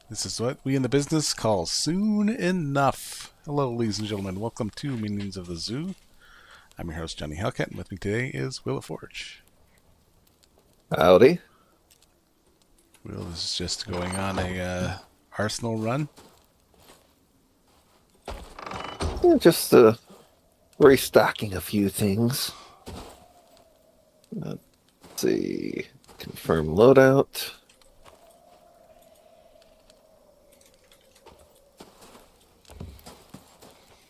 This is what we in the business call soon enough. Hello, ladies and gentlemen. Welcome to Minions of the Zoo. I'm your host, Johnny Hellcat, and with me today is Will Forge. Howdy. Will is just going on a Arsenal run. Just restocking a few things. Let's see. Confirm loadout.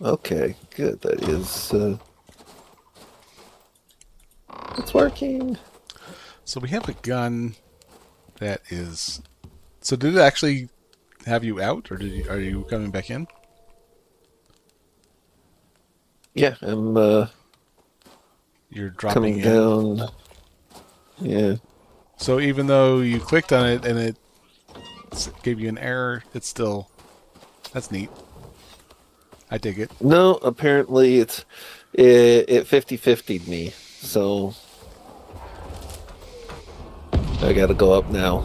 Okay, good. That is... it's working. So we have a gun that is... So did it actually have you out, or are you coming back in? Yeah, I'm You're dropping coming in. down. Yeah. So even though you clicked on it and it gave you an error, it's still... That's neat. I dig it. No, apparently it 50-50'd me, so I gotta go up now.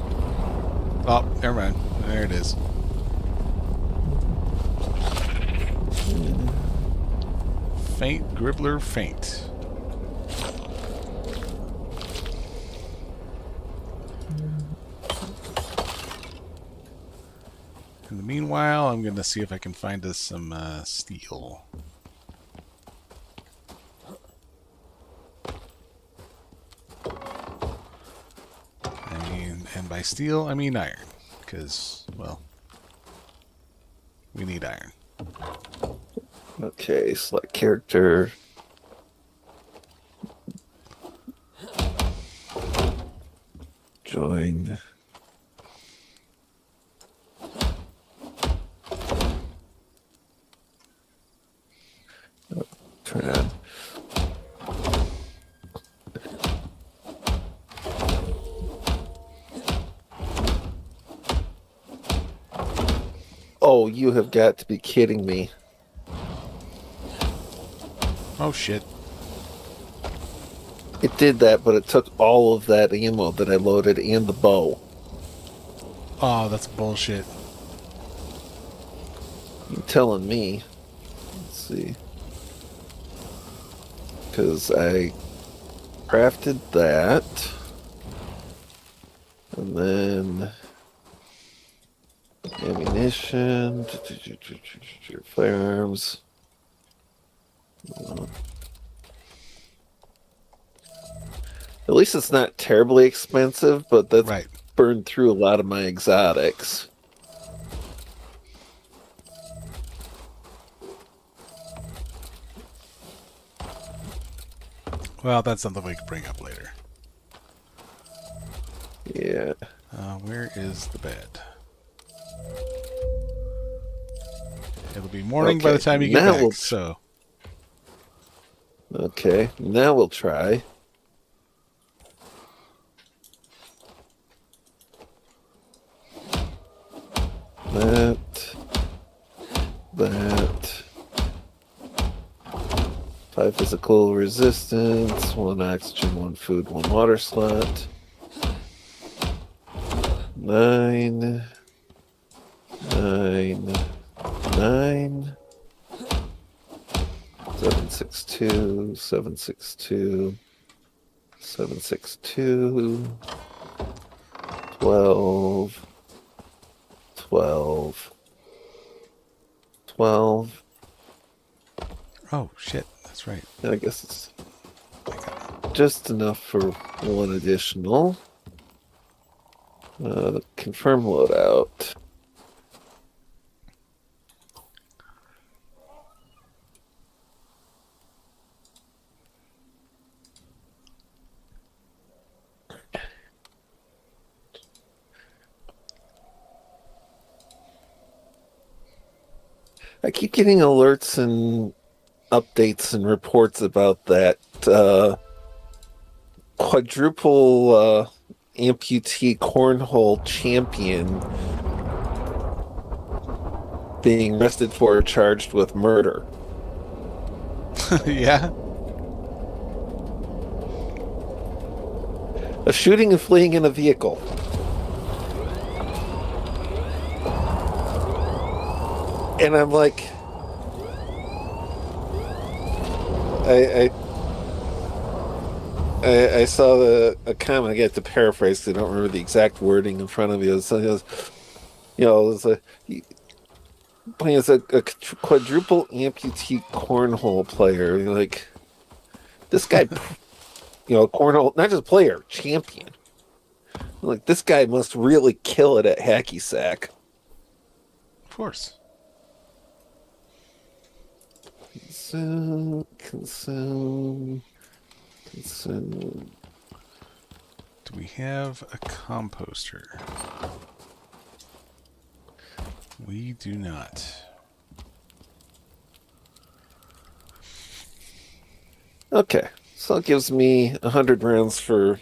Oh, never mind. There it is. Faint, Gribbler, faint. In the meanwhile, I'm going to see if I can find us some steel. And by steel, I mean iron. Because, well, we need iron. Okay, select character. Join. Turn on. Oh, you have got to be kidding me. Oh, shit. It did that, but it took all of that ammo that I loaded and the bow. Oh, that's bullshit. You're telling me. Let's see. Because I crafted that. And then ammunition, firearms. At least it's not terribly expensive, but that's Right. burned through a lot of my exotics. Well, that's something we can bring up later. Yeah. Where is the bed? It'll be morning by the Okay, time you get now back, we'll- so... Okay, now we'll try. That. 5 physical resistance, 1 oxygen, 1 food, 1 water slot. 9. 9. 9. 762, 762, 762, 12, 12, 12. Oh, shit. That's right. I guess it's just enough for 1 additional. Confirm loadout. I keep getting alerts and updates and reports about that quadruple amputee cornhole champion being arrested for or charged with murder. Yeah? Of shooting and fleeing in a vehicle. And I'm like, I I saw a comment. I get to paraphrase because I don't remember the exact wording in front of you. So it was, it's he playing as a quadruple amputee cornhole player. You're like, this guy, cornhole, not just player, champion. Like, this guy must really kill it at hacky sack. Of course. Consume. Do we have a composter? We do not. Okay, so it gives me 100 rounds for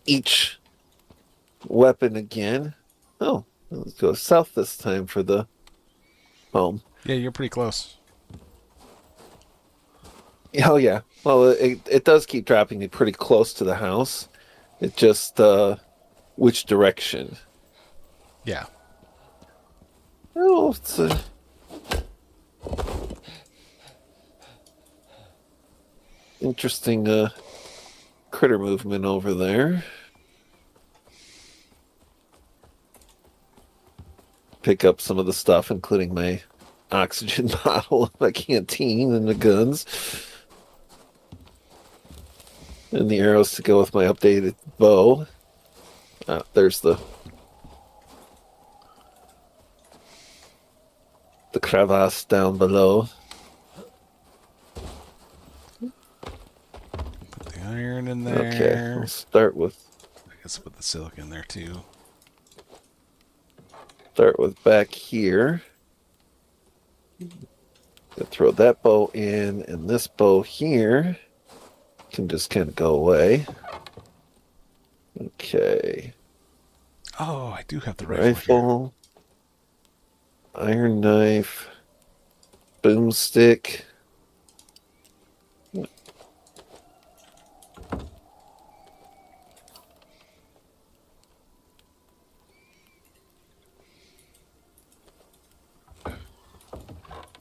each weapon again. Oh, let's go south this time for the home. Yeah, you're pretty close. Oh yeah. Well, it does keep dropping me pretty close to the house. It just which direction? Yeah. Oh, it's a interesting critter movement over there. Pick up some of the stuff, including my oxygen bottle, my canteen, and the guns. And the arrows to go with my updated bow. There's the crevasse down below. Put the iron in there. Okay, we'll start with I guess put the silk in there too. back here. Throw that bow in, and this bow here can just kind of go away. Okay. Oh, I do have the Rifle, iron knife, boomstick.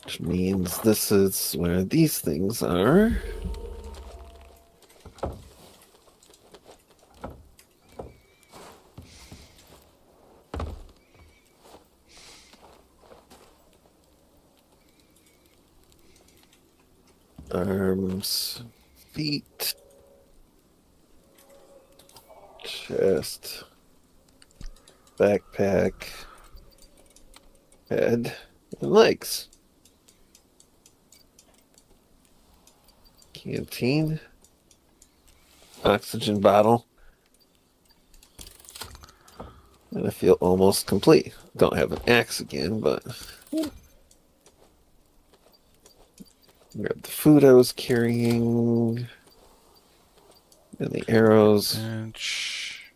Which means this is where these things are. Arms, feet, chest, backpack, head, and legs. Canteen, oxygen bottle, and I feel almost complete. Don't have an axe again, but grab the food I was carrying and the arrows. bench.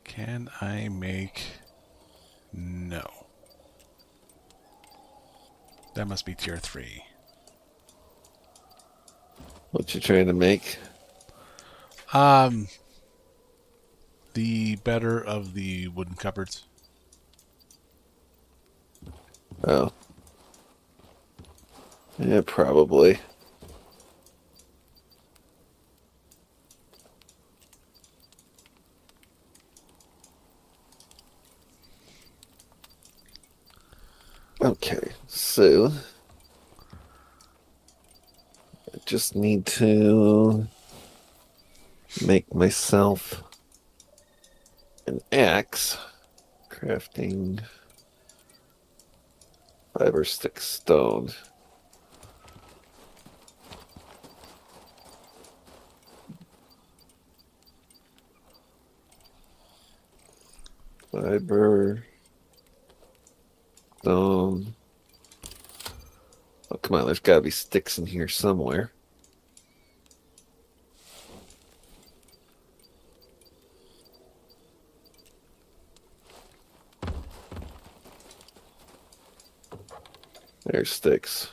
Can I make? No. That must be tier 3. What you trying to make? The better of the wooden cupboards. Oh. Yeah, probably. Okay, so I just need to make myself an axe. Crafting fiber stick stone. Fiber stone. Oh, come on, there's got to be sticks in here somewhere. There's sticks.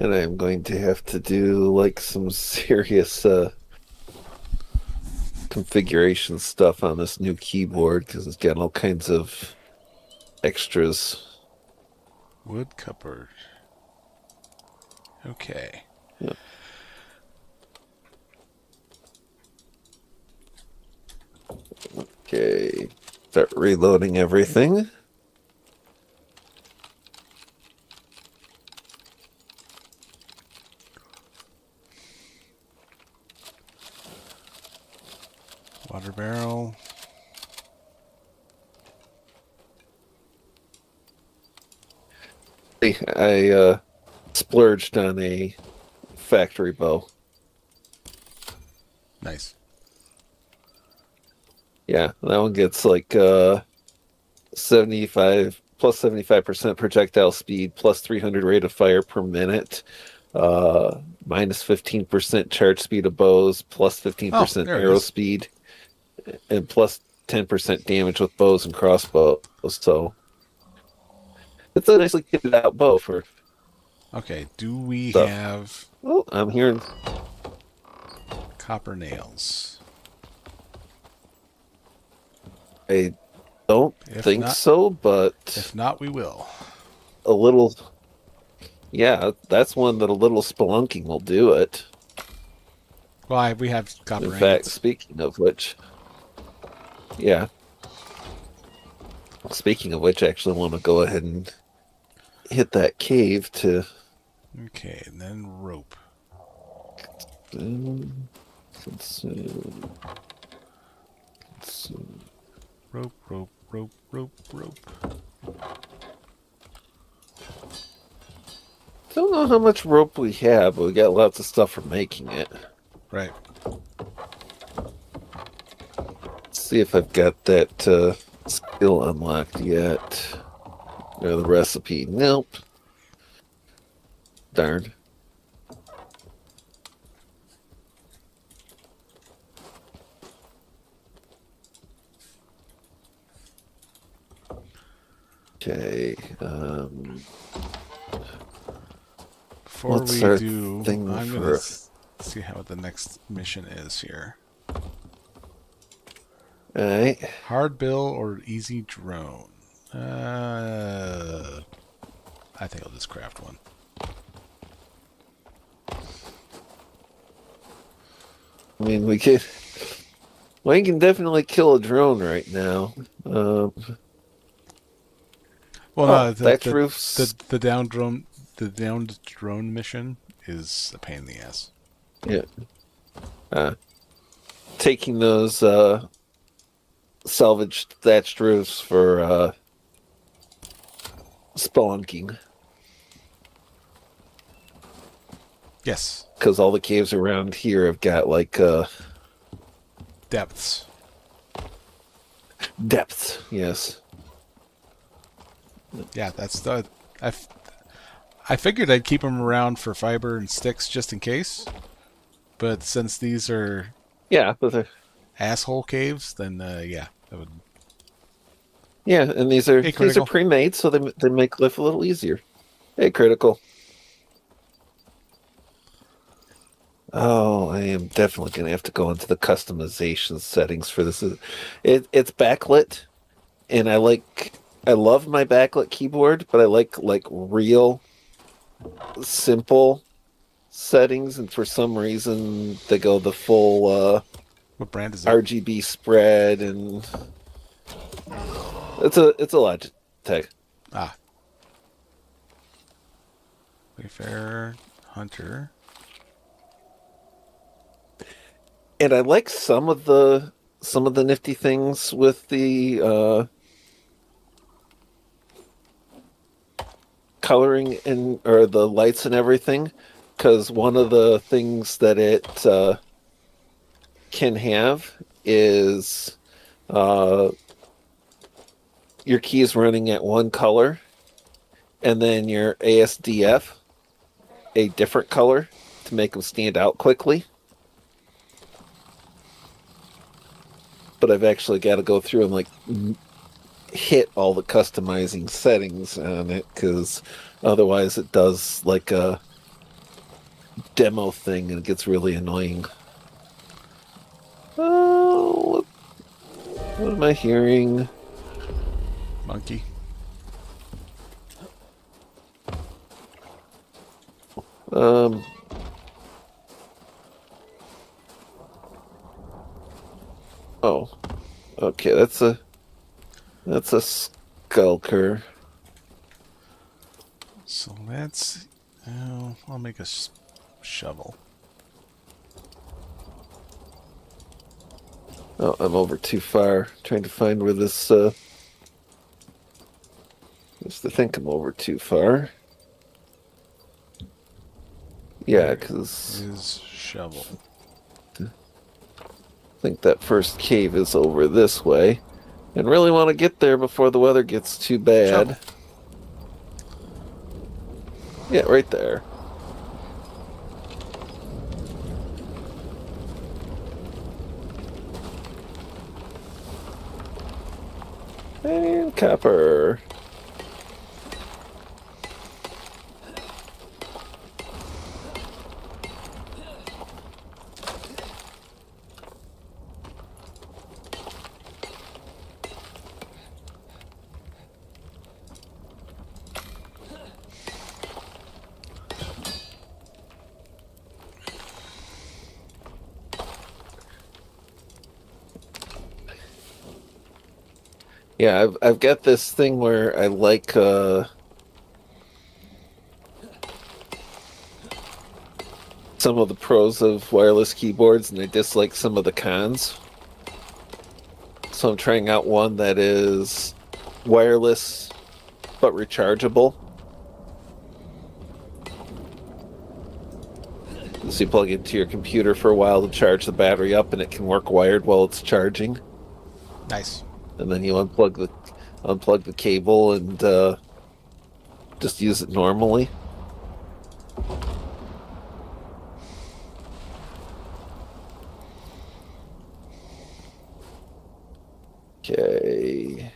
And I'm going to have to do like some serious configuration stuff on this new keyboard because it's got all kinds of extras. Wood cupboard. Okay. Yeah. Okay. Start reloading everything. Water barrel. I splurged on a factory bow. Nice. Yeah, that one gets like 75 plus 75% projectile speed plus 300 rate of fire per minute, minus 15% charge speed of bows, plus 15% there it arrow is. speed, and plus 10% damage with bows and crossbows. So it's a nicely kitted out bow for Okay, do we stuff. have Oh, I'm hearing. copper nails? I don't If think not- so, but If not, we will. a little. Yeah, that's one that a little spelunking will do it. Well, we have copper In fact, ingots. speaking of which, yeah. Speaking of which, I actually want to go ahead and hit that cave to. Okay, and then rope. Rope, rope, rope, rope, rope. Don't know how much rope we have, but we got lots of stuff for making it. Right. Let's see if I've got that skill unlocked yet. Or the recipe. Nope. Darn. Okay. Before What's we our do, thing I'm for- going to see how the next mission is here. Alright. Hard bill or easy drone? I think I'll just craft one. I mean, we can definitely kill a drone right now. Well, Oh, no, thatch roofs. the downed drone mission is a pain in the ass. Yeah. Taking those salvaged thatched roofs for spelunking. Yes, Because all the caves around here have got like depths. depths. Yes. Yeah, that's the. I figured I'd keep them around for fiber and sticks just in case, but since these are Yeah, but asshole caves, then yeah, that would. yeah, and these are Hey, Critical. pre-made, so they make life a little easier. Hey, Critical. Oh, I am definitely going to have to go into the customization settings for this. It's backlit, and I love my backlit keyboard, but I like real simple settings, and for some reason they go the full What brand is it? RGB spread, and it's a Logitech. Ah. Wayfarer, Hunter. And I like some of the nifty things with the coloring and or the lights and everything, because one of the things that it can have is your keys running at one color, and then your ASDF a different color to make them stand out quickly. But I've actually got to go through and like hit all the customizing settings on it, because otherwise it does like a demo thing, and it gets really annoying. Oh, what am I hearing? Monkey. Oh, okay. That's a skulker. So that's... Oh, I'll make a shovel. Oh, I'm over too far. Trying to find where this. Just to think I'm over too far. Yeah, because Is shovel. I think that first cave is over this way. And really want to get there before the weather gets too bad. Shovel. Yeah, right there. And copper. Yeah, I've got this thing where I like some of the pros of wireless keyboards, and I dislike some of the cons. So I'm trying out one that is wireless but rechargeable. So you plug into your computer for a while to charge the battery up, and it can work wired while it's charging. Nice. And then you unplug the cable and just use it normally. Okay.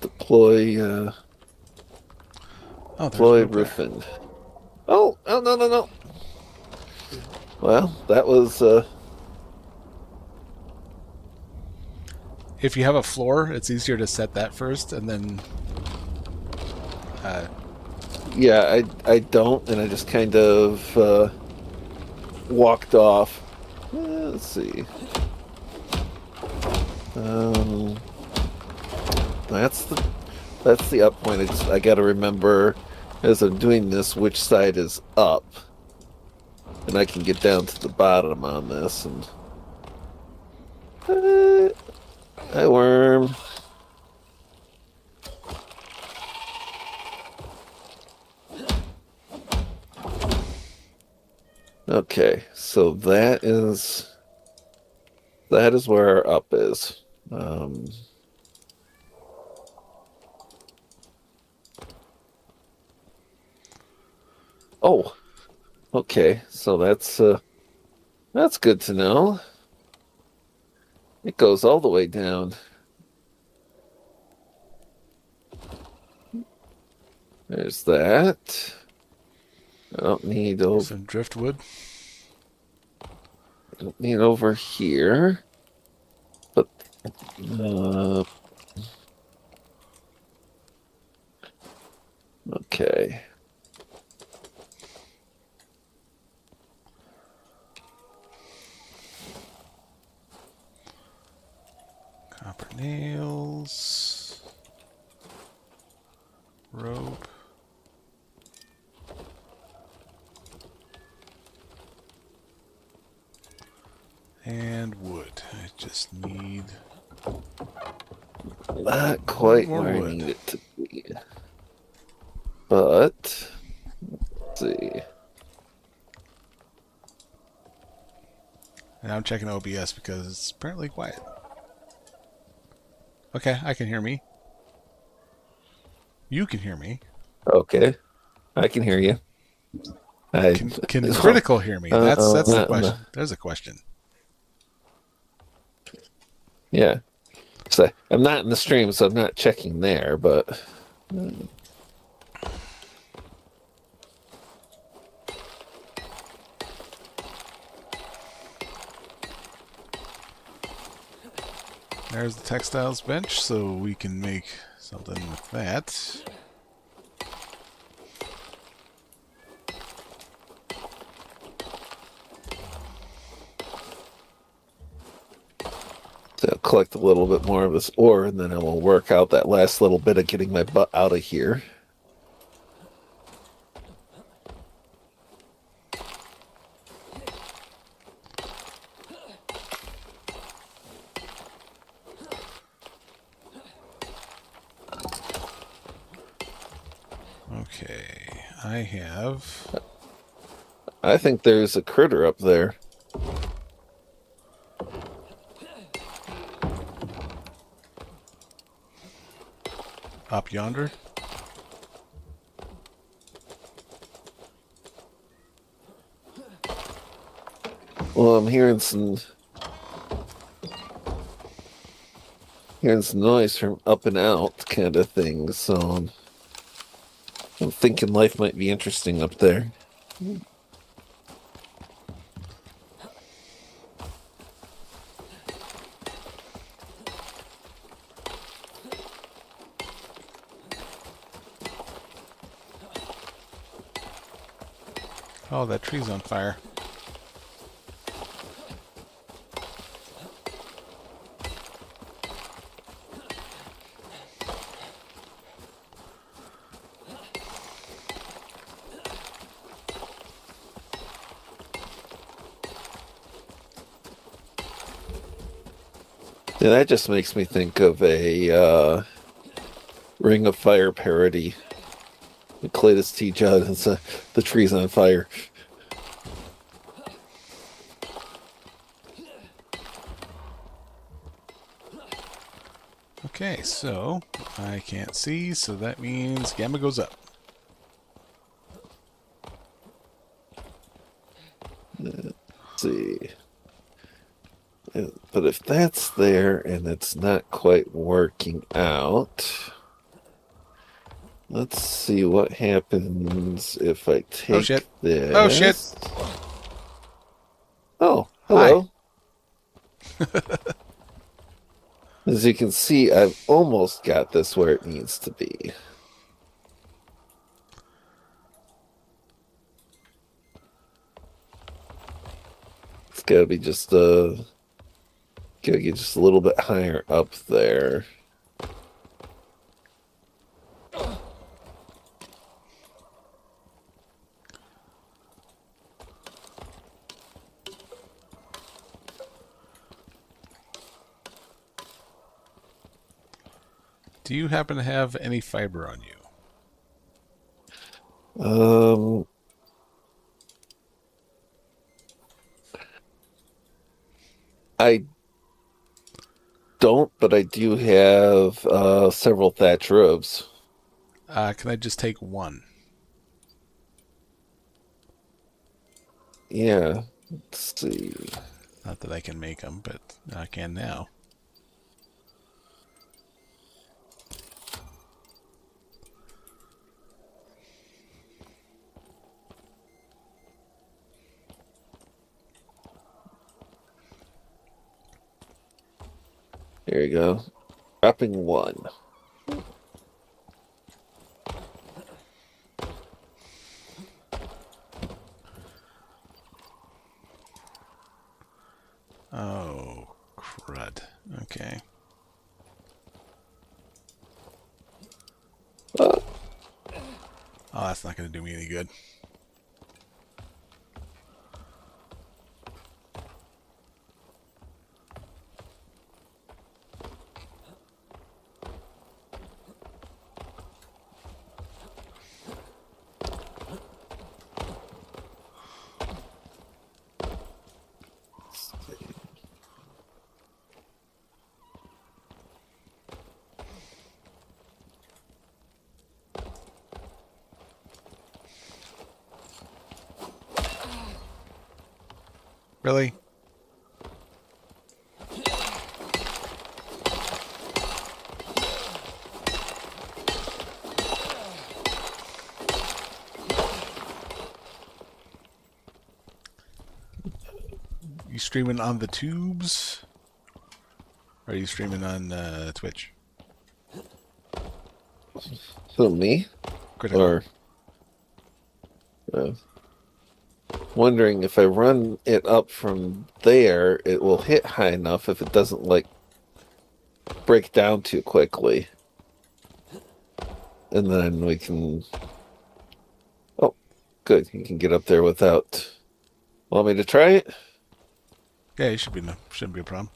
Deploy deploy roofing. Oh, no. Well, that was If you have a floor, it's easier to set that first, and then... yeah, I don't, and I just kind of walked off. Let's see. That's the up point. I got to remember as I'm doing this which side is up, and I can get down to the bottom on this. And hi, worm. Okay, so that is where our up is. Oh, okay. So that's good to know. It goes all the way down. There's that. I don't need some driftwood. Don't need over here. But okay. Copper nails. Rope. And wood. I just need... Not quite where I need it to be. But, let's see. And I'm checking OBS because it's apparently quiet. Okay, I can hear me. You can hear me. Okay, I can hear you. Can critical hear me? That's the question. There's a question. Yeah. So I'm not in the stream, so I'm not checking there, but There's the textiles bench, so we can make something with that. So I'll collect a little bit more of this ore, and then I will work out that last little bit of getting my butt out of here. Okay, I have... I think there's a critter up there. Up yonder? Well, I'm hearing some noise from up and out kind of thing, so I'm thinking life might be interesting up there. Oh, that tree's on fire. Yeah, that just makes me think of a Ring of Fire parody. Cletus T. Judd and the tree's on fire. Okay, so I can't see, so that means gamma goes up. Let's see. But if that's there and it's not quite working out, let's see what happens if I take Oh, shit. this. Oh, shit. Oh, hello. As you can see, I've almost got this where it needs to be. It's got to be just gotta get just a little bit higher up there. Do you happen to have any fiber on you? I don't, but I do have several thatch roofs. Can I just take one? Yeah, let's see. Not that I can make them, but I can now. There you go. Dropping one. Oh, crud. Okay. Oh, that's not going to do me any good. Really? You streaming on the tubes? Or are you streaming on Twitch? Who, me? Critical. Or uh, wondering if I run it up from there, it will hit high enough if it doesn't like break down too quickly. And then we can... Oh, good. You can get up there without... Want me to try it? Yeah, it shouldn't be a problem.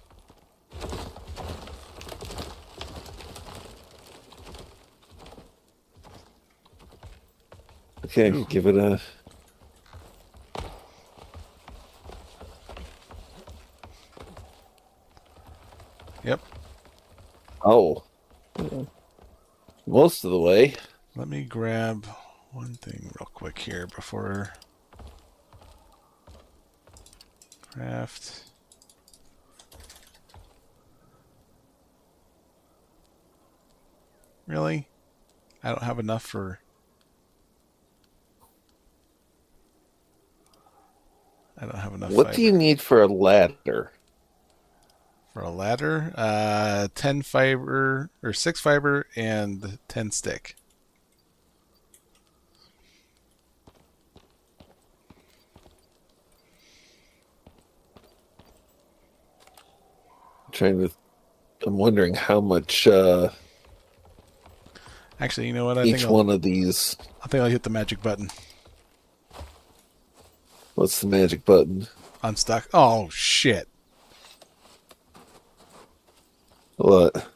Okay, Ooh. give it a... Yep. Oh. Most of the way. Let me grab one thing real quick here before... Craft. Really? I don't have enough for... I don't have enough What fiber. do you need for a ladder? For a ladder, 10 fiber, or 6 fiber and 10 stick. I'm wondering how much Actually, you know what? I each one of these... I think I'll hit the magic button. What's the magic button? Unstuck. Oh, shit. What?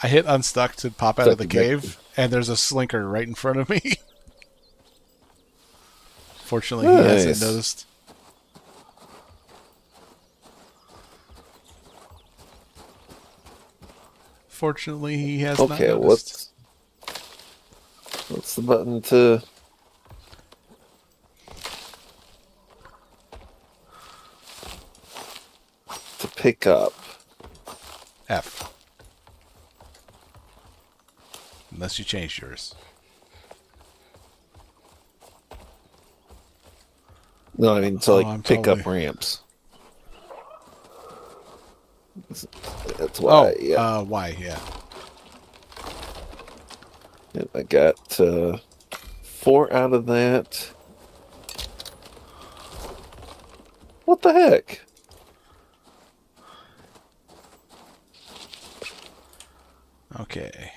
I hit unstuck to pop out of the cave, and there's a slinker right in front of me. Fortunately, he hasn't noticed. Fortunately, he has not noticed. What's the button to pick up? F. Unless you change yours. No, I mean to pick up ramps. That's why. Why? Yeah. And I got 4 out of that. What the heck? Okay.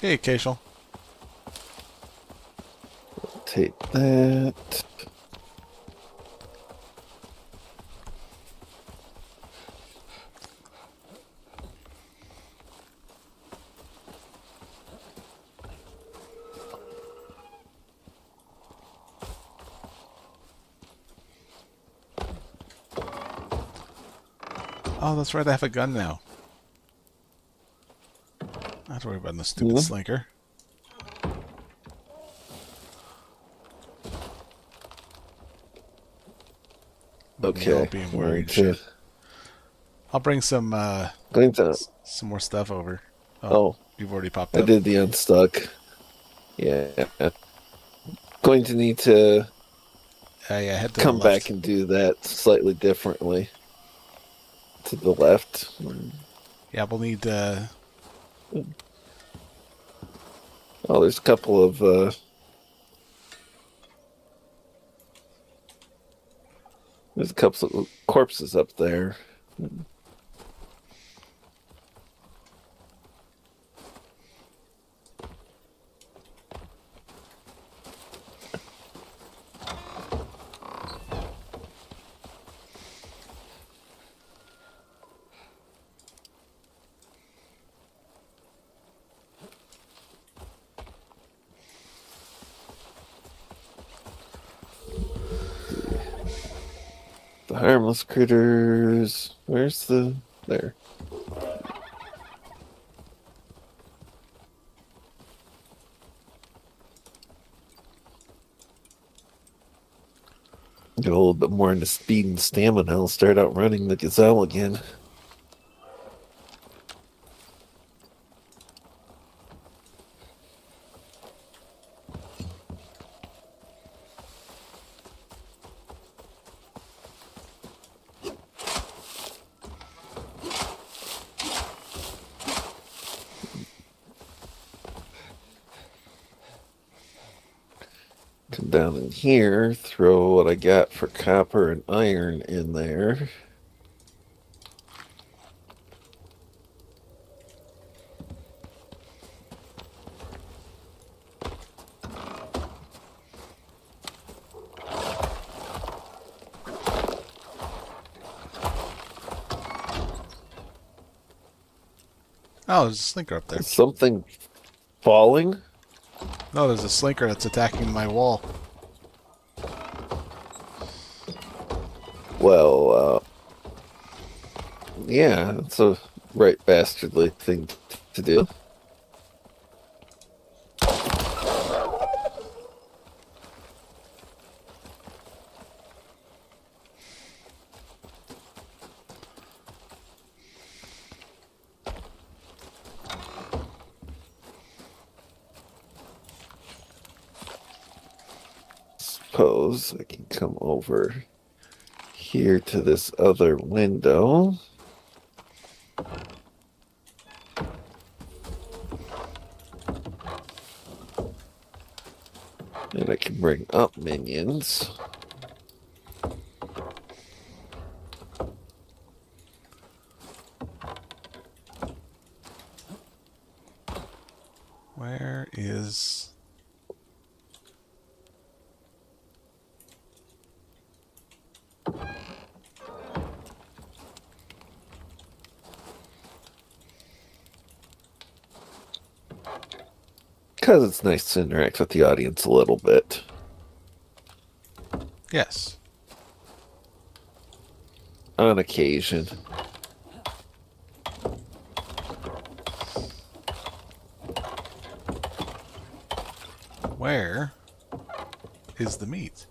Hey, Casual. Take that. Oh, that's right. I have a gun now. I have to worry about the stupid slinker. Okay. Being worried. Shit. I'll bring some some more stuff over. Oh, you've already popped up. I did the unstuck. Yeah. Going to need to come back and do that slightly differently. To the left. Yeah, we'll need Oh, there's a couple of corpses up there. The harmless critters. Where's the... There. Get a little bit more into speed and stamina. I'll start out running the gazelle again. Come down in here, throw what I got for copper and iron in there. Oh, there's a slinker up there. Is something falling? No, there's a slinker that's attacking my wall. Well, yeah, it's a right bastardly thing to do. Suppose I can come over here to this other window. And I can bring up minions. Where is... Because it's nice to interact with the audience a little bit. Yes. On occasion. Where is the meat?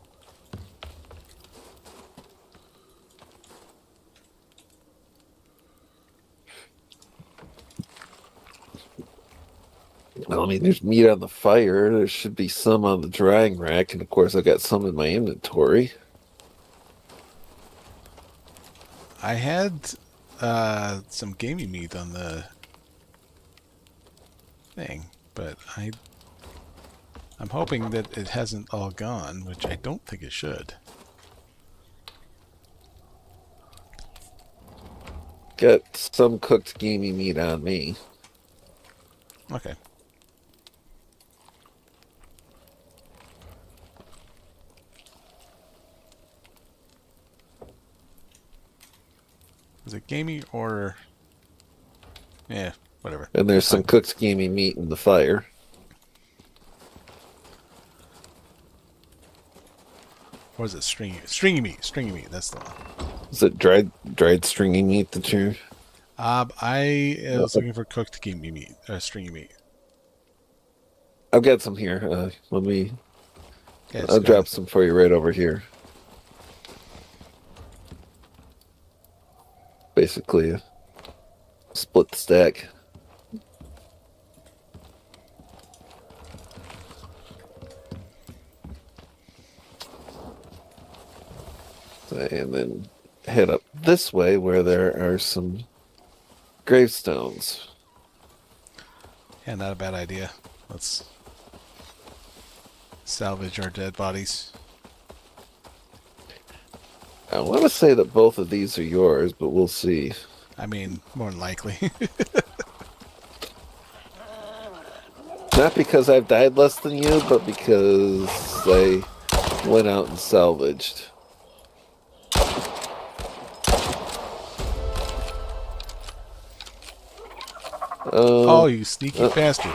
Well, I mean, there's meat on the fire. There should be some on the drying rack. And, of course, I've got some in my inventory. I had some gamey meat on the thing, but I'm hoping that it hasn't all gone, which I don't think it should. Got some cooked gamey meat on me. Okay. Is it gamey or... Yeah, whatever. And there's some cooked gamey meat in the fire. Or is it stringy? Stringy meat. Stringy meat. That's the one. Is it dried stringy meat that you're... I was looking for cooked gamey meat. Stringy meat. I've got some here. Let me... Yeah, I'll drop some for you right over here. Basically, a split stack. And then head up this way where there are some gravestones. Yeah, not a bad idea. Let's salvage our dead bodies. I want to say that both of these are yours, but we'll see. I mean, more than likely. Not because I've died less than you, but because I went out and salvaged. Oh, you sneaky bastard.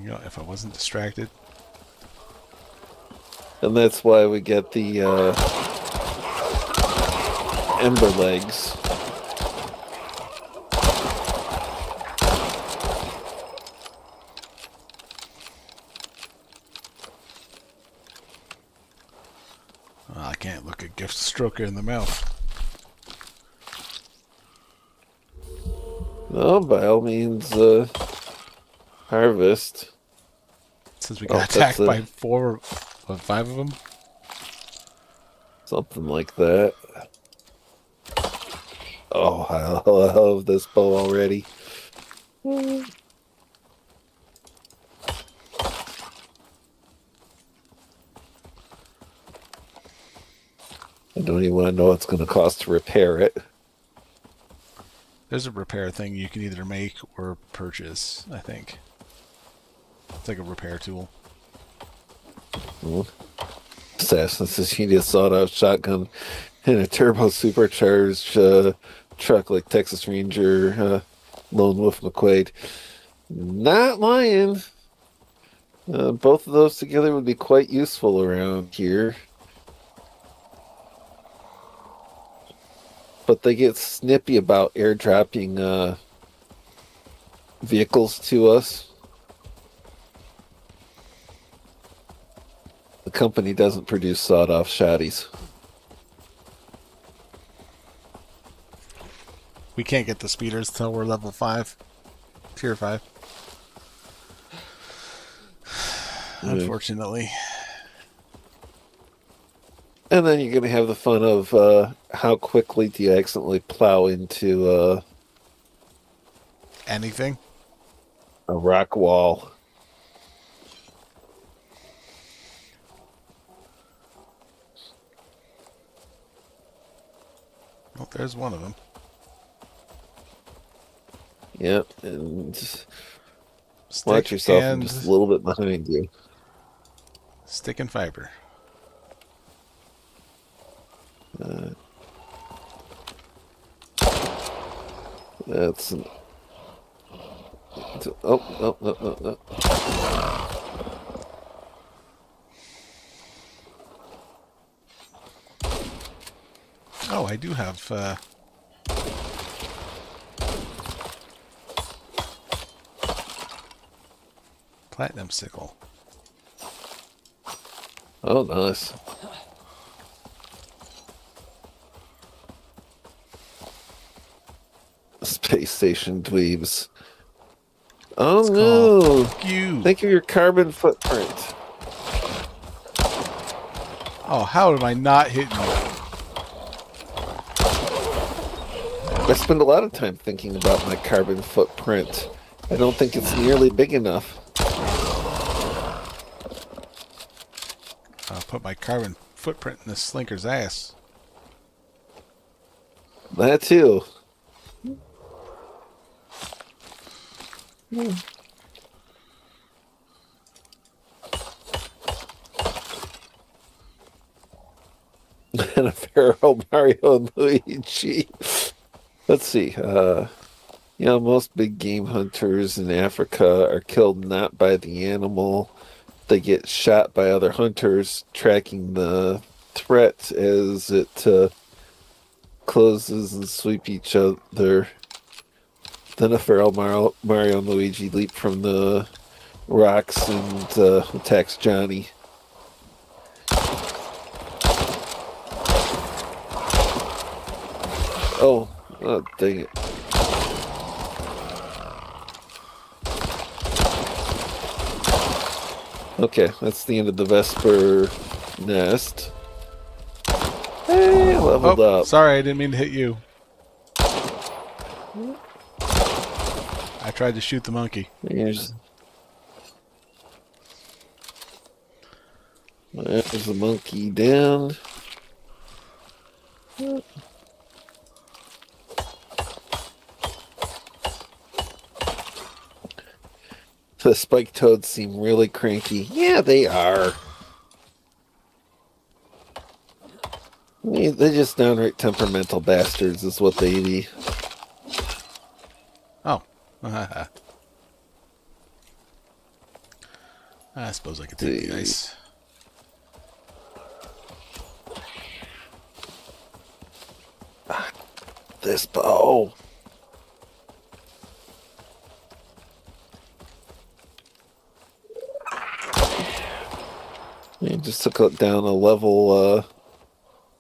You know, if I wasn't distracted. And that's why we get the ember legs. stroke her in the mouth. Oh, by all means, harvest. Since we got attacked by 5 of them. Something like that. Oh, I love this bow already. I don't even want to know what it's going to cost to repair it. There's a repair thing you can either make or purchase, I think. It's like a repair tool. Assassin says you need a sawed-off shotgun and a turbo supercharged truck like Texas Ranger, Lone Wolf McQuaid. Not lying. Both of those together would be quite useful around here. But they get snippy about airdropping vehicles to us. The company doesn't produce sawed-off shotties. We can't get the speeders until we're level 5. Tier 5. Unfortunately. And then you're going to have the fun of how quickly do you accidentally plow into Anything? a rock wall. Oh, there's one of them. Yep, and just Stick watch yourself and just a little bit behind you. Stick and fiber. That's oh no. Oh, I do have platinum sickle. Oh, nice. Space station dweebs. Oh It's no! called you. Think of your carbon footprint. Oh, how am I not hitting you? I spend a lot of time thinking about my carbon footprint. I don't think it's nearly big enough. I'll put my carbon footprint in this slinker's ass. That too. And a Pharaoh, Mario, and Luigi. Let's see. Most big game hunters in Africa are killed not by the animal. They get shot by other hunters tracking the threat as it closes and sweep each other. Then a feral Mario and Luigi leap from the rocks and attacks Johnny. Oh, dang it. Okay, that's the end of the Vesper nest. Hey, leveled up. Sorry, I didn't mean to hit you. I tried to shoot the monkey. There's the monkey down. The spike toads seem really cranky. Yeah, they are. They're just downright temperamental bastards is what they be. Oh. I suppose I could take the ice. This bow. You just took it down a level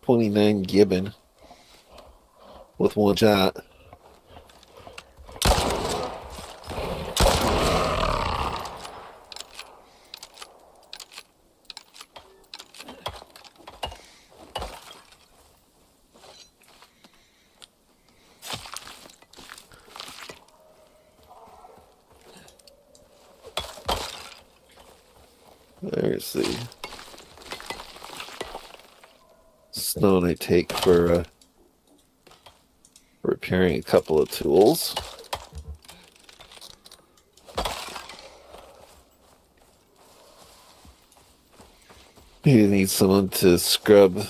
29 gibbon with one shot. There's the stone I take for repairing a couple of tools. You need someone to scrub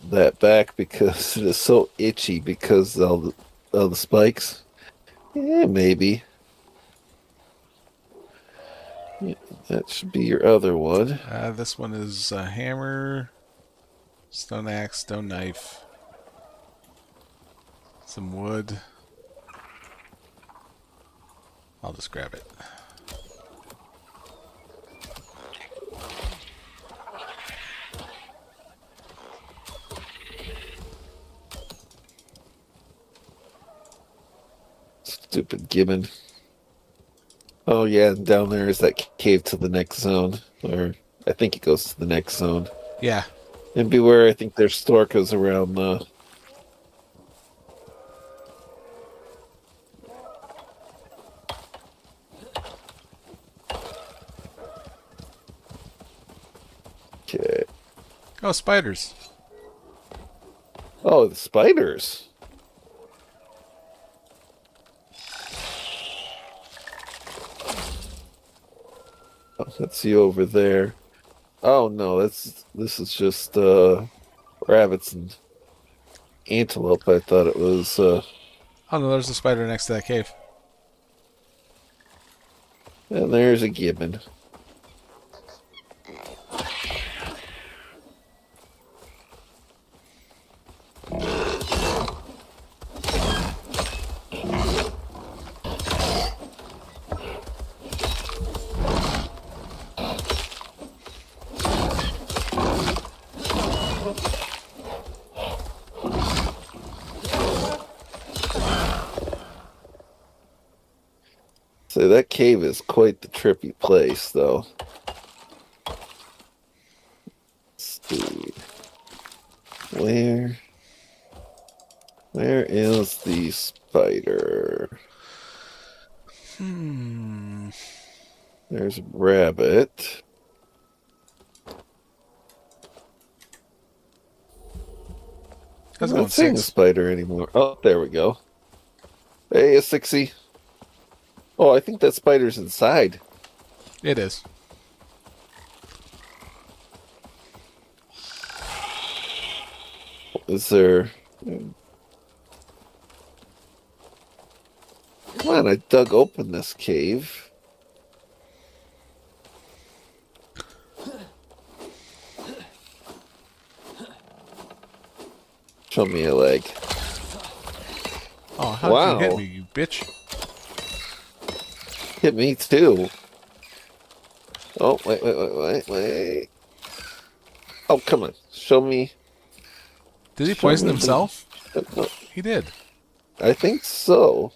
that back because it is so itchy because of all the spikes. Yeah, maybe. Yeah, that should be your other one. This one is a hammer, stone axe, stone knife, some wood. I'll just grab it. Stupid gibbon. Oh yeah, and down there is that cave to the next zone. Or I think it goes to the next zone. Yeah. And beware, I think there's storkas around the... Okay. Oh, spiders. Oh, the spiders. Oh, that's you over there. Oh no, this is just rabbits and antelope. I thought it was Oh no, there's a spider next to that cave. and there's a gibbon. So that cave is quite the trippy place, though. Let's see. Where is the spider? There's a rabbit. How's I'm it going, not seeing a Six? spider anymore. Oh, there we go. Hey, a 60. Oh, I think that spider's inside. It is. Is there... Come on, I dug open this cave. Show me a leg. Oh, how'd you hit me, you bitch? Hit me too. Oh, wait. Oh, come on. Show me. Did he poison me himself? No, He did. I think so.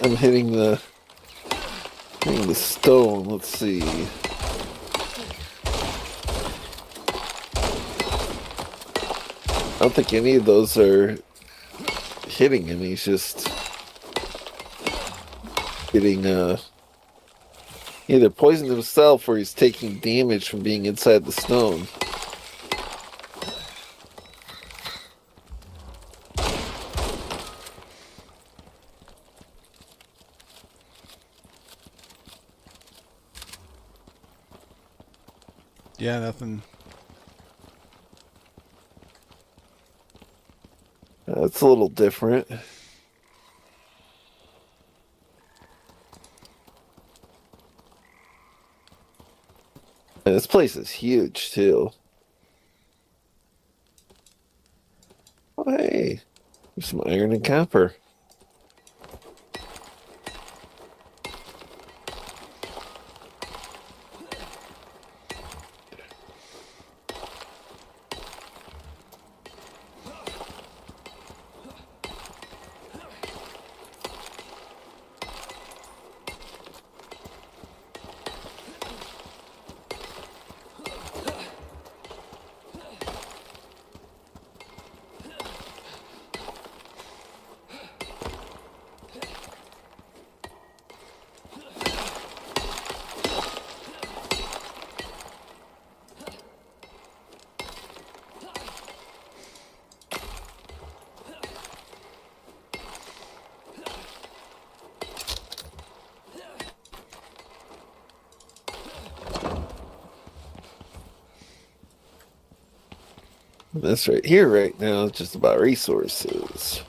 I'm hitting the stone. Let's see. I don't think any of those are hitting him. He's just getting either poisoned himself or he's taking damage from being inside the stone. Yeah, nothing. That's a little different. And this place is huge too. Oh, hey, there's some iron and copper. This right here right now is just about resources.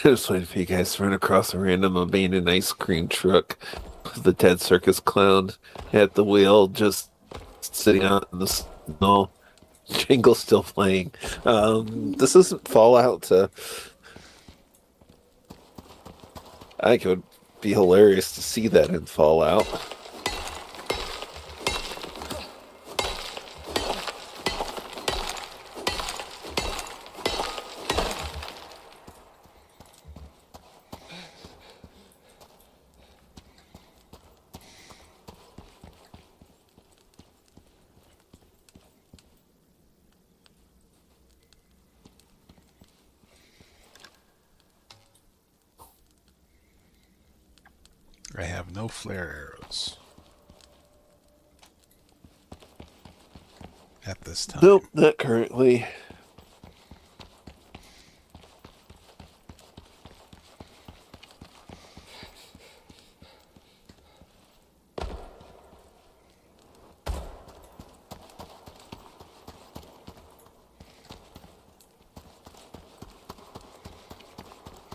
Just waiting for you guys to run across a random abandoned ice cream truck with the dead circus clown at the wheel, just sitting out in the snow. Jingle's still playing. This isn't Fallout. I think it would be hilarious to see that in Fallout. I have no flare arrows at this time. Nope, not currently.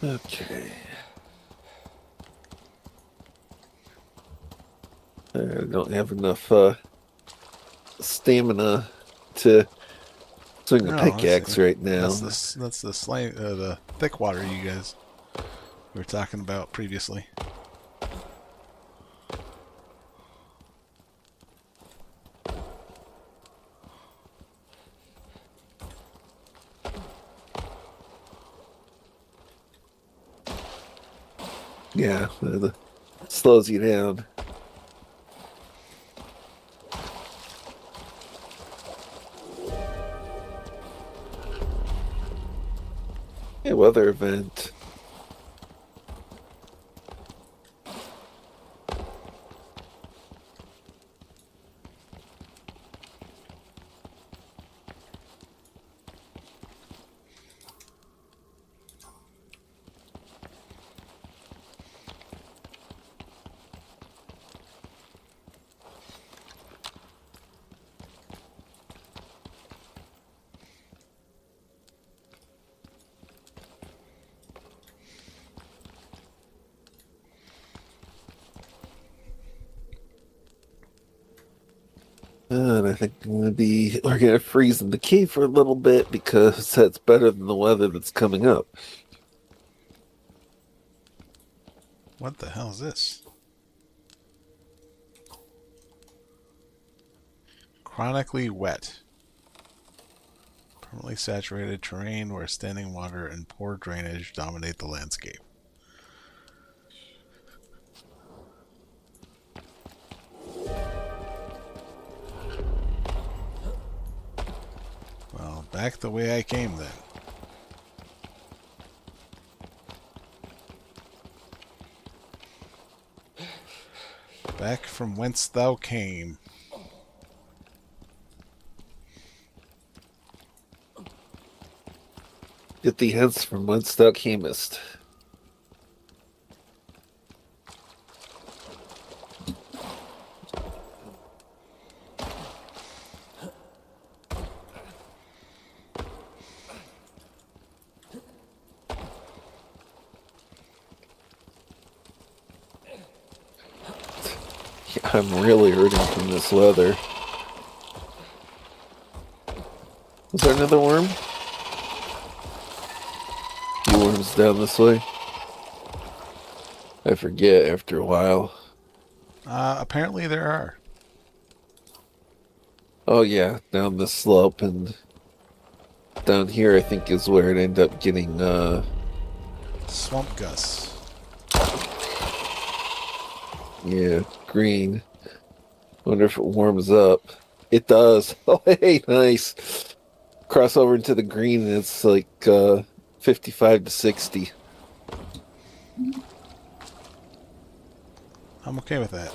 Okay. I don't have enough stamina to swing a pickaxe right now. That's the slime, the thick water you guys were talking about previously. Yeah, it slows you down. A weather event. And I think we're gonna freeze in the cave for a little bit because that's better than the weather that's coming up. What the hell is this? Chronically wet. Permanently saturated terrain where standing water and poor drainage dominate the landscape. Well, back the way I came then. Back from whence thou came. Get thee hence from whence thou camest. I'm really hurting from this weather. Was there another worm? Few worms down this way. I forget after a while. Apparently there are. Oh yeah, down the slope and down here I think is where it ended up getting Swamp Gus. yeah, green. Wonder if it warms up. It does. Oh hey, nice. Cross over into the green and it's like 55 to 60. I'm okay with that.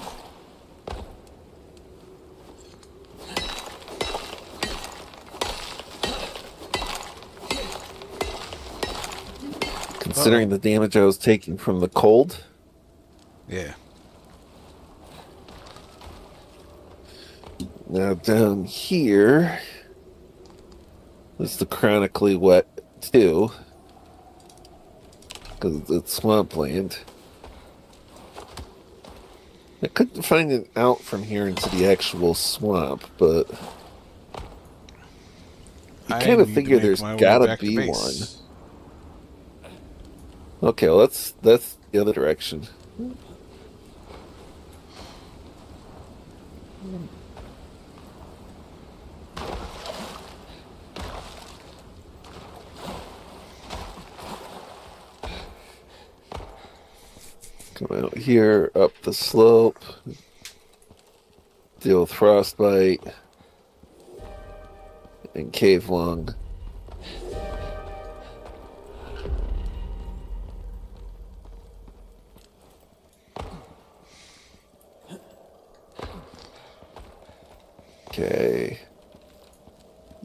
Considering the damage I was taking from the cold. Yeah. Now down here is the chronically wet too. Because it's swampland. I couldn't find an out from here into the actual swamp, but you kind of figure there's gotta be one. Okay, well that's the other direction. Come out here, up the slope, deal with frostbite and cave lung. Okay.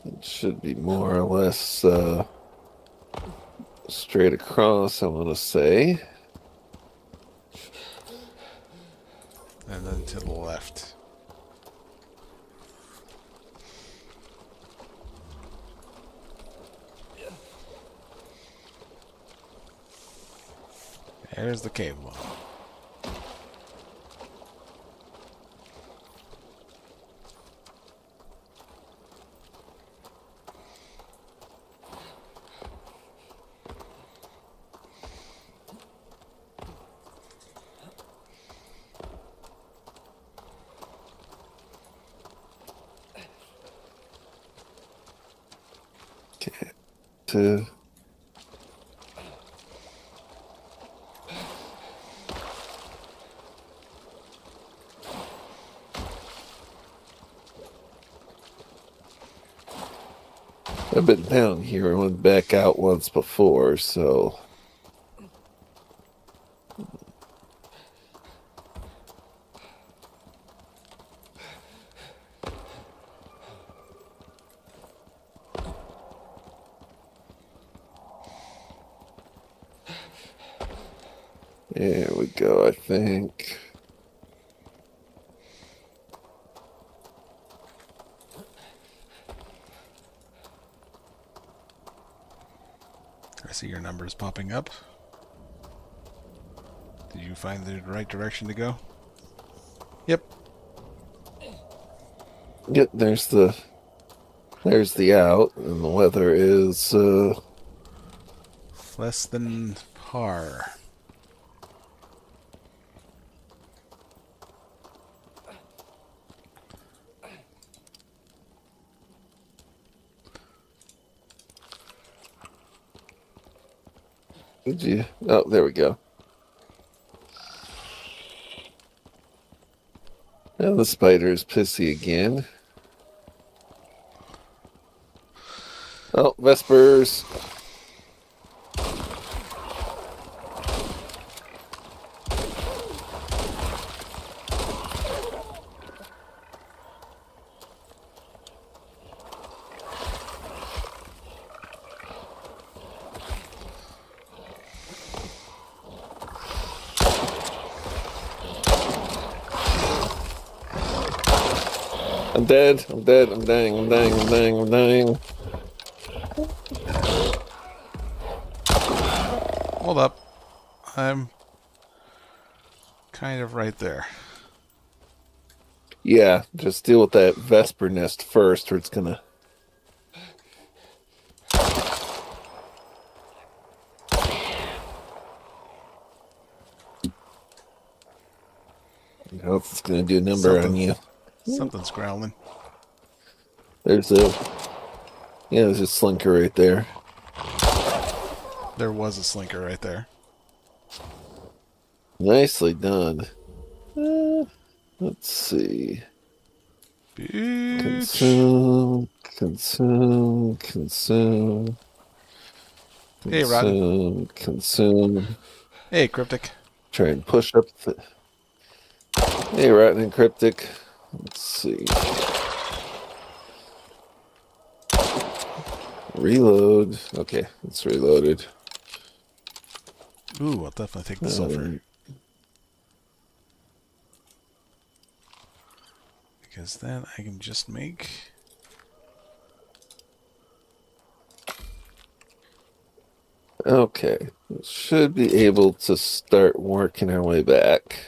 It should be more or less straight across, I want to say. And then to the left. There's the cave wall. Okay. To I've been down here. I went back out once before, so there we go, I think. I see your numbers popping up. Did you find the right direction to go? Yep. Yep, there's the out, and the weather is Less than par. did you? Oh, there we go. Now the spider is pissy again. Oh, Vespers. I'm dead. I'm dead. I'm dying. I'm dying. I'm dying. I'm dying. Hold up. I'm kind of right there. Yeah, just deal with that Vesper nest first, or it's gonna. You know, it's gonna do a number on you. Something's growling. There's a. Yeah, there's a slinker right there. There was a slinker right there. Nicely done. Let's see. Bitch. Consume. Hey, Rotten. Consume. Hey, Cryptic. Try and push up the. Hey, Rotten and Cryptic. Let's see. Reload. Okay, it's reloaded. Ooh, I'll definitely take the sulfur. Because then I can just make... Okay, should be able to start working our way back.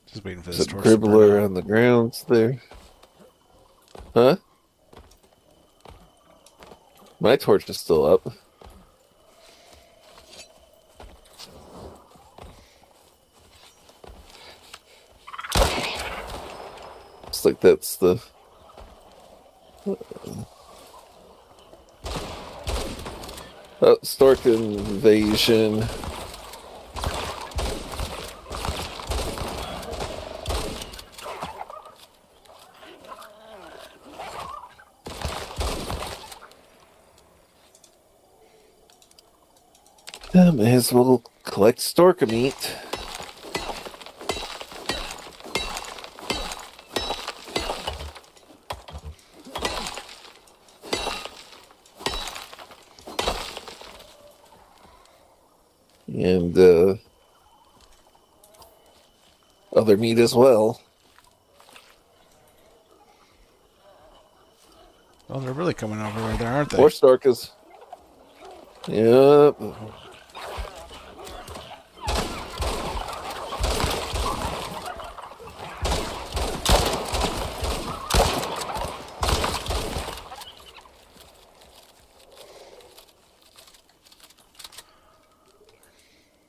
Just waiting for this There's a torch to burn gribbler out. on the grounds there. Huh? My torch is still up. Looks like that's the... Oh, Stork invasion. May as well collect stork meat. And other meat as well. Well, they're really coming over right there, aren't they? More stork is... Yep.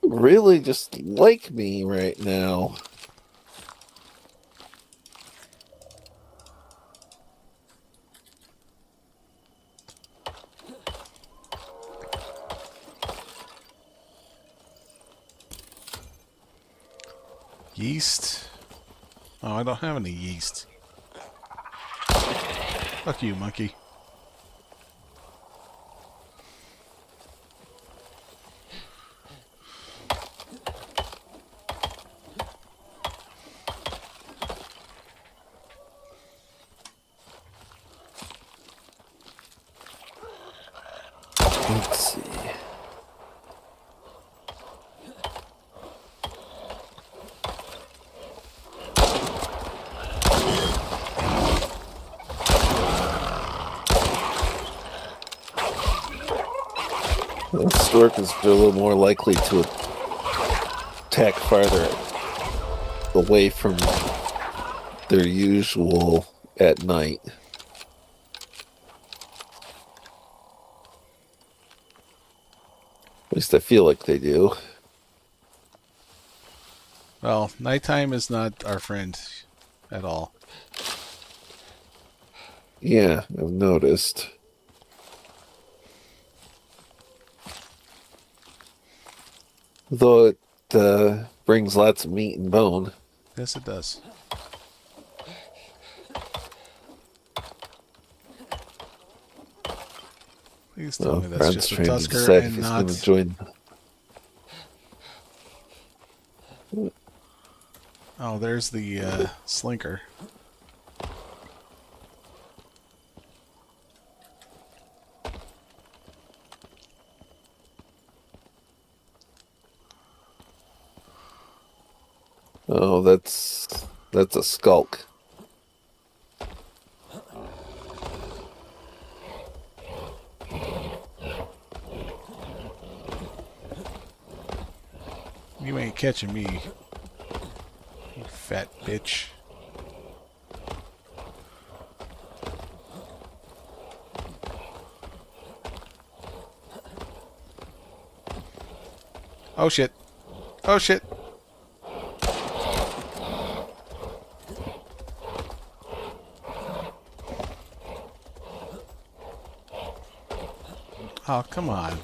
Really just like me right now. Yeast? Oh, I don't have any yeast. Fuck you, monkey. Let's see. The stork is a little more likely to attack farther away from their usual at night. At least I feel like they do. Well, nighttime is not our friend at all. Yeah, I've noticed. Though it brings lots of meat and bone. Yes, it does. Please tell me that's Ron's just a trying to tusker decide if and he's not... going to join. Oh, there's the slinker. Oh, that's a skulk. You ain't catching me, you fat bitch. Oh shit. Oh shit. Oh, come on.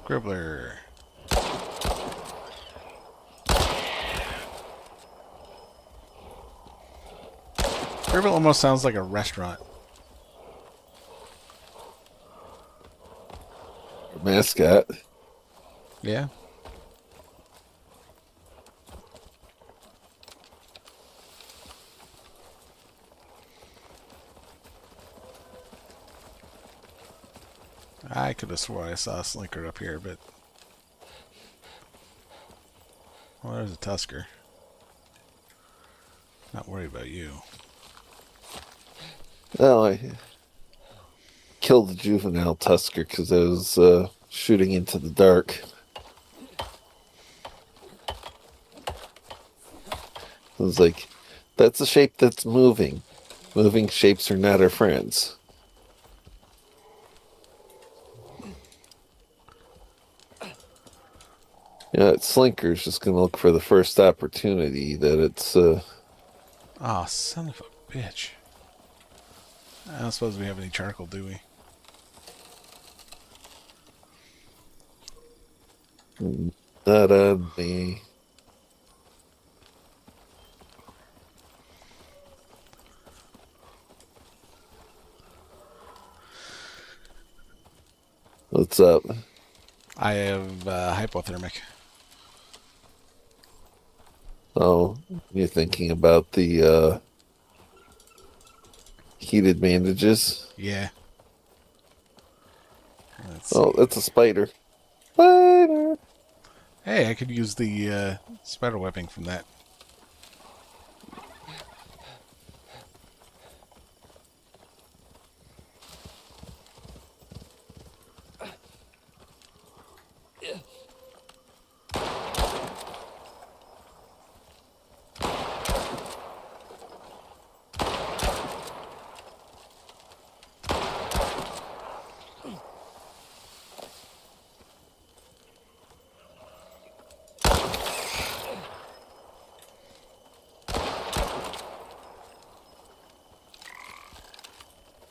Gribbler. Gribbler almost sounds like a restaurant. Mascot. Yeah. I could have sworn I saw a slinker up here, but... Well, there's a Tusker. Not worried about you. Well, I killed the juvenile Tusker because I was shooting into the dark. I was like, that's a shape that's moving. Moving shapes are not our friends. Yeah, Slinker's just going to look for the first opportunity that it's... Oh, son of a bitch. I don't suppose we have any charcoal, do we? Not on me. What's up? I have hypothermic. Oh, you're thinking about the heated bandages? Yeah. Let's Oh, see. that's a spider. Spider! Hey, I could use the spider webbing from that.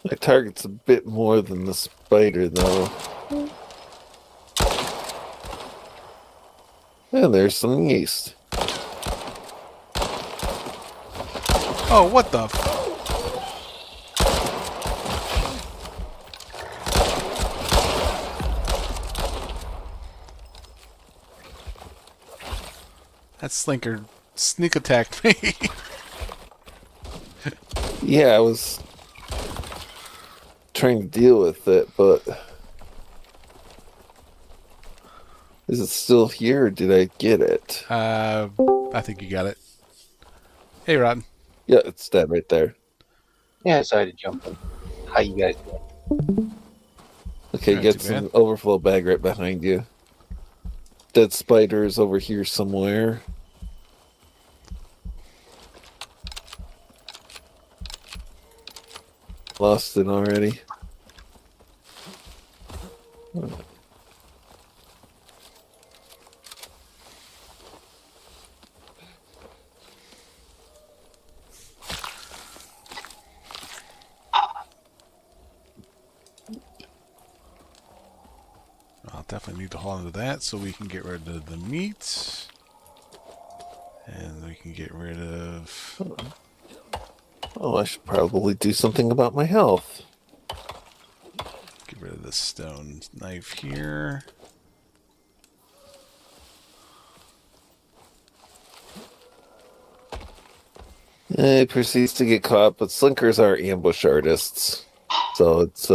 My target's a bit more than the spider, though. And there's some yeast. Oh, what the f... That slinker sneak attacked me. Yeah, I was trying to deal with it, but... Is it still here, or did I get it? I think you got it. Hey, Rod. Yeah, it's dead right there. Yeah, I decided to jump in. How you guys doing? Okay, Not get too some bad. overflow bag right behind you. Dead spider is over here somewhere. Lost it already. I'll definitely need to hold on to that so we can get rid of the meat. And we can get rid of... Oh, I should probably do something about my health. Get rid of the stone knife here. He proceeds to get caught, but slinkers are ambush artists. So it's,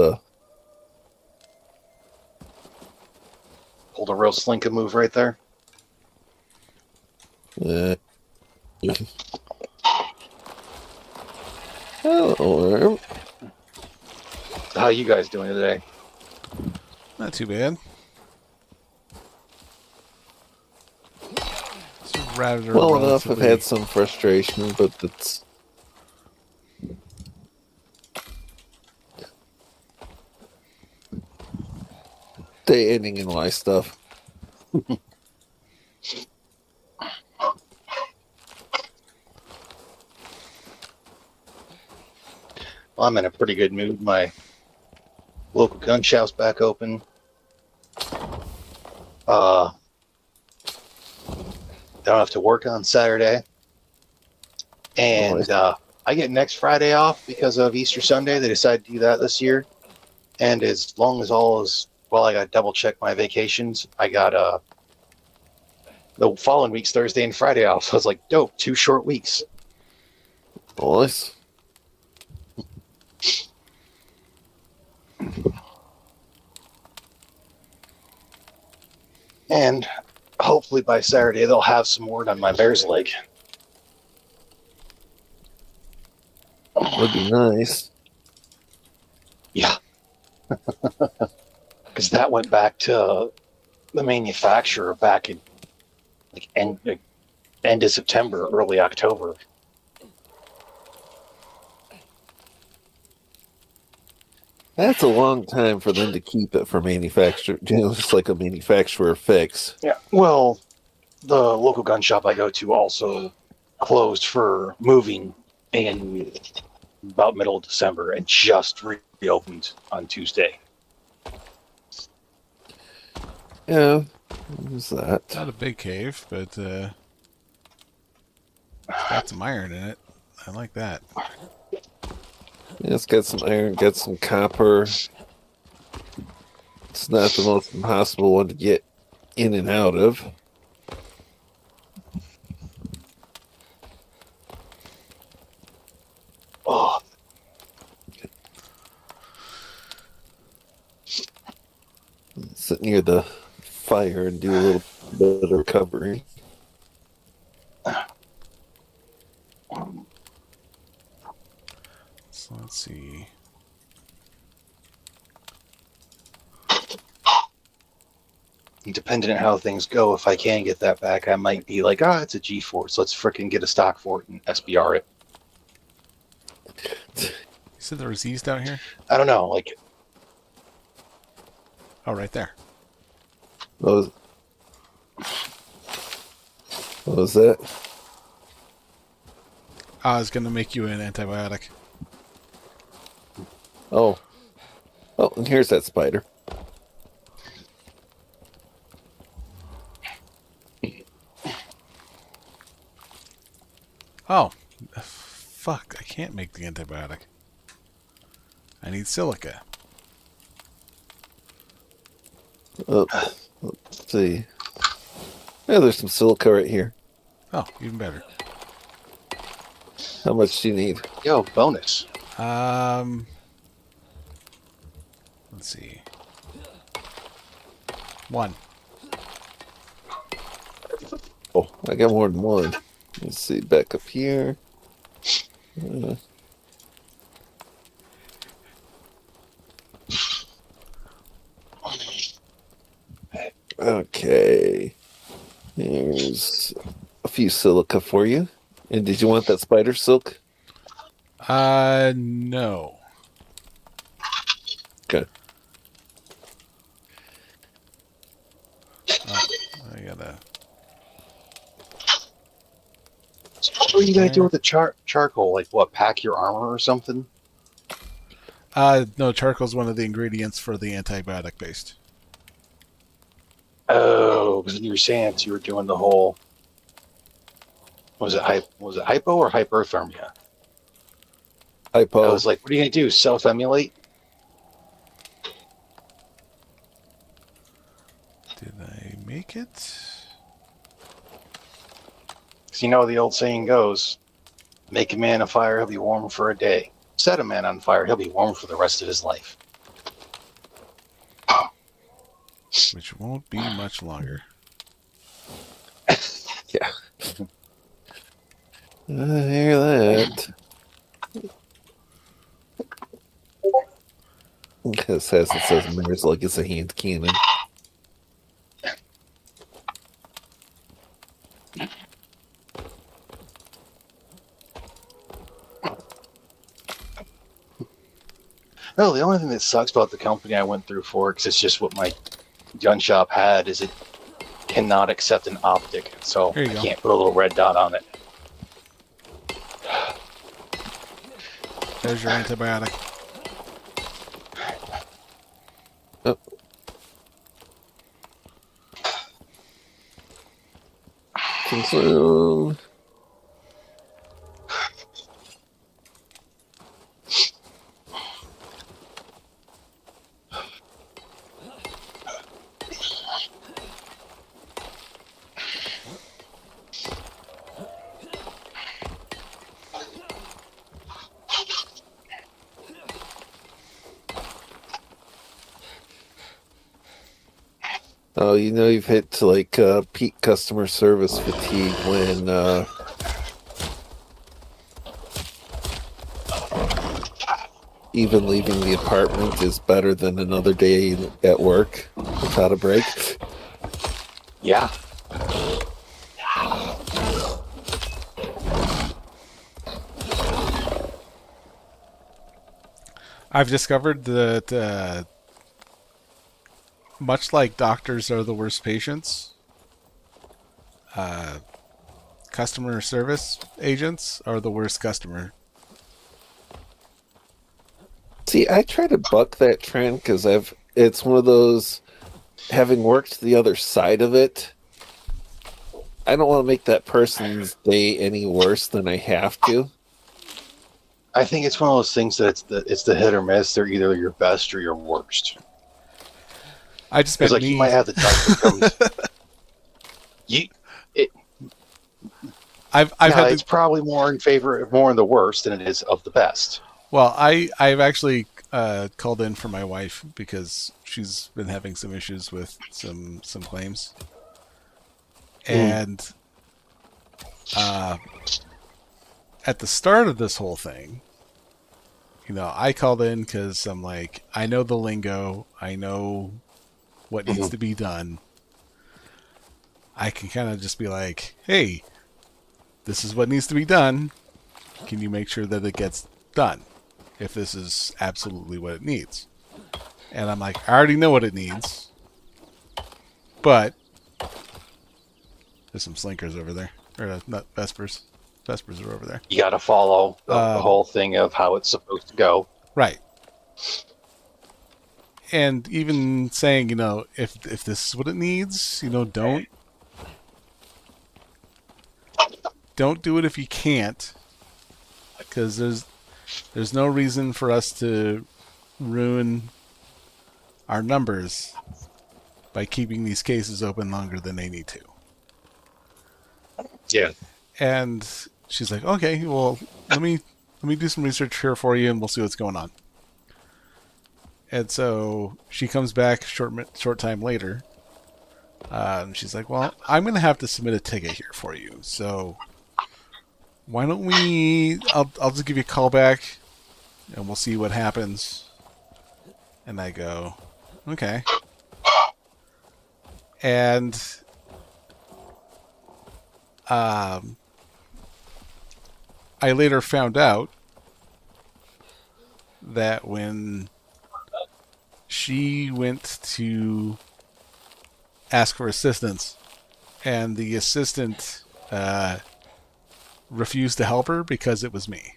Pulled a real slinking move right there. Uh, hello, How you guys doing today? Not too bad. It's rather well enough. I've relatively. had some frustration, but it's day ending in life stuff. Well, I'm in a pretty good mood. My local gun shop's back open. Don't have to work on Saturday. And I get next Friday off because of Easter Sunday. They decided to do that this year. And as long as all is well, I got to double check my vacations. I got the following week's Thursday and Friday off. So I was like, dope, 2 short weeks. Nice. And hopefully by Saturday they'll have some word on my bear's leg. Would be nice. Yeah. Because that went back to the manufacturer back in like end of September, early October. That's a long time for them to keep it for manufacturer. Just like a manufacturer fix. Yeah. Well, the local gun shop I go to also closed for moving in about middle of December and just reopened on Tuesday. Yeah. What is that? Not a big cave, but it's got some iron in it. I like that. Yeah, it's got some iron, got some copper. It's not the most impossible one to get in and out of. Oh, Sit near the fire and do a little bit of recovery. So let's see. depending on how things go, if I can get that back, I might be like, it's a G-Force. Let's fricking get a stock for it and SBR it. You said there was these down here? I don't know, like, Oh, right there. What was that? I was going to make you an antibiotic. Oh, and here's that spider. Oh, fuck. I can't make the antibiotic. I need silica. Oh, let's see. Yeah, there's some silica right here. Oh, even better. How much do you need? yo, bonus. Let's see. 1. Oh, I got more than one. Let's see, back up here. Okay. Here's a few silica for you. And did you want that spider silk? No. Okay. Oh, I gotta... What are you going to do with the charcoal? Like, what, pack your armor or something? No, charcoal's one of the ingredients for the antibiotic paste. Oh, because in your saying you were doing the whole... Was it hypo or hyperthermia? Hypo. I was like, what are you going to do, self-emulate? Did I make it? Because you know the old saying goes, make a man on fire, he'll be warm for a day. Set a man on fire, he'll be warm for the rest of his life. Which won't be much longer. Yeah. I hear that. It says mirrors like it's a hand cannon. No, the only thing that sucks about the company I went through for, because it's just what my gun shop had, is it cannot accept an optic, so I can't put a little red dot on it. There's your antibiotic. Oh. Confirm. Oh, you've hit like peak customer service fatigue when even leaving the apartment is better than another day at work without a break. Yeah. I've discovered that much like doctors are the worst patients, customer service agents are the worst customer. See, I try to buck that trend because it's one of those, having worked the other side of it, I don't want to make that person's day any worse than I have to. I think it's one of those things that it's the hit or miss. They're either your best or your worst. I just Because you might have the type that comes. It's probably more in the worst than it is of the best. Well, I've actually called in for my wife because she's been having some issues with some claims, and at the start of this whole thing, I called in because I'm like, I know the lingo, I know what needs to be done. I can kind of just be like, hey, this is what needs to be done. Can you make sure that it gets done if this is absolutely what it needs? And I'm like, I already know what it needs, but there's some slinkers over there. Or not Vespers. Vespers are over there. You got to follow the whole thing of how it's supposed to go. Right. And even saying, if this is what it needs, don't do it if you can't, because there's no reason for us to ruin our numbers by keeping these cases open longer than they need to. Yeah. And she's like, okay, well, let me do some research here for you, and we'll see what's going on. And so she comes back short time later. And she's like, well, I'm going to have to submit a ticket here for you. So why don't I'll just give you a call back and we'll see what happens. And I go, okay. And I later found out that when she went to ask for assistance and the assistant refused to help her because it was me.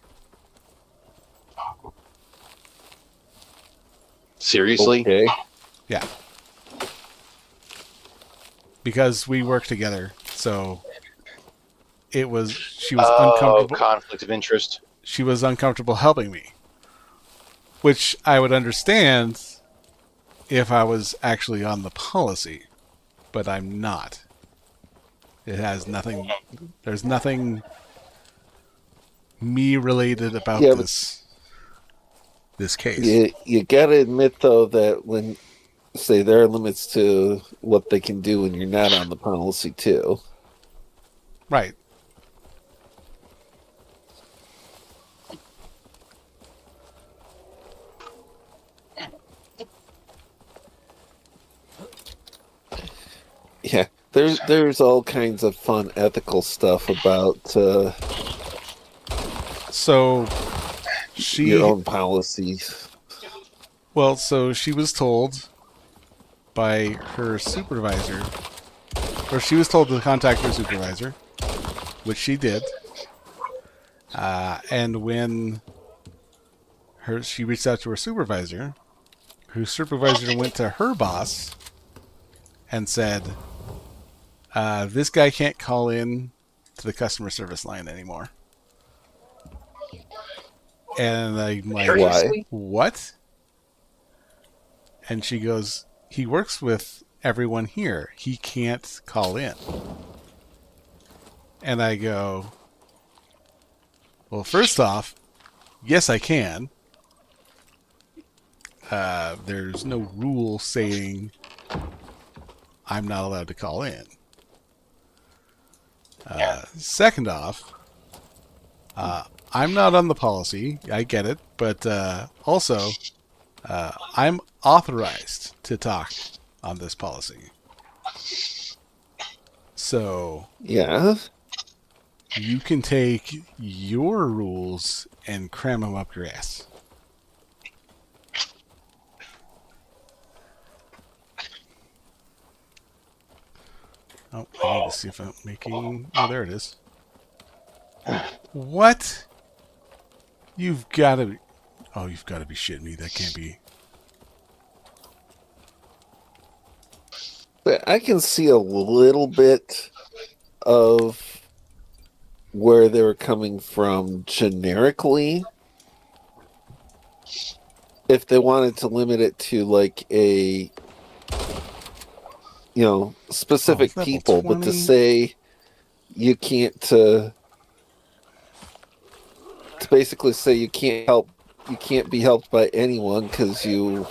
Seriously? Okay. Yeah. Because we work together, so she was uncomfortable. Conflict of interest. She was uncomfortable helping me, which I would understand if I was actually on the policy, but I'm not. It has nothing. There's nothing me related about this case. You gotta admit though that when there are limits to what they can do when you're not on the policy too. Right. Yeah, there's all kinds of fun ethical stuff about So your she, own policies. well, so she was told by her supervisor, or she was told to contact her supervisor, which she did. And when she reached out to her supervisor went to her boss and said, this guy can't call in to the customer service line anymore. And I'm like, Seriously? what? And she goes, he works with everyone here. He can't call in. And I go, well, first off, yes, I can. There's no rule saying I'm not allowed to call in. Second off, I'm not on the policy. I get it. But also, I'm authorized to talk on this policy. So Yeah. you can take your rules and cram them up your ass. Oh, I need to see if I'm making... Oh, there it is. What? You've got to be... Oh, you've got to be shitting me. That can't be... But I can see a little bit of where they were coming from generically. If they wanted to limit it to like a, specific level people, but 20. to say you can't, to basically say you can't be helped by anyone because you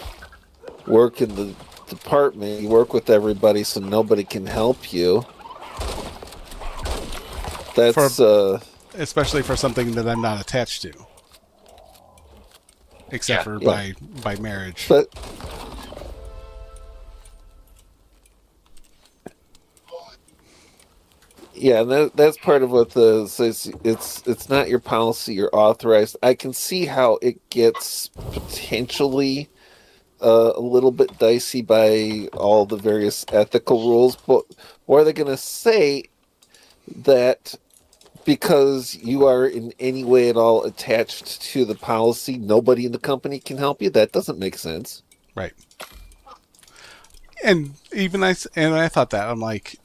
work in the department, you work with everybody, so nobody can help you. That's especially for something that I'm not attached to, except for by marriage. But yeah, that's part of what says. It's not your policy. You're authorized. I can see how it gets potentially a little bit dicey by all the various ethical rules. But or are they going to say that because you are in any way at all attached to the policy, nobody in the company can help you? That doesn't make sense. Right. And even I thought that I'm like,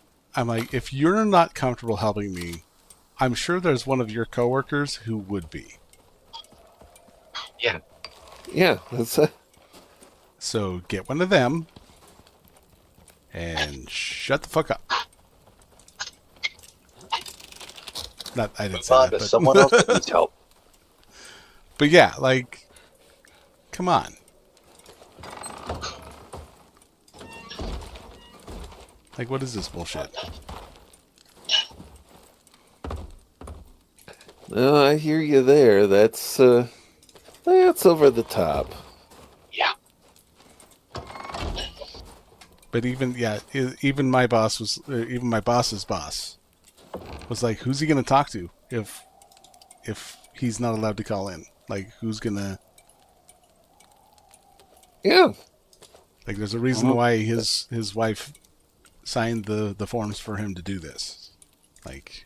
if you're not comfortable helping me, I'm sure there's one of your coworkers who would be. Yeah. Yeah, that's So get one of them and shut the fuck up. Not I didn't say On that, to but someone else that needs help. but yeah, like, come on. Like, what is this bullshit? No, I hear you there. That's over the top. Yeah. But even my boss was, even my boss's boss was like, who's he going to talk to if he's not allowed to call in? Like, who's going to... Yeah. Like, there's a reason why his wife signed the forms for him to do this. Like...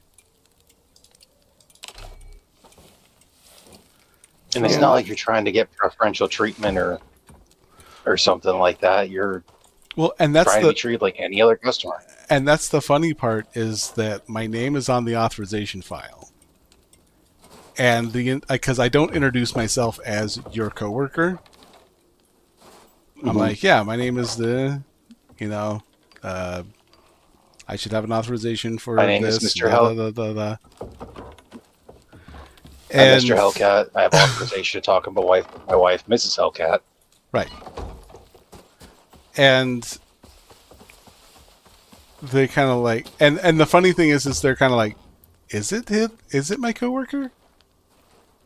And it's not like you're trying to get preferential treatment or something like that. You're and that's trying to be treated like any other customer. And that's the funny part, is that my name is on the authorization file. And because I don't introduce myself as your coworker, I'm like, yeah, my name is I should have an authorization for My name this. is Mr. Hell. I'm Mr. Hellcat. I have authorization to talk about my wife, Mrs. Hellcat. Right. And they kind of like, and the funny thing is they're kind of like, is it him? Is it my coworker?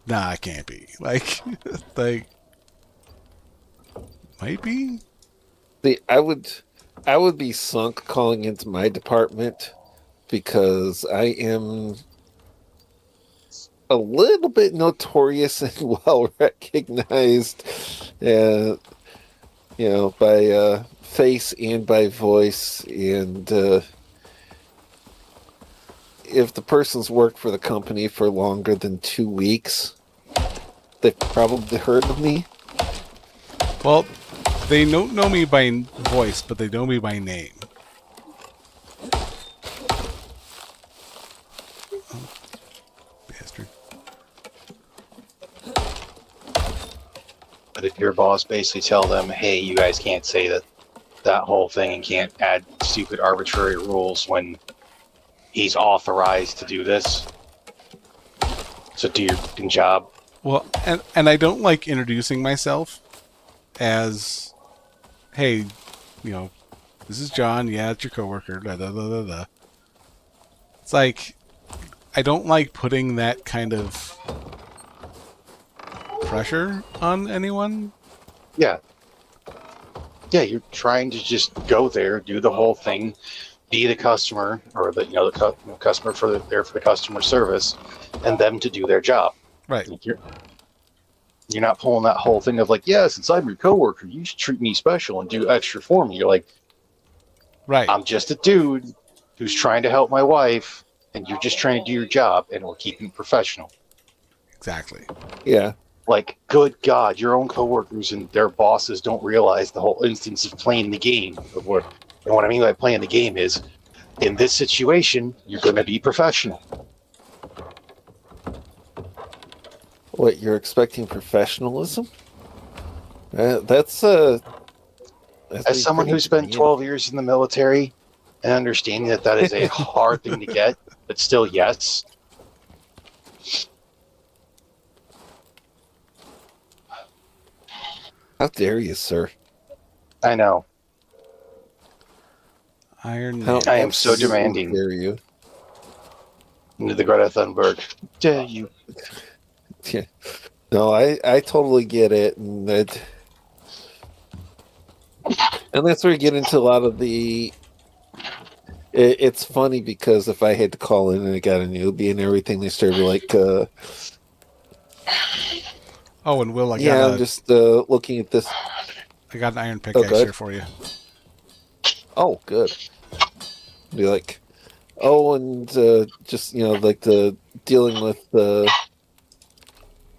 Nah, it can't be. Like, might be. See, I would be sunk calling into my department because I am a little bit notorious and well recognized, by face and by voice. And if the person's worked for the company for longer than 2 weeks, they've probably heard of me. Well, they don't know me by voice, but they know me by name. Oh, bastard. But if your boss basically tell them, hey, you guys can't say that whole thing and can't add stupid arbitrary rules when he's authorized to do this, so do your fucking job. Well, and I don't like introducing myself as, hey, this is John. Yeah, it's your coworker. Da, da, da, da, da. It's like, I don't like putting that kind of pressure on anyone. Yeah, you're trying to just go there, do the whole thing, be the customer, or the customer there for the customer service, and them to do their job. Right. Like you're not pulling that whole thing of like, yeah, since I'm your coworker, you should treat me special and do extra for me. You're like, right. I'm just a dude who's trying to help my wife, and you're just trying to do your job, and we're keeping it professional. Exactly. Yeah. Like, good God, your own coworkers and their bosses don't realize the whole instance of playing the game. And what I mean by playing the game is, in this situation, you're going to be professional. What, you're expecting professionalism? That's As someone who spent 12 years in the military and understanding that is a hard thing to get, but still, yes. How dare you, sir? I know. Iron. I am so demanding. How dare you? Into the Greta Thunberg. Dare you? Yeah. No, I totally get it, and that's where you get into a lot of the. It's funny because if I had to call in and I got a newbie and everything, they started like. Oh, and Will, I'm just looking at this. I got an iron pickaxe here for you. Oh, good. Be like, and just like the dealing with the.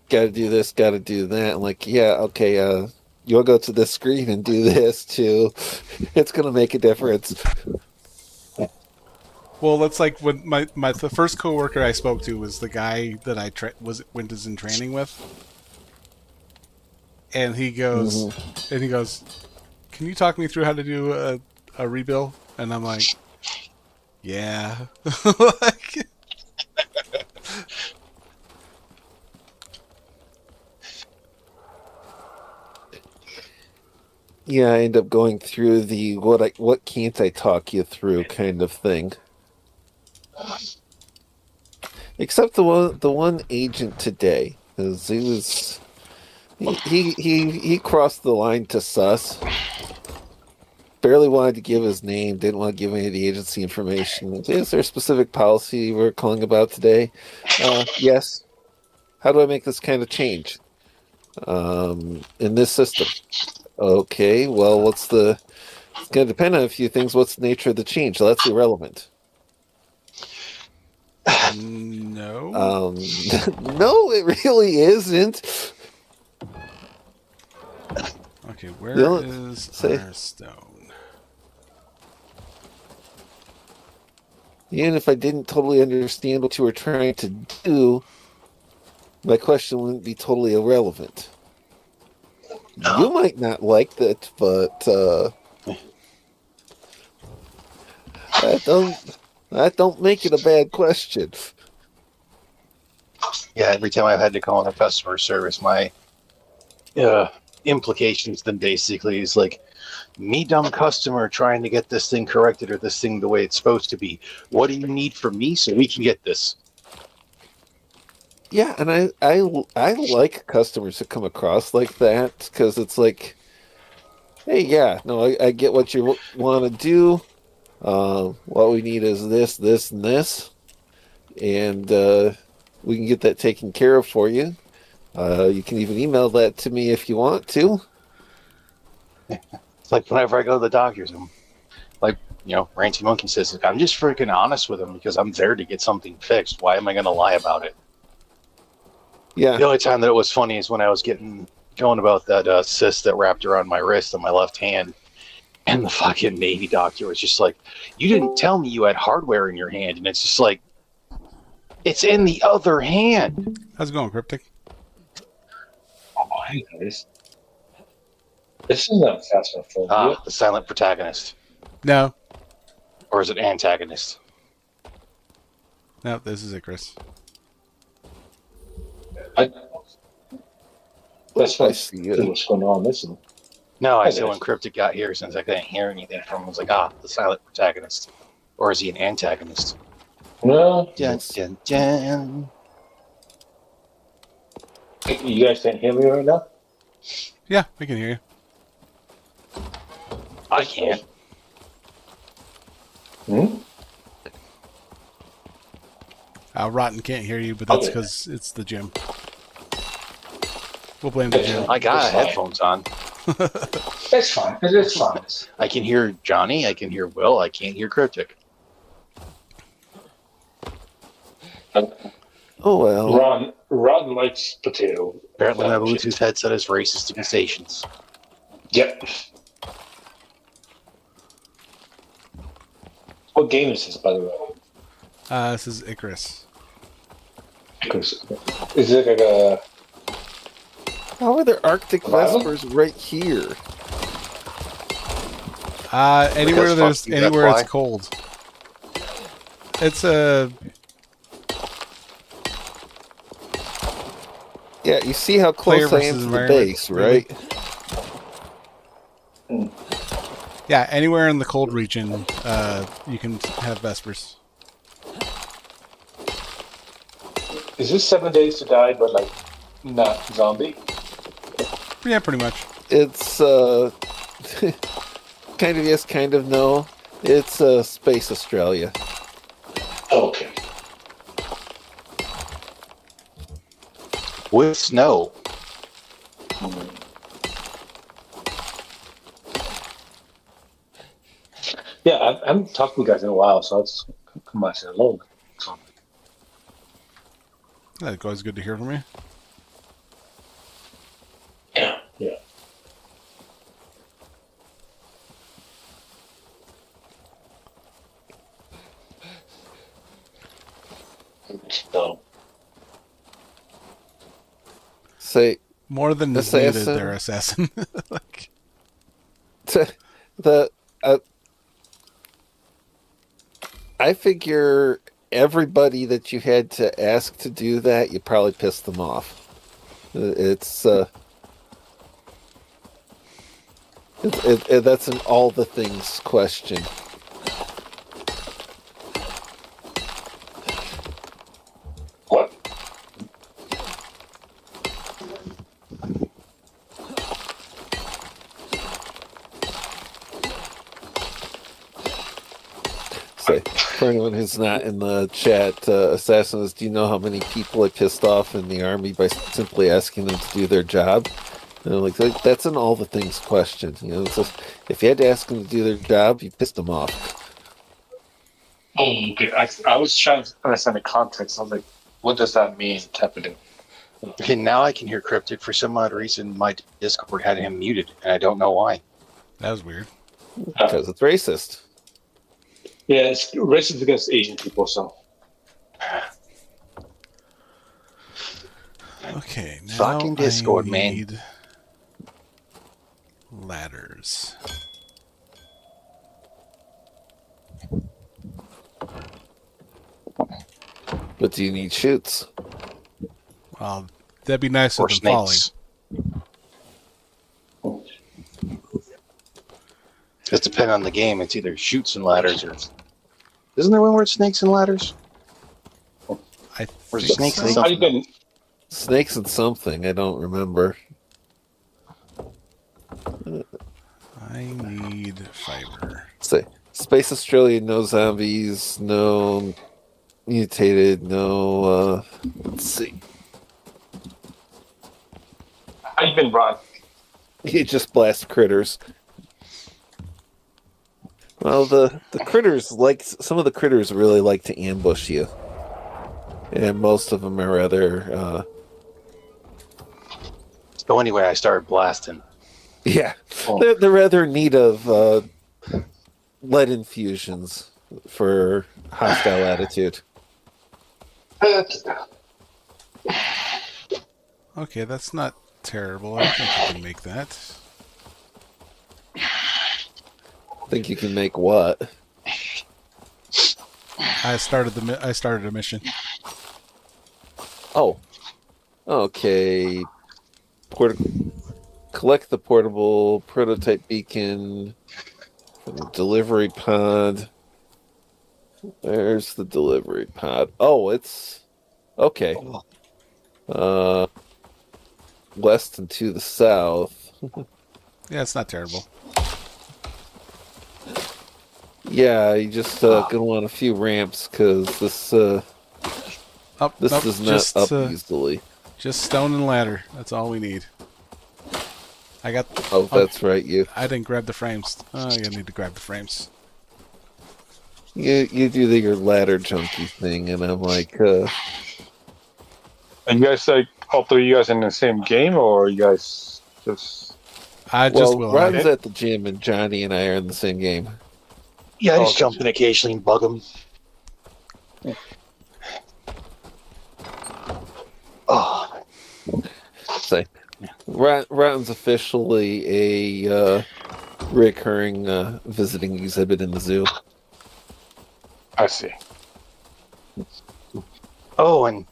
Got to do this, got to do that. I'm like, yeah, okay. You'll go to this screen and do this too. It's gonna make a difference. Well, that's like when the first coworker I spoke to was the guy that I went in training with, and he goes, "Can you talk me through how to do a rebuild?" And I'm like, "Yeah." Like, yeah, I end up going through the what can't I talk you through kind of thing. Except the one agent today, because he crossed the line to sus. Barely wanted to give his name, didn't want to give any of the agency information. Is there a specific policy we're calling about today? Yes. How do I make this kind of change? In this system. Okay, well, it's going to depend on a few things. What's the nature of the change? So that's irrelevant. No. No, it really isn't. Okay, where is our stone? Even if I didn't totally understand what you were trying to do, my question wouldn't be totally irrelevant. No. You might not like that, but that don't make it a bad question. Yeah, every time I've had to call in a customer service, my implications then basically is like, me dumb customer trying to get this thing corrected or this thing the way it's supposed to be. What do you need from me so we can get this? Yeah, and I like customers that come across like that because it's like, hey, yeah, no, I get what you want to do. What we need is this, this, and this, and we can get that taken care of for you. You can even email that to me if you want to. It's like whenever I go to the doctors, I'm like, Ranting Monkey says, I'm just freaking honest with them because I'm there to get something fixed. Why am I going to lie about it? Yeah. The only time that it was funny is when I was going about that cyst that wrapped around my wrist on my left hand, and the fucking Navy doctor was just like, you didn't tell me you had hardware in your hand. And it's just like, it's in the other hand. How's it going, Cryptic? Oh, hey guys. This is not fast enough for you. The silent protagonist. No. Or is it antagonist? No, this is Icarus. That's I see what's going on. Listen. No, I Hi, said guys. when Cryptic got here, since I couldn't hear anything from him, I was like, the silent protagonist. Or is he an antagonist? No, Dun, dun, dun. you guys can't hear me right now? Yeah, I can hear you. I can't. Hmm? Rotten can't hear you, but that's Okay. because it's the gym. We'll blame the gym. I got That's fine. headphones on. That's fine. It's fine. I can hear Johnny. I can hear Will. I can't hear Cryptic. Oh well. Ron likes potato. Apparently, my Bluetooth headset is racist to stations. Yep. What game is this, by the way? This is Icarus. Is it like a... How are there Arctic Survival? Vespers right here? Anywhere Because fuck you, anywhere that's it's cold. It's a Yeah, you see how Player close I am versus to the environment, base, really. right? yeah, anywhere in the cold region, you can have Vespers. Is this 7 Days to Die, but like not zombie? Yeah, pretty much. It's kind of yes, kind of no. It's Space Australia. Oh, okay. With snow. Yeah, I haven't talked to you guys in a while, so let's come on, say hello. That's always good to hear from you. Yeah, yeah. So, Say More than Assassin. needed, their assassin. Like, the I figure everybody that you had to ask to do that, you probably pissed them off. It's that's an all the things question. what? Say, for anyone who's not in the chat, Assassins, do you know how many people I pissed off in the army by simply asking them to do their job? You know, like that's an all the things question. You know, it's just, if you had to ask them to do their job, you pissed them off. Oh, okay. I was trying to understand the context. I was like, what does that mean, type of thing? Okay, now I can hear Cryptic. For some odd reason, my Discord had him muted, and I don't know why. that was weird. Because it's racist. Yeah, it's racist against Asian people, so. Okay, now Fucking Discord, I man. need ladders. But do you need chutes? Well, that'd be nicer Or than falling. snakes. It's depending on the game. It's either shoots and ladders, or isn't there one where it's snakes and ladders? I Or think snakes so. and How you something. been? Snakes and something. I don't remember. I need fiber. Say, Space Australia, no zombies, no mutated, no. Let's see. How you been, Ron? You just blast critters. Well, the critters some of the critters really like to ambush you, and most of them are rather. So anyway, I started blasting. Yeah, Oh. they're rather in need of lead infusions for hostile attitude. Okay, that's not terrible. I think I can make that. Think you can make what? I started a mission. Oh, okay. Collect the portable prototype beacon from the delivery pod. There's the delivery pod. Oh, it's okay. West and to the south. Yeah, it's not terrible. Yeah, you just gonna want a few ramps because this does not up easily. Just stone and ladder. That's all we need. I got. Oh, that's right. I didn't grab the frames. Oh, you need to grab the frames. You do your ladder junkie thing, and I'm like, And you guys, like, all three of you guys in the same game, or you guys just... Ron's at the gym, and Johnny and I are in the same game. Yeah, I just jump in occasionally and bug them. Oh. Say, Ron's officially a recurring visiting exhibit in the zoo. I see. Oh, and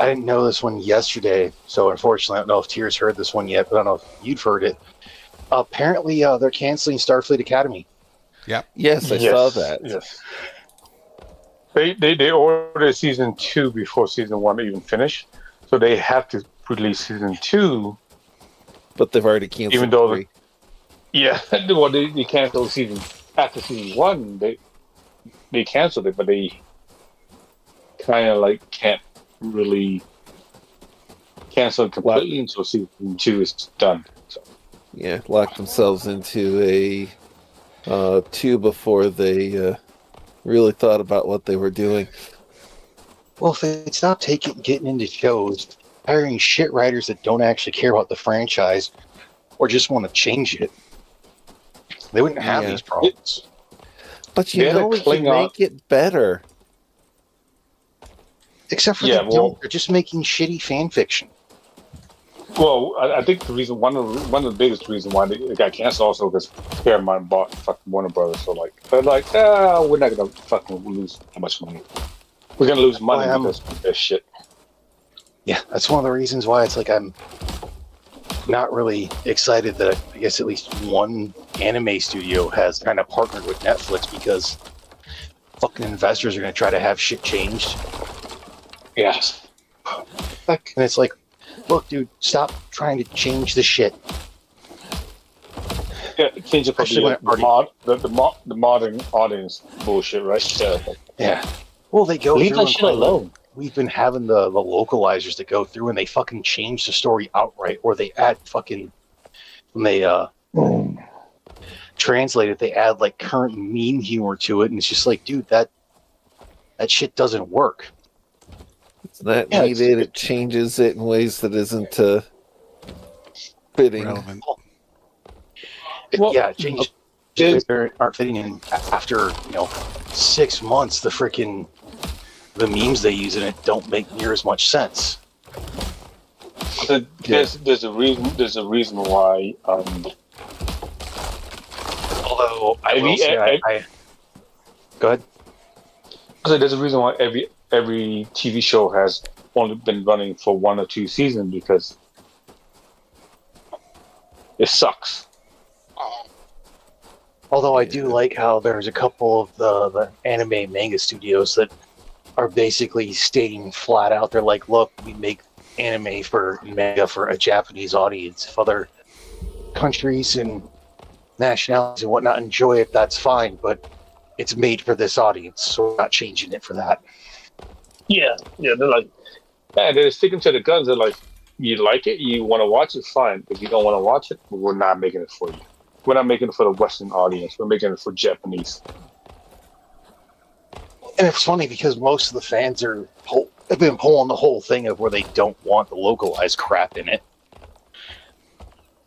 I didn't know this one yesterday, so unfortunately I don't know if Tyr's heard this one yet, but I don't know if you've heard it. Apparently they're canceling Starfleet Academy. Yep. Yes, I saw that. Yes. They ordered season 2 before season 1 even finished, so they have to release season 2. But they've already canceled. Even though, 3. yeah, well, they canceled season after season 1. They canceled it, but they kind of like can't really cancel it completely until season 2 is done. So. Yeah, locked themselves into a 2 before they really thought about what they were doing. Well, if they stop getting into shows, hiring shit writers that don't actually care about the franchise or just want to change it, they wouldn't have these problems. But you know we can make it better. Except for they're just making shitty fan fiction. Well, I think the reason one of the biggest reasons why it got canceled also because Paramount bought fucking Warner Brothers. So they're like, we're not gonna fucking lose that much money. We're gonna lose money because of this shit. Yeah, that's one of the reasons why it's like I'm not really excited that I guess at least one anime studio has kind of partnered with Netflix, because fucking investors are going to try to have shit changed. Yes. And it's like, look, dude, stop trying to change the shit. Yeah, change it for the modern audience bullshit, right? Yeah. Well, they go leave through that shit alone. We've been having the localizers that go through and they fucking change the story outright, or they add fucking, when they translate it, they add like current meme humor to it, and it's just like, dude, that shit doesn't work. It's not needed. It changes it in ways that isn't fitting. Relevant. Changes aren't fitting in after 6 months. The memes they use in it don't make near as much sense. There's a reason. There's a reason why. Although I will say, go ahead. So there's a reason why every TV show has only been running for 1 or 2 seasons, because it sucks. Although I do like how there's a couple of the anime manga studios that are basically stating flat out, they're like, look, we make anime for manga for a Japanese audience. If other countries and nationalities and whatnot enjoy it, that's fine, but it's made for this audience, so we're not changing it for that. Yeah, they're like, yeah, they're sticking to the guns. They're like, you like it, you want to watch it, fine. If you don't want to watch it, we're not making it for you. We're not making it for the Western audience. We're making it for Japanese. And it's funny because most of the fans have been pulling the whole thing of where they don't want the localized crap in it.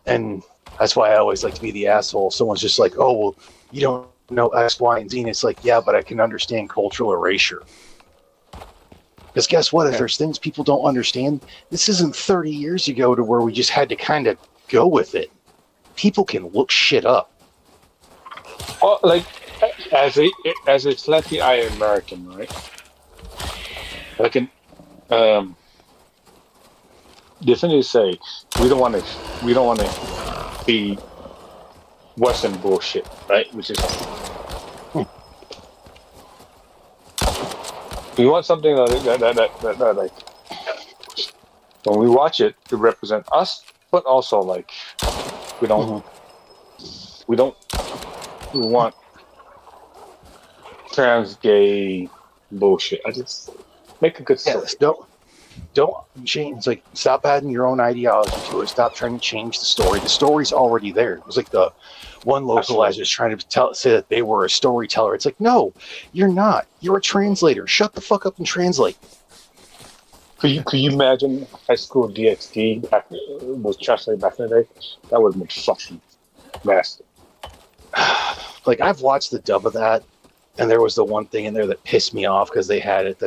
And that's why I always like to be the asshole. Someone's just like, oh, well, you don't know X, Y, and Z. And it's like, yeah, but I can understand cultural erasure. Because guess what? If there's things people don't understand, this isn't 30 years ago to where we just had to kind of go with it. People can look shit up. Oh, like, as a slightly American, right? Like the thing is, say we don't want to be Western bullshit, right? Which is we want something that like when we watch it to represent us, but also like we don't want trans gay bullshit. I just make a good story. Yeah, don't change. It's like, stop adding your own ideology to it. Stop trying to change the story. The story's already there. It was like the one localizer is trying to say that they were a storyteller. It's like, no, you're not. You're a translator. Shut the fuck up and translate. Could you imagine high school DxD was translated back in the day? That would have been fucking nasty. Like, I've watched the dub of that, and there was the one thing in there that pissed me off because they had it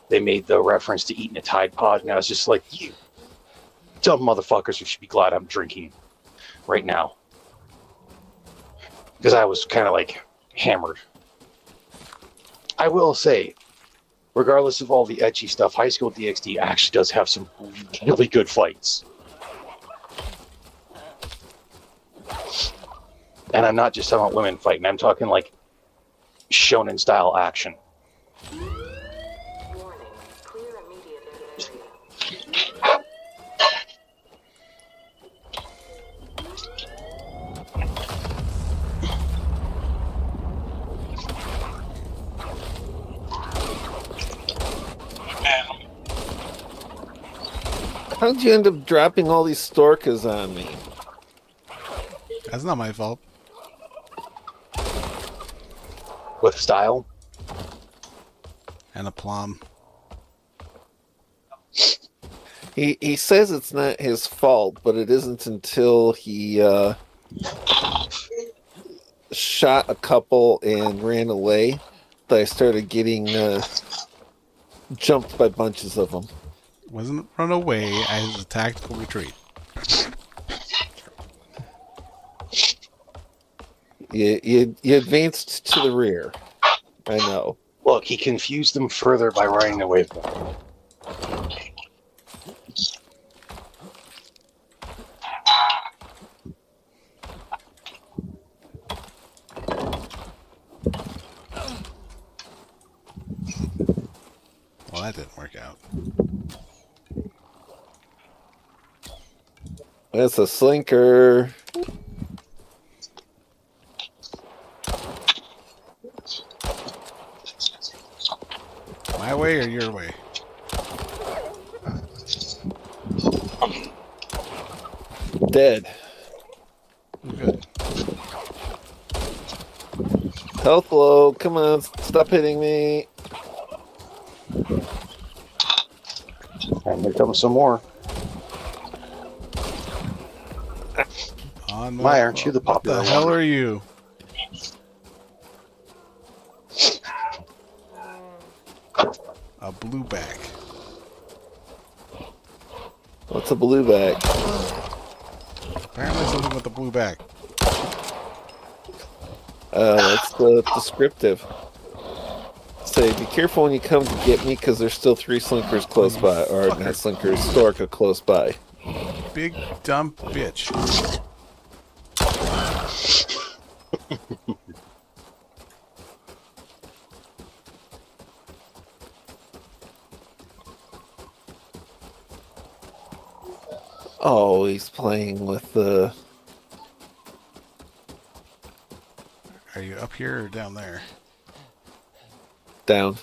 they made the reference to eating a Tide Pod, and I was just like, you dumb motherfuckers, you should be glad I'm drinking right now. Because I was kind of like hammered. I will say, regardless of all the etchy stuff, High School DxD actually does have some really good fights. And I'm not just talking about women fighting, I'm talking like shonen style action. Warning, clear immediate area. How'd you end up dropping all these Storkas on me? That's not my fault. With style. And a plum. He says it's not his fault, but it isn't until he shot a couple and ran away that I started getting jumped by bunches of them. Wasn't run away. I was a tactical retreat. You advanced to the rear. I know. Look, he confused them further by running away from them. Well, that didn't work out. That's a slinker. My way or your way? Dead. Good. Health low. Come on, stop hitting me. And here comes some more. On Why aren't you the popular What the hell one? are you? A blue back. What's a blue back? Apparently something with the blue back. That's descriptive. Say, be careful when you come to get me, because there's still 3 slinkers close by, or not slinkers, Storka close by. Big dumb bitch. Oh, he's playing with the... Are you up here or down there? down.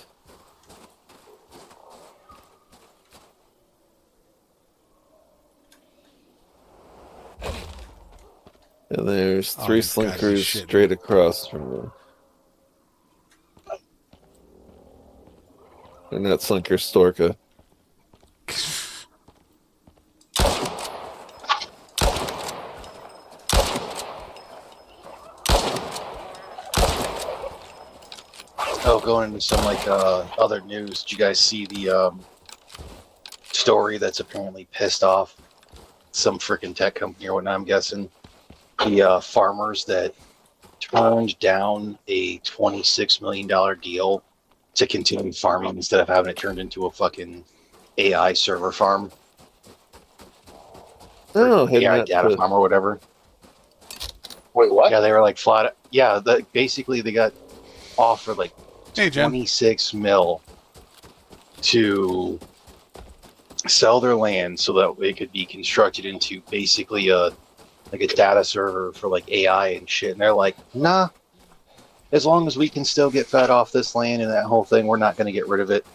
And there's Oh, three he's gotta be slinkers shitting. straight across from them. They're not Slinker Storka. Oh, going into some like other news. Did you guys see the story that's apparently pissed off some freaking tech company or whatnot? I'm guessing the farmers that turned down a $26 million deal to continue farming instead of having it turned into a fucking AI server farm. Oh, heading AI out data to... farm or whatever. Wait, what? Yeah, they were like flat. Yeah, basically they got offered like Hey, Jen. 26 mil to sell their land so that they could be constructed into basically a data server for like AI and shit. And they're like, nah, as long as we can still get fed off this land and that whole thing, we're not going to get rid of it.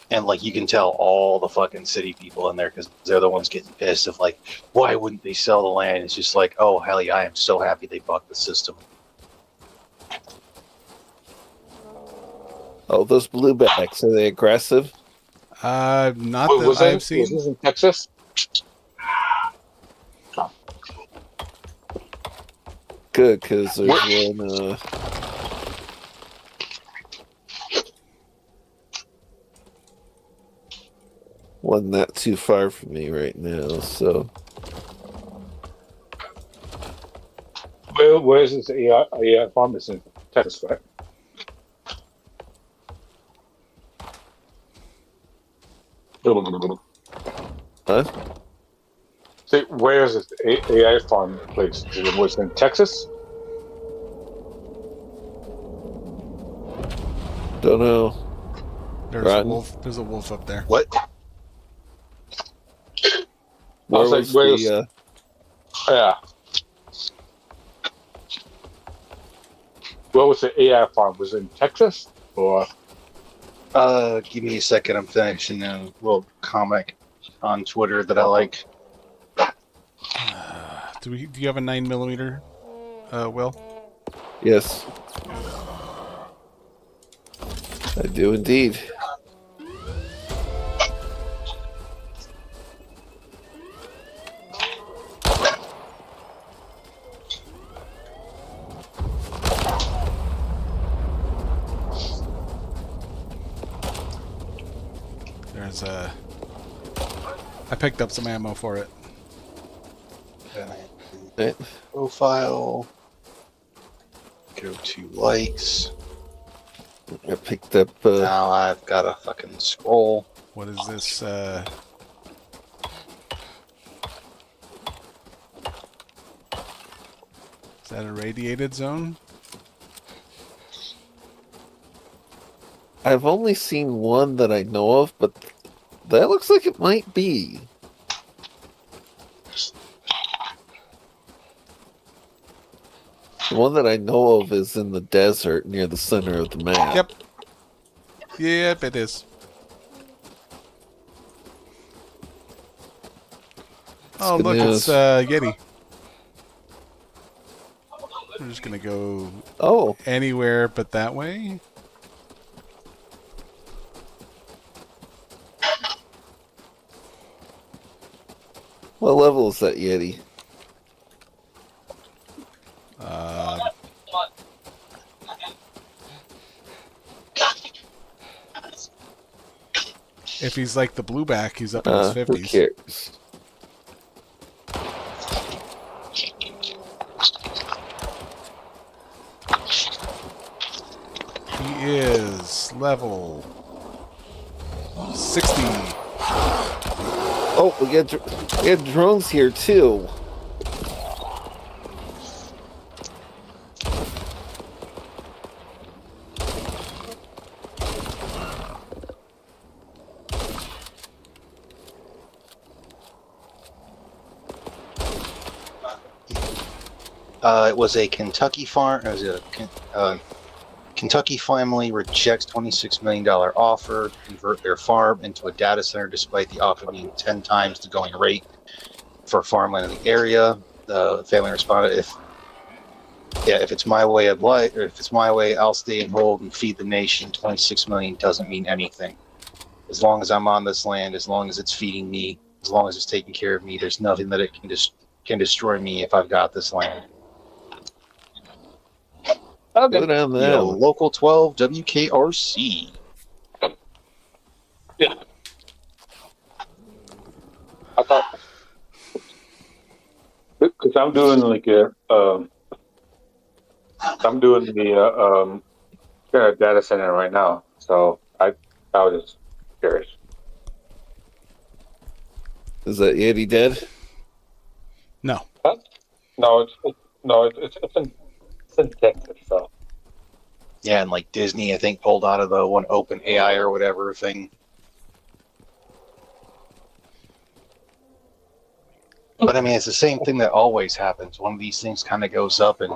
And like you can tell all the fucking city people in there because they're the ones getting pissed of like, why wouldn't they sell the land? It's just like, oh hell yeah, I am so happy they bought the system. Oh, those bluebacks, are they aggressive? Not Wait, that was I've this seen. in Texas? Good, because there's one not too far from me right now, so... Where is this AI farm? It's in Texas, right? Huh? So where is this AI farm place? Is it was in Texas? Don't know. There's Rotten. a wolf. There's a wolf up there. What? Where was like, was where's- the... Yeah. Where was the AI farm? Was it in Texas or? Give me a second. I'm finishing a little comic on Twitter that I like. Do you have a 9mm, Will? Yes. I do indeed. There's a... I picked up some ammo for it. Right. Profile. Go to likes. I picked up... Now I've got to fucking scroll. What is this? Is that a radiated zone? I've only seen one that I know of, but that looks like it might be. The one that I know of is in the desert near the center of the map. Yep. Yep, it is. Oh, good look, news. it's Yeti. I'm just gonna go Oh, anywhere but that way. what level is that Yeti? If he's like the blueback, he's up in his Who 50s. cares? He is level 60. Oh, we got drones here too. It was a Kentucky farm. It was a Kentucky family rejects $26 million offer to convert their farm into a data center despite the offer being 10 times the going rate for farmland in the area. The family responded, if it's my way of life, or if it's my way, I'll stay and hold and feed the nation. 26 million doesn't mean anything. As long as I'm on this land, as long as it's feeding me, as long as it's taking care of me, there's nothing that it can destroy me if I've got this land. Okay. Good on You them. know, Local 12 WKRC. Yeah. I thought because I'm doing like I'm doing the data center right now, so I was just curious. Is that Yeti dead? No. Huh? No, it's in Texas, so. Yeah, and like Disney, I think, pulled out of the one open AI or whatever thing. But I mean, it's the same thing that always happens. One of these things kind of goes up, and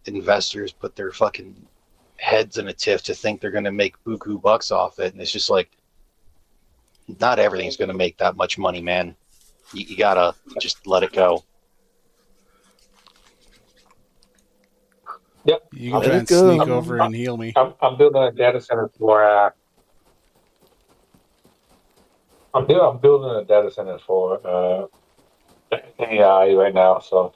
investors put their fucking heads in a tiff to think they're going to make buku bucks off it. And it's just like, not everything's going to make that much money, man. You gotta just let it go. Yep. You can Let try it and go. sneak over and heal me. I'm building a data center for. I'm building a data center for AI right now. So,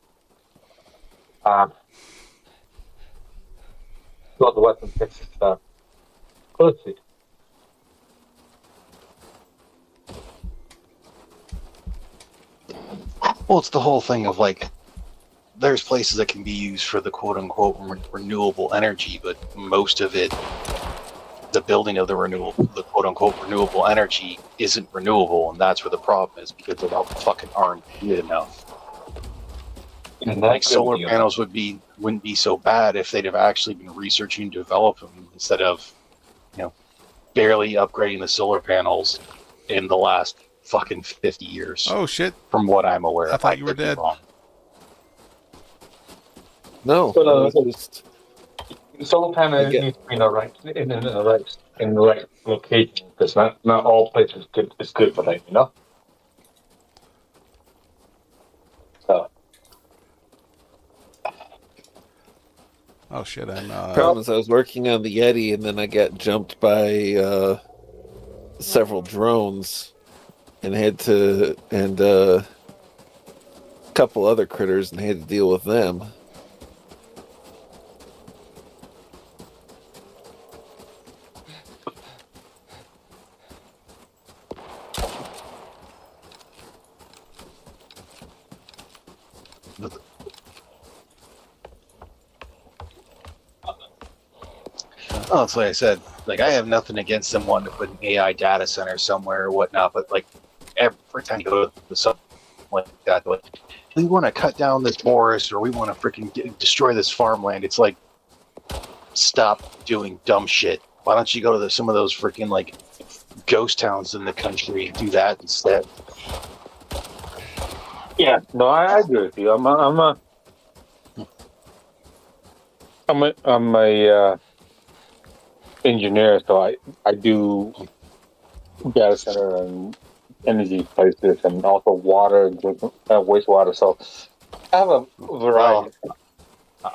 build the Western Texas stuff. Let's see. Well, it's the whole thing of like, there's places that can be used for the quote unquote renewable energy, but most of it, the building of the quote unquote renewable energy isn't renewable, and that's where the problem is, because they don't fucking aren't good enough. And Like solar panels wouldn't be so bad if they'd have actually been researching and developing them instead of, barely upgrading the solar panels in the last fucking 50 years. Oh shit! From what I'm aware of. I thought you were could be dead. wrong. No. But, Just, the solar panel needs to be in the right location, because not all places is good for that, So. Oh shit! I'm. problem is I was working on the Yeti and then I got jumped by several drones and a couple other critters and had to deal with them. Oh, that's like I said. Like, I have nothing against them wanting to put an AI data center somewhere or whatnot, but like every time you go to something like that, like, we want to cut down this forest or we want to freaking destroy this farmland. It's like, stop doing dumb shit. Why don't you go to some of those freaking like ghost towns in the country and do that instead? Yeah, no, I agree with you. I'm a engineer, so I do data center and energy places, and also water and wastewater. So I have a variety. Well,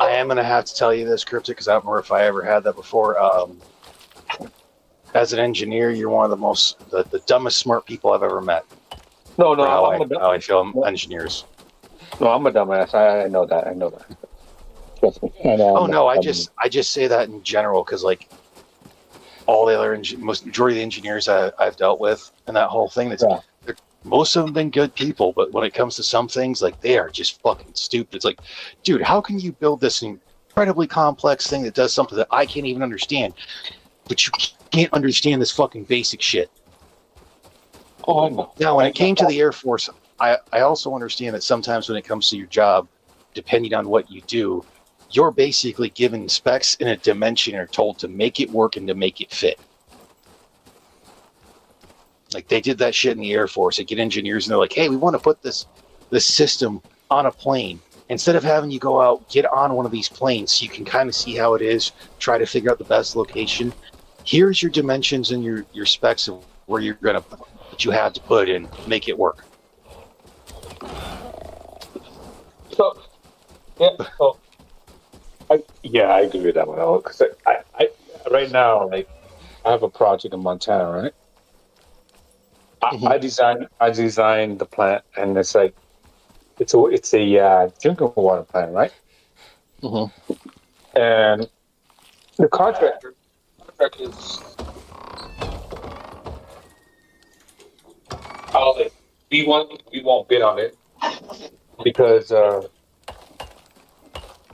I am going to have to tell you this, Cryptic, because I don't remember if I ever had that before. As an engineer, you're one of the dumbest smart people I've ever met. No, How I feel engineers. No, I'm a dumbass. I know that. Trust me. I just say that in general because like all the other majority of the engineers I've dealt with and that whole thing, most of them been good people, but when it comes to some things, like they are just fucking stupid. It's like, dude, how can you build this incredibly complex thing that does something that I can't even understand, but you can't understand this fucking basic shit? Oh, I know. Now, when it came to the Air Force, I also understand that sometimes when it comes to your job, depending on what you do, you're basically given specs in a dimension and are told to make it work and to make it fit. Like they did that shit in the Air Force. They get engineers and they're like, hey, we want to put this system on a plane. instead of having you go out, get on one of these planes so you can kind of see how it is, try to figure out the best location. Here's your dimensions and your specs of where you're going to put what you have to put in, make it work. So, yeah, so I agree with that one. Because I right now, like, I have a project in Montana, right? I designed the plant, and it's like it's a drinking water plant, right? Mm-hmm. And the contract is like, we won't bid on it because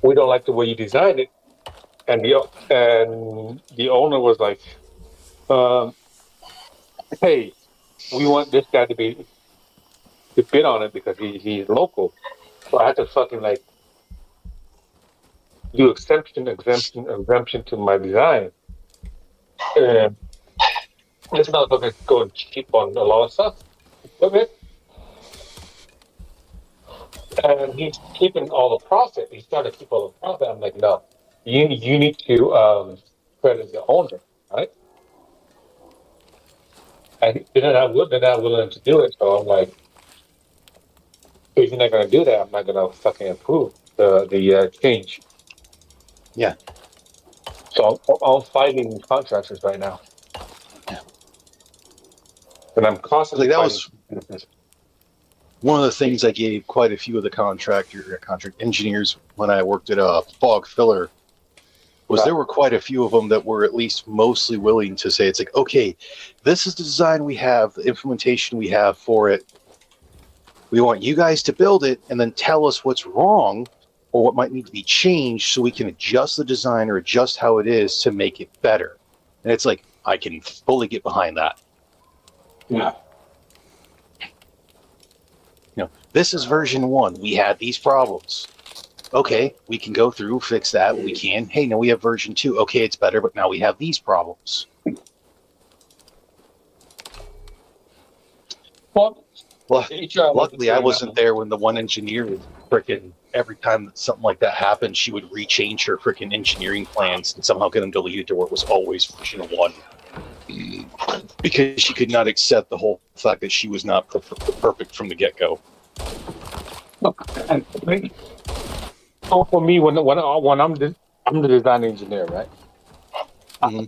we don't like the way you designed it, and the owner was like, hey, we want this guy to bid on it because he's local. So I had to fucking like do exemption to my design. And this motherfucker's going cheap on a lot of stuff, equipment, and he's keeping all the profit. He's trying to keep all the profit. I'm like, no, you need to credit the owner, right? And they're not willing to do it. So I'm like, if you're not going to do that, I'm not going to fucking approve the change. Yeah. So I'm fighting contractors right now. Yeah. And I'm constantly Like, that fighting. was one of the things I gave quite a few of the contract engineers when I worked at a fog filler was there were quite a few of them that were at least mostly willing to say, it's like, okay, this is the design we have, the implementation we have for it. We want you guys to build it and then tell us what's wrong or what might need to be changed so we can adjust the design or adjust how it is to make it better. And it's like, I can fully get behind that. Yeah. You know, this is version 1. We had these problems. Okay, we can go through, fix that. We can. Hey, now we have version 2. Okay, it's better, but now we have these problems. Well, luckily, I wasn't there when the one engineer was frickin' every time that something like that happened, she would rechange her frickin' engineering plans and somehow get them deleted to where it was always version 1. Because she could not accept the whole fact that she was not perfect from the get-go. And so for me, when I'm the design engineer, right? Mm-hmm.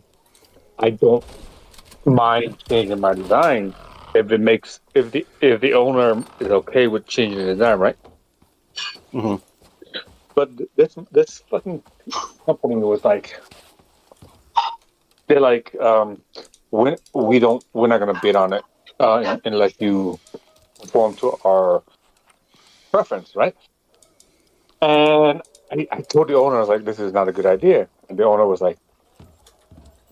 I don't mind changing my design if the owner is okay with changing the design, right? Mm-hmm. But this fucking company was like, they're like, we're not gonna bid on it unless you conform to our preference, right? And I told the owner, I was like, this is not a good idea. And the owner was like,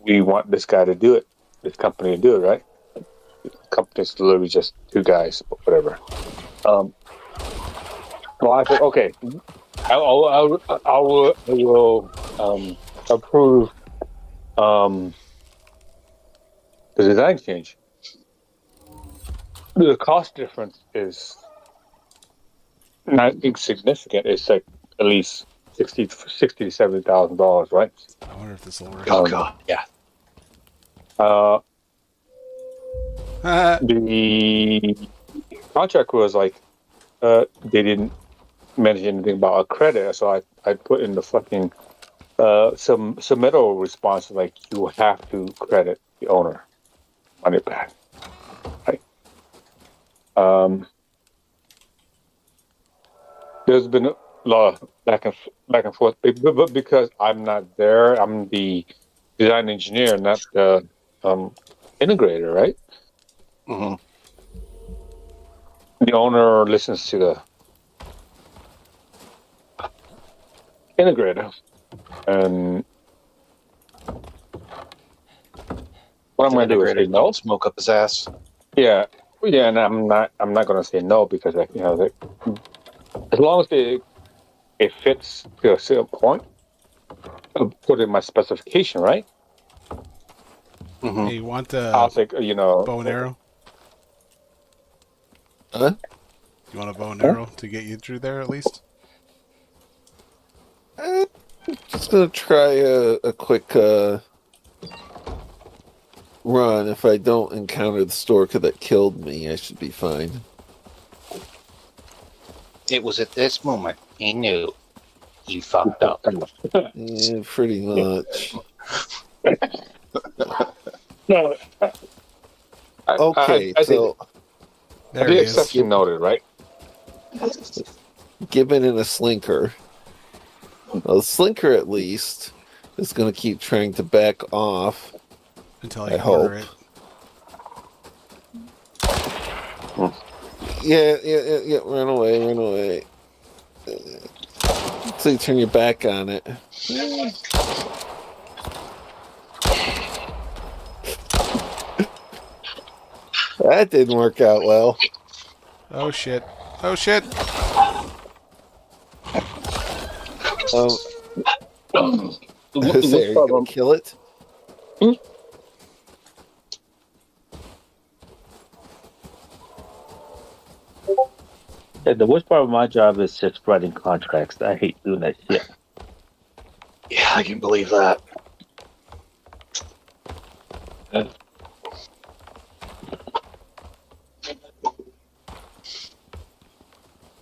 we want this guy to do it, this company to do it, right? The company's literally just 2 guys, whatever. Well, I said, okay, I will approve the design change. The cost difference is not insignificant. It's like at least $60,000 to $70,000, right? I wonder if this will work. Oh, God, yeah. The contract was like, they didn't mention anything about a credit, so I put in the fucking some submittal response like, you have to credit the owner money back, right? There's been a lot of back and forth, but because I'm not there, I'm the design engineer, not the integrator, right? Mm-hmm. The owner listens to the integrator, and what I'm going to do is say no. Smoke up his ass. Yeah, and I'm not going to say no because, like, as long as it fits to a certain point, I'll put in my specification, right? Mm-hmm. Hey, you want I'll take bow and arrow? Huh? You want a bow and arrow to get you through there at least? just gonna try a quick run. If I don't encounter the Storka that killed me, I should be fine. It was at this moment he knew he fucked up. Yeah, pretty much. No. Okay, I so There the he is. exception noted, right? Gibbon and a Slinker. Well, the Slinker, at least, is going to keep trying to back off. Until I I corner hope. it. Yeah, run away. So you turn your back on it. That didn't work out well. Oh shit. Oh shit. Say, are you going to kill it? Yeah, the worst part of my job is just writing contracts. I hate doing that shit. Yeah, I can believe that.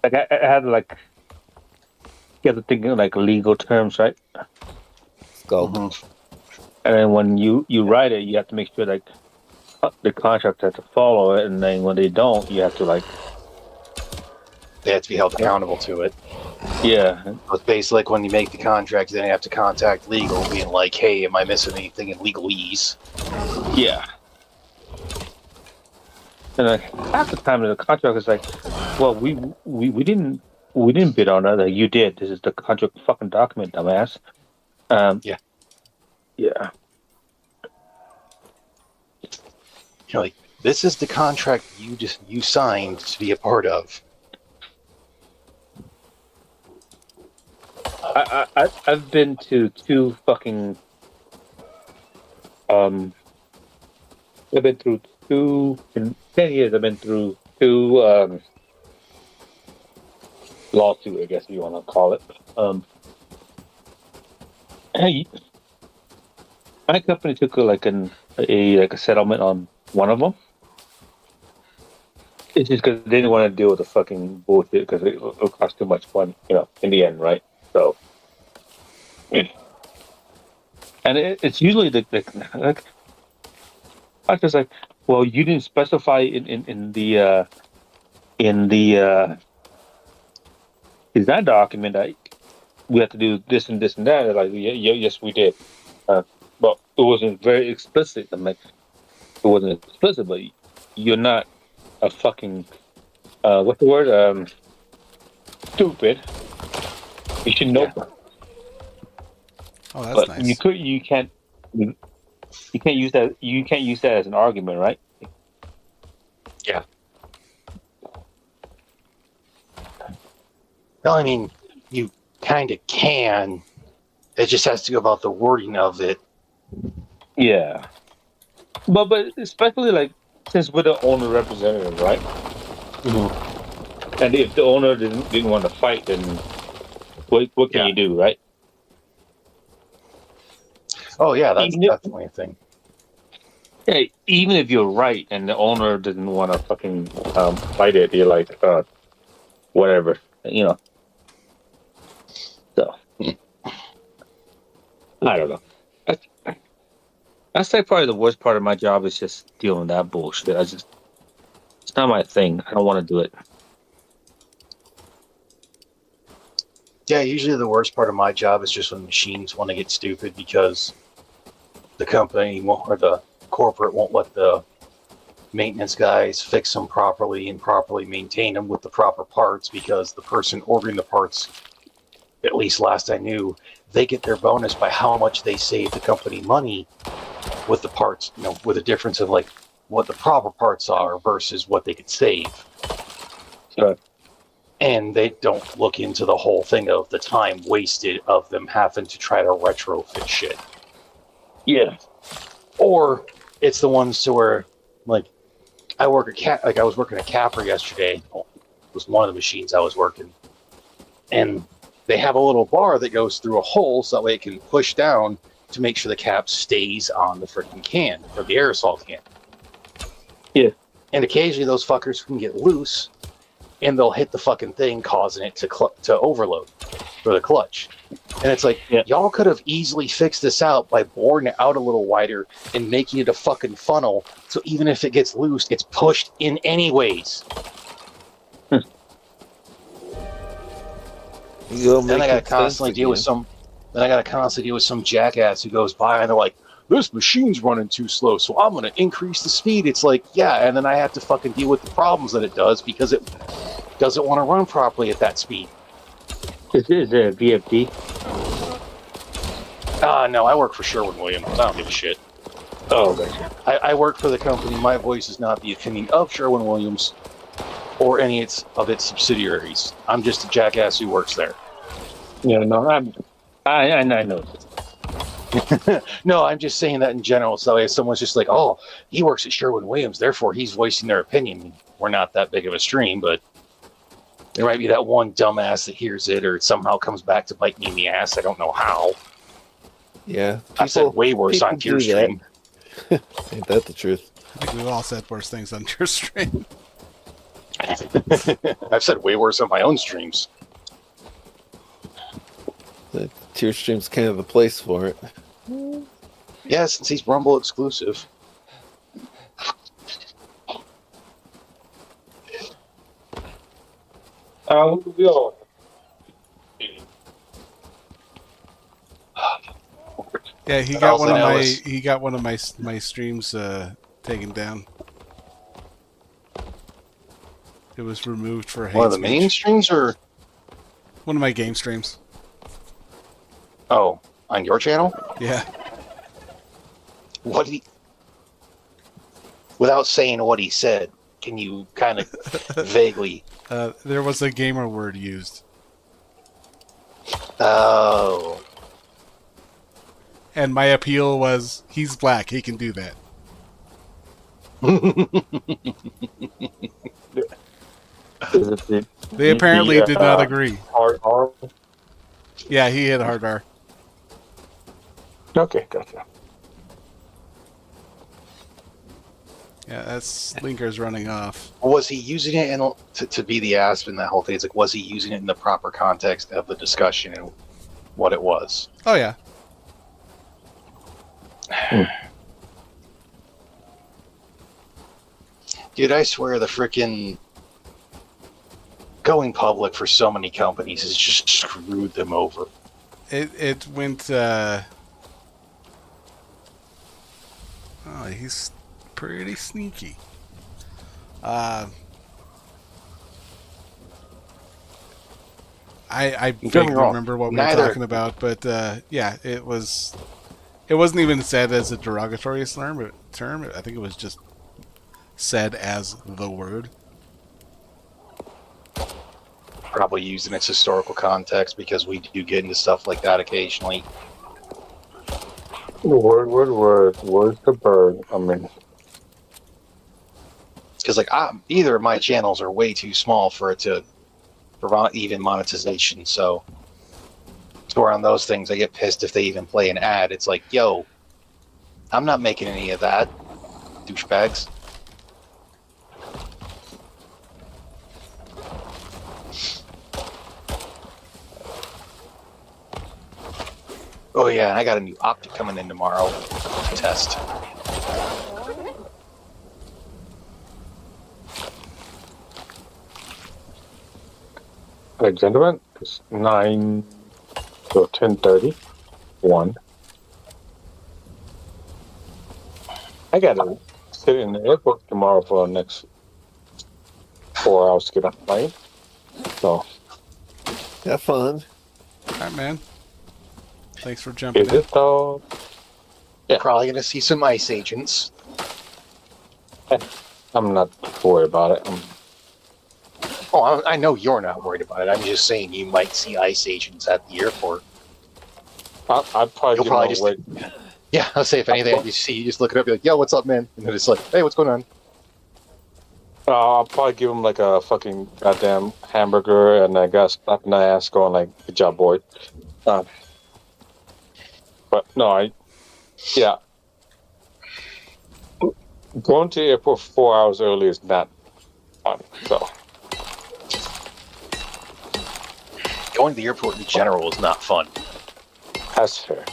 Like I had like you have to think of like legal terms, right? Skulk. Mhm. And then when you write it, you have to make sure like the contractor has to follow it, and then when they don't, you have to like They have to be held accountable to it. yeah, It's basically like when you make the contract, then you have to contact legal, being like, "Hey, am I missing anything in legalese?" yeah. And like half the time the contractor is like, well, we didn't bid on that. Like, you did. This is the contract fucking document, dumbass. Yeah. Yeah. You're like, "This is the contract you signed to be a part of." I've been to two fucking I've been through two in 10 years. I've been through two lawsuits, I guess you want to call it. Hey, my company took a settlement on one of them. It's just because they didn't want to deal with the fucking bullshit because it cost too much fun, in the end, right? So, and it's usually like I was like, well, you didn't specify in the design document that we have to do this and this and that. They're like, yes, we did. But it wasn't very explicit. I'm like, it wasn't explicit, but you're not a fucking what's the word? Stupid. You should know. Yeah. Oh, that's But nice. you can't use that. You can't use that as an argument, right? Yeah. Well, I mean, you kind of can. It just has to go about the wording of it. Yeah. But especially like since we're the owner representative, right? Mm-hmm. And if the owner didn't want to fight, then what can you do, right? Oh yeah, that's Even if- definitely a thing. Yeah, even if you're right and the owner didn't want to fucking fight it, you're like, whatever, So, I don't know. That's like probably the worst part of my job is just dealing with that bullshit. It's not my thing. I don't want to do it. Yeah, usually the worst part of my job is just when machines want to get stupid because the company won't, or the corporate won't let the maintenance guys fix them properly and properly maintain them with the proper parts, because the person ordering the parts, at least last I knew, they get their bonus by how much they save the company money with the parts, with a difference of like what the proper parts are versus what they could save. Sure. And they don't look into the whole thing of the time wasted of them having to try to retrofit shit. Yeah. Or it's the ones to where, like, I was working at Capra yesterday. Well, it was one of the machines I was working. And they have a little bar that goes through a hole so that way it can push down to make sure the cap stays on the freaking can, or the aerosol can. Yeah. And occasionally those fuckers can get loose, and they'll hit the fucking thing, causing it to overload for the clutch. And it's like, y'all could have easily fixed this out by boring it out a little wider and making it a fucking funnel, so even if it gets loose, it's pushed in anyways. Then I gotta constantly deal with some. Then I gotta constantly deal with some jackass who goes by and they're like, "This machine's running too slow, so I'm gonna increase the speed." It's like, yeah, and then I have to fucking deal with the problems that it does because it doesn't want to run properly at that speed. Is there a VFD? No, I work for Sherwin-Williams. I don't give a shit. Oh, gotcha. I work for the company. My voice is not the opinion of Sherwin-Williams or any of its subsidiaries. I'm just a jackass who works there. Yeah, no, I know. No, I'm just saying that in general. So if someone's just like, "Oh, he works at Sherwin-Williams, therefore he's voicing their opinion." We're not that big of a stream, but there might be that one dumbass that hears it or it somehow comes back to bite me in the ass. I don't know how. Yeah. I said way worse on your stream. Ain't that the truth? I think we've all said worse things on your stream. I've said way worse on my own streams. The tier stream's kind of the place for it. Yeah, since he's Rumble exclusive. We all. Yeah, he got one of my streams taken down. It was removed for hate One of the speech. main streams, or One of my game streams. oh, on your channel? Yeah. What did he? Without saying what he said, can you kind of vaguely? There was a gamer word used. Oh. And my appeal was, he's black, he can do that. They apparently did not agree. Hard R? Yeah, he hit hard R. Okay, gotcha. Yeah, that's Linker's running off. Was he using it to be the asp in that whole thing? It's like, was he using it in the proper context of the discussion and what it was? Oh, yeah. Dude, I swear the frickin' going public for so many companies has just screwed them over. It went, oh, he's pretty sneaky. I vaguely remember what we were talking about, but yeah, it wasn't even said as a derogatory term. I think it was just said as the word. Probably used in its historical context, because we do get into stuff like that occasionally. Where's the bird? I mean, because like either of my channels are way too small for it to provide even monetization. So on those things, I get pissed if they even play an ad. It's like, yo, I'm not making any of that, douchebags. Oh yeah, I got a new optic coming in tomorrow. Test. gentlemen, it's 9 to 10:30. 1. I gotta sit in the airport tomorrow for the next 4 hours to get on the plane. So, have fun. All right, man. Thanks for jumping is in. it though? Yeah. Probably gonna see some ice agents. I'm not worried about it. Oh, I know you're not worried about it. I'm just saying you might see ice agents at the airport. I'd probably, Yeah, I'll say if anything you see, you just look it up, you're like, yo, what's up, man? And then it's like, hey, what's going on? I'll probably give him like a fucking goddamn hamburger and I got slapped in the ass going like, good job, boy. But no, yeah. Going to the airport 4 hours early is not fun. So Going to the airport in general is not fun. that's fair.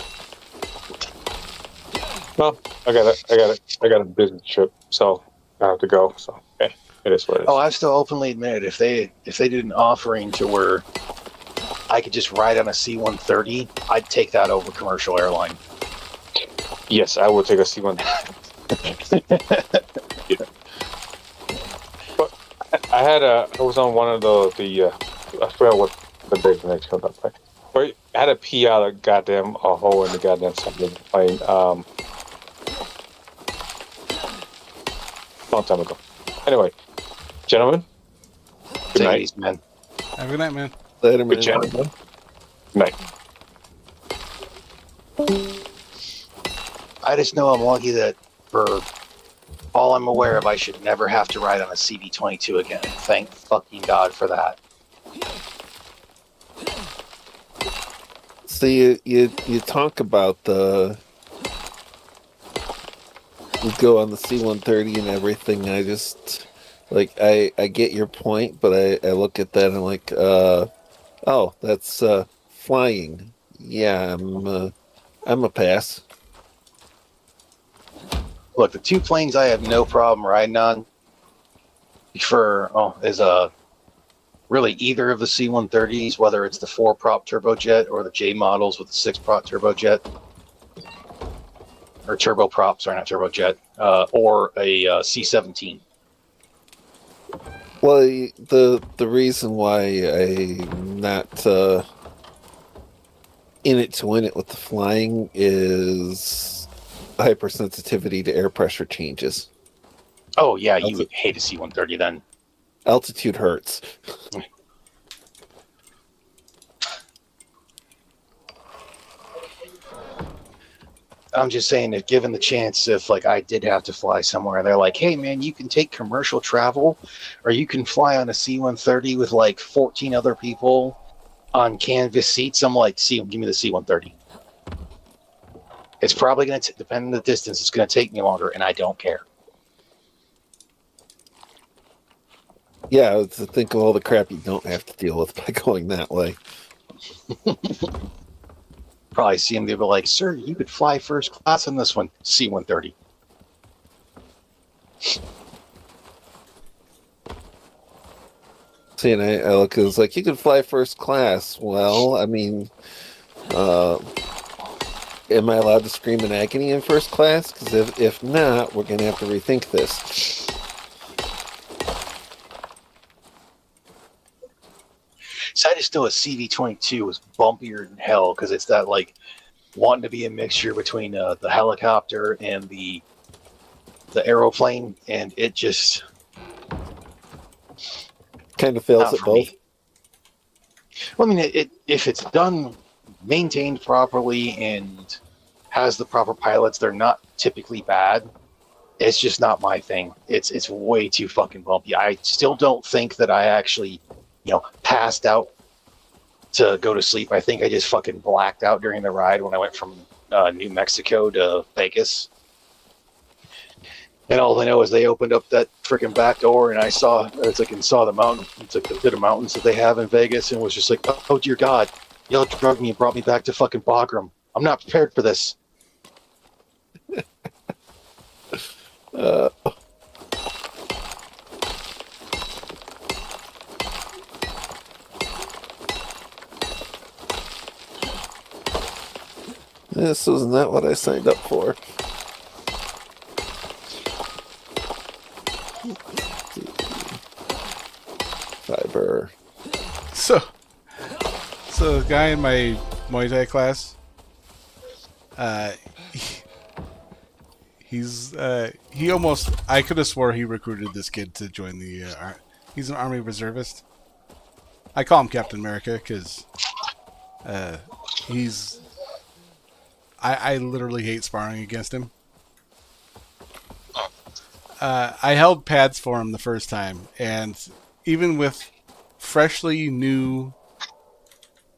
Well, I got a business trip, so I have to go. So okay, it is what it is. Oh, I've still openly admitted if they did an offering to where I could just ride on a C-130, I'd take that over commercial airline. Yes, I will take a C1. Yeah. But I was on one of the I forgot what the big next come up. But I had a pee out a goddamn a hole in the goddamn something plane. Long time ago. Anyway, gentlemen, good night. Easy, man. Have a good night, man. Later, Good man. gentlemen. Good night. I just know I'm lucky that for all I'm aware of, I should never have to ride on a CV-22 again. Thank fucking God for that. So you talk about you go on the C-130 and everything. I just I get your point, but I look at that and I'm like, oh, that's flying. Yeah, I'm a pass. Look, the two planes I have no problem riding on is really either of the C-130s, whether it's the 4-prop turbojet or the J models with the 6-prop turbojet, or turboprop, sorry, not turbojet, or a C-17. Well, the reason why I'm not in it to win it with the flying is hypersensitivity to air pressure changes. Oh, yeah, you would hate a C-130 then. Altitude hurts. I'm just saying that given the chance, if like I did have to fly somewhere, they're like, hey man, you can take commercial travel or you can fly on a C-130 with like 14 other people on canvas seats. I'm like, give me the C-130. It's probably going to depend on the distance. It's going to take me longer and I don't care. Yeah, to think of all the crap you don't have to deal with by going that way. Probably see them, they'll be like, sir, you could fly first class on this one, C-130. See, and I look, it was like, you could fly first class. Well, I mean, am I allowed to scream in agony in first class? Because if not, we're going to have to rethink this. So I just know a CV-22 was bumpier than hell because it's that like wanting to be a mixture between the helicopter and the aeroplane, and it just Kind of fails at both. me. Well, I mean, if it's done, maintained properly, and has the proper pilots, they're not typically bad. It's just not my thing. It's way too fucking bumpy. I still don't think that I actually, passed out to go to sleep. I think I just fucking blacked out during the ride when I went from New Mexico to Vegas. And all I know is they opened up that freaking back door, and I saw the mountain. It's like the bit of mountains that they have in Vegas, and was just like, oh dear God, y'all drugged me and brought me back to fucking Bagram. I'm not prepared for this. This was not what I signed up for. Fiber. So the guy in my Muay Thai class, he almost, I could have swore he recruited this kid to join the, he's an Army reservist. I call him Captain America because I literally hate sparring against him. I held pads for him the first time, and even with freshly new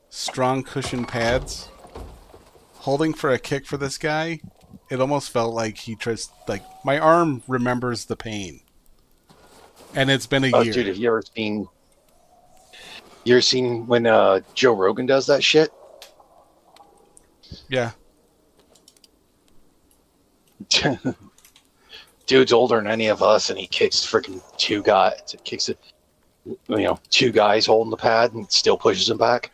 strong cushion pads, holding for a kick for this guy, it almost felt like he just like my arm remembers the pain, and it's been a year. Dude, have you ever seen when Joe Rogan does that shit? Yeah. Dude's older than any of us, and he kicks freaking two guys. Two guys holding the pad, and still pushes him back.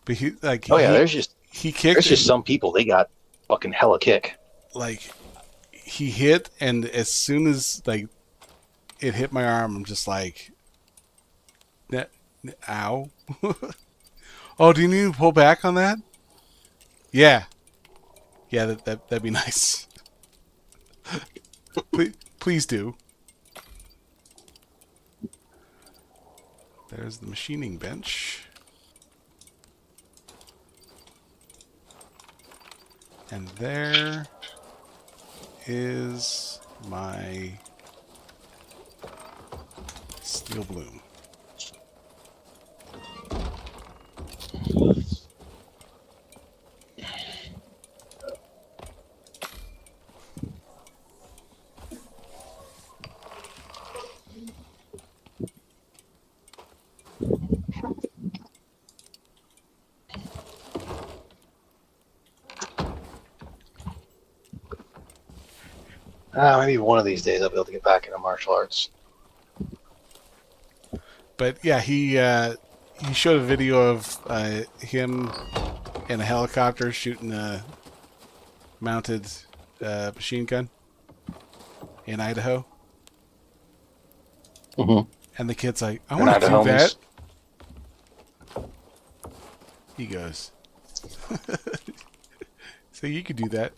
But he like there's just kicked. Some people, they got fucking hella kick. Like he hit, and as soon as like it hit my arm, I'm just like, ow. Oh, do you need to pull back on that? Yeah, that'd be nice. Please do. There's the machining bench. And there is my steel bloom. Maybe one of these days I'll be able to get back into martial arts. But yeah, he showed a video of him in a helicopter shooting a mounted machine gun in Idaho. Mm-hmm. And the kid's like, I want to do that. He goes, so you could do that.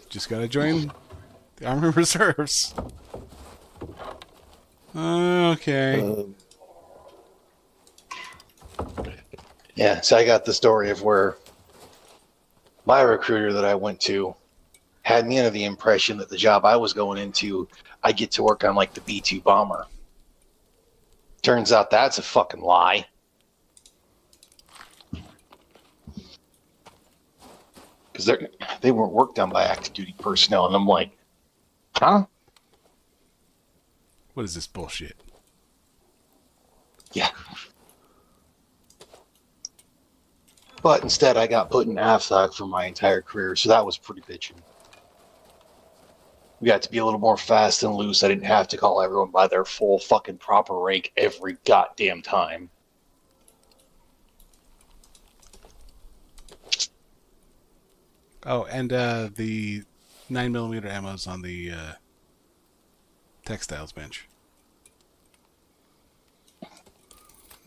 Just gotta join the Army Reserves. Okay. Yeah, so I got the story of where my recruiter that I went to had me under the impression that the job I was going into, I get to work on like the B-2 bomber. Turns out that's a fucking lie. Because they weren't worked on by active duty personnel, and I'm like, huh? What is this bullshit? Yeah. But instead, I got put in AFSOC for my entire career, so that was pretty bitchin'. We got to be a little more fast and loose. I didn't have to call everyone by their full fucking proper rank every goddamn time. Oh, and the 9mm ammo's on the textiles bench.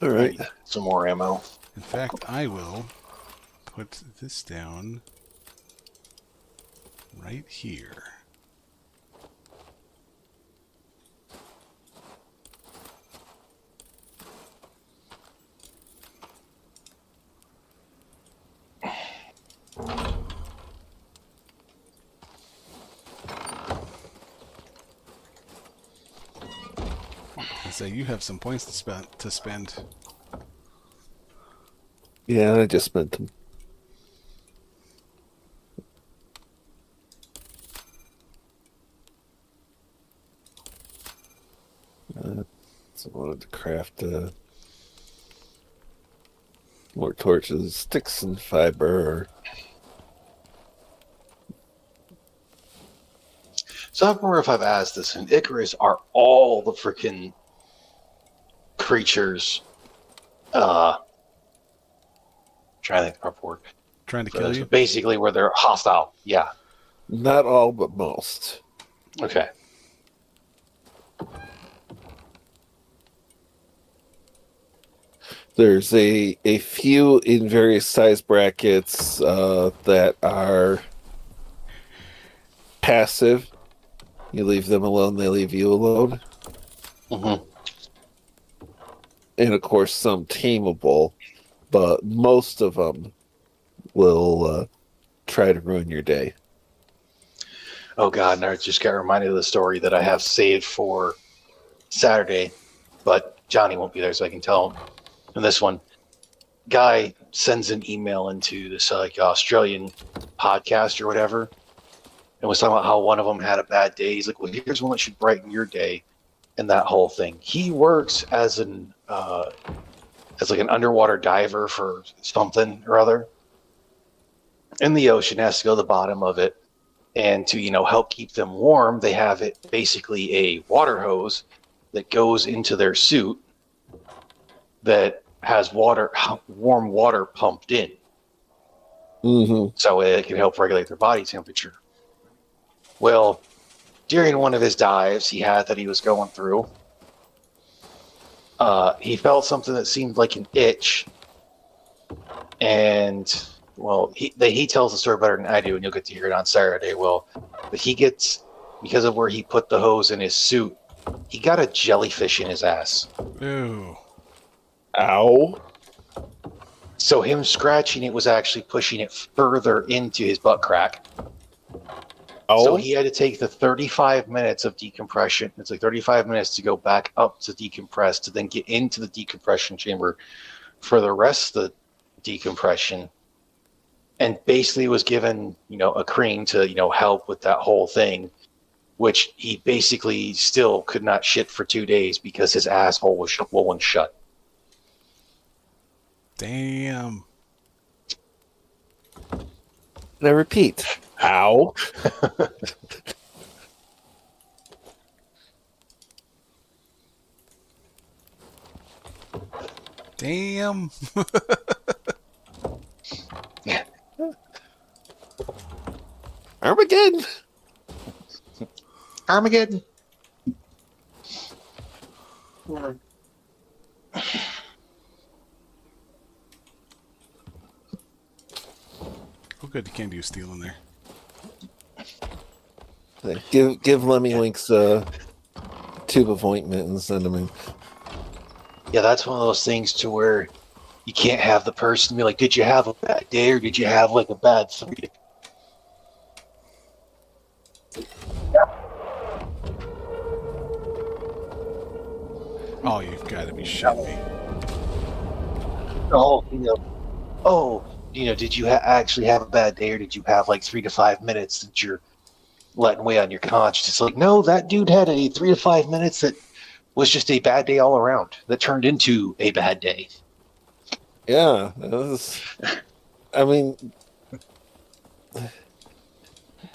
All right. Some more ammo. In fact, I will put this down right here. So you have some points to spend. Yeah, I just spent them. So I wanted to craft more torches, sticks, and fiber. So I don't remember if I've asked this. In Icarus, are all the freaking creatures trying to think the proper word. Trying to kill you? Basically where they're hostile. Yeah. Not all, but most. Okay. There's a few in various size brackets that are passive. You leave them alone, they leave you alone. Mm-hmm. And of course, some tameable, but most of them will try to ruin your day. Oh God, and I just got reminded of the story that I have saved for Saturday, but Johnny won't be there, so I can tell him. And this one, guy sends an email into this like Australian podcast or whatever, and was talking about how one of them had a bad day. He's like, "Well, here's one that should brighten your day," and that whole thing. He works as an underwater diver for something or other in the ocean. Has to go to the bottom of it, and to help keep them warm, they have it basically a water hose that goes into their suit that has warm water pumped in. Mm-hmm. So it can help regulate their body temperature. Well, during one of his dives he was going through, he felt something that seemed like an itch. And, well, he tells the story better than I do, and you'll get to hear it on Saturday. Well, but because of where he put the hose in his suit, he got a jellyfish in his ass. Ew. Ow. So him scratching it was actually pushing it further into his butt crack. Oh. So he had to take the 35 minutes of decompression. It's like 35 minutes to go back up to decompress, to then get into the decompression chamber for the rest of the decompression. And basically was given, a cream to, help with that whole thing, which he basically still could not shit for 2 days because his asshole was swollen shut. Damn. And I repeat, ow. Damn. Armageddon. Armageddon. Oh, good. You can't do steel in there. Give Lemmy Winks a tube of ointment and send him in. Yeah, that's one of those things to where you can't have the person be like, "Did you have a bad day, or did you have like a bad 3?" Oh, you've got to be shitting me. Did you actually have a bad day, or did you have like 3 to 5 minutes that you're letting weigh on your conscience? It's like, no, that dude had a 3 to 5 minutes that was just a bad day all around that turned into a bad day. Yeah,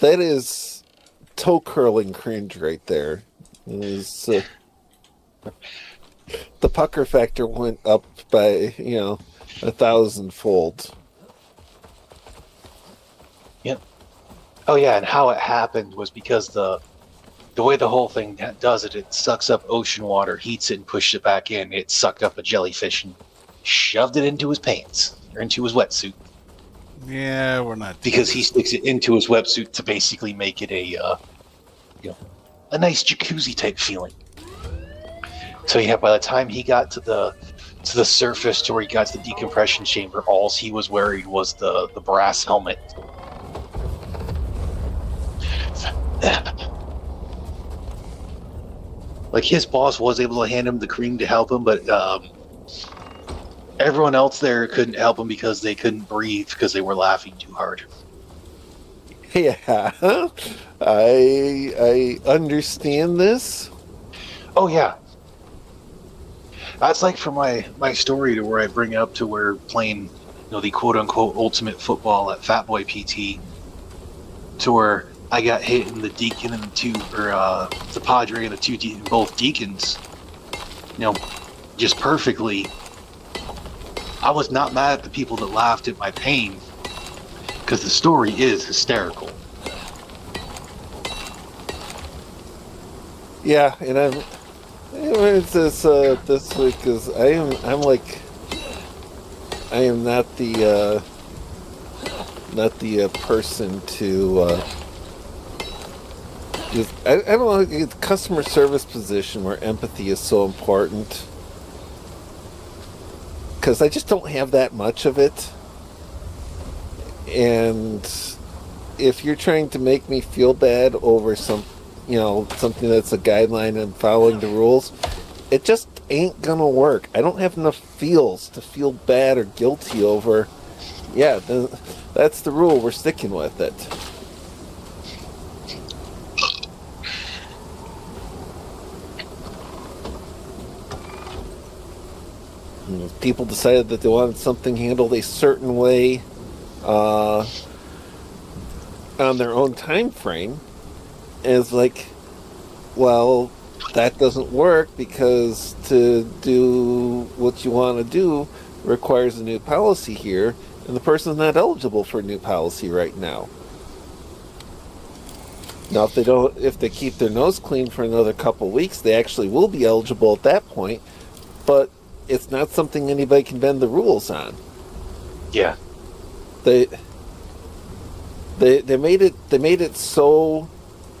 that is toe curling cringe right there. The pucker factor went up by 1,000-fold. Yep. Oh yeah, and how it happened was because the way the whole thing does it sucks up ocean water, heats it, and pushes it back in. It sucked up a jellyfish and shoved it into his pants or into his wetsuit. Yeah, we're not. Because he sticks it into his wetsuit to basically make it a nice jacuzzi type feeling. So yeah, by the time he got to the surface, to where he got to the decompression chamber, all he was wearing was the brass helmet. Like, his boss was able to hand him the cream to help him, but everyone else there couldn't help him because they couldn't breathe because they were laughing too hard. Yeah, I understand this. Oh yeah, that's like from my story to where I bring up to where playing, the quote unquote ultimate football at Fat Boy PT, to where I got hit in the deacon and the Padre and both deacons, just perfectly. I was not mad at the people that laughed at my pain, because the story is hysterical. Yeah, and it's this week because I am not the person to I don't know, the customer service position where empathy is so important, because I just don't have that much of it, and if you're trying to make me feel bad over something that's a guideline and following the rules, it just ain't gonna work. I don't have enough feels to feel bad or guilty over. Yeah, that's the rule. We're sticking with it. If people decided that they wanted something handled a certain way on their own time frame, and it's like, well, that doesn't work because to do what you want to do requires a new policy here, and the person's not eligible for a new policy right now. Now, if they keep their nose clean for another couple weeks, they actually will be eligible at that point, but it's not something anybody can bend the rules on. Yeah. They made it so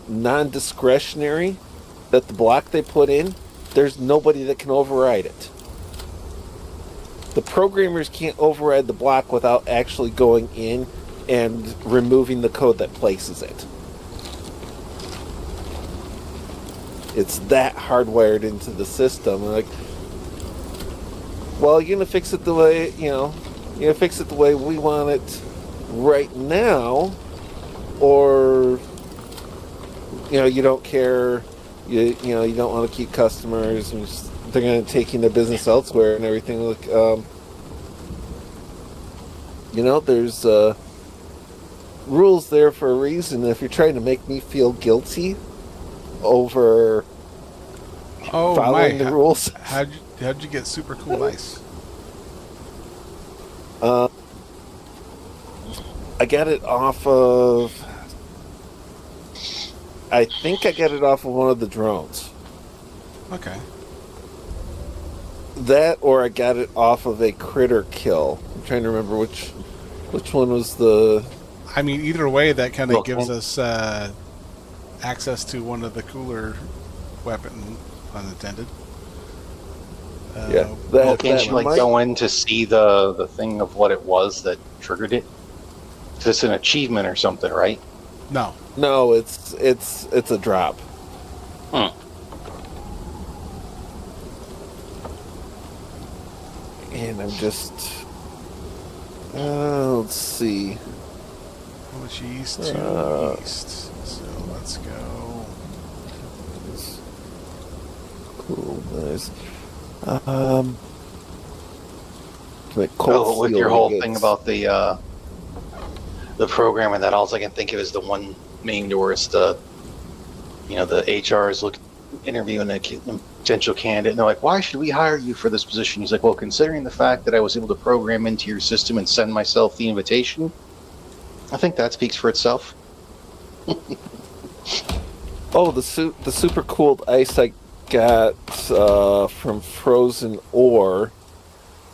non-discretionary that the block they put in, there's nobody that can override it. The programmers can't override the block without actually going in and removing the code that places it. It's that hardwired into the system. Like, well, you're gonna fix it the way you're gonna fix it the way we want it right now, or you don't care. You don't want to keep customers. And they're going to take their business elsewhere and everything. Like, there's rules there for a reason. If you're trying to make me feel guilty over following the rules, how'd you get super cool ice? I got it off of. I think I got it off of one of the drones. Okay. That, or I got it off of a critter kill. I'm trying to remember which one was the. I mean, either way, that kind of gives us access to one of the cooler weapon, unintended. Yeah. Can't you go in to see the thing of what it was that triggered it? It's an achievement or something, right? No, it's a drop. And I'm just let's see. How much east to east? So let's go. Cool, nice. With your whole thing about the program and that, all I can think of is the one main doors, the HR is interviewing a potential candidate, and they're like, why should we hire you for this position? He's like, well, considering the fact that I was able to program into your system and send myself the invitation, I think that speaks for itself. Oh, the super cooled ice I got from Frozen Ore,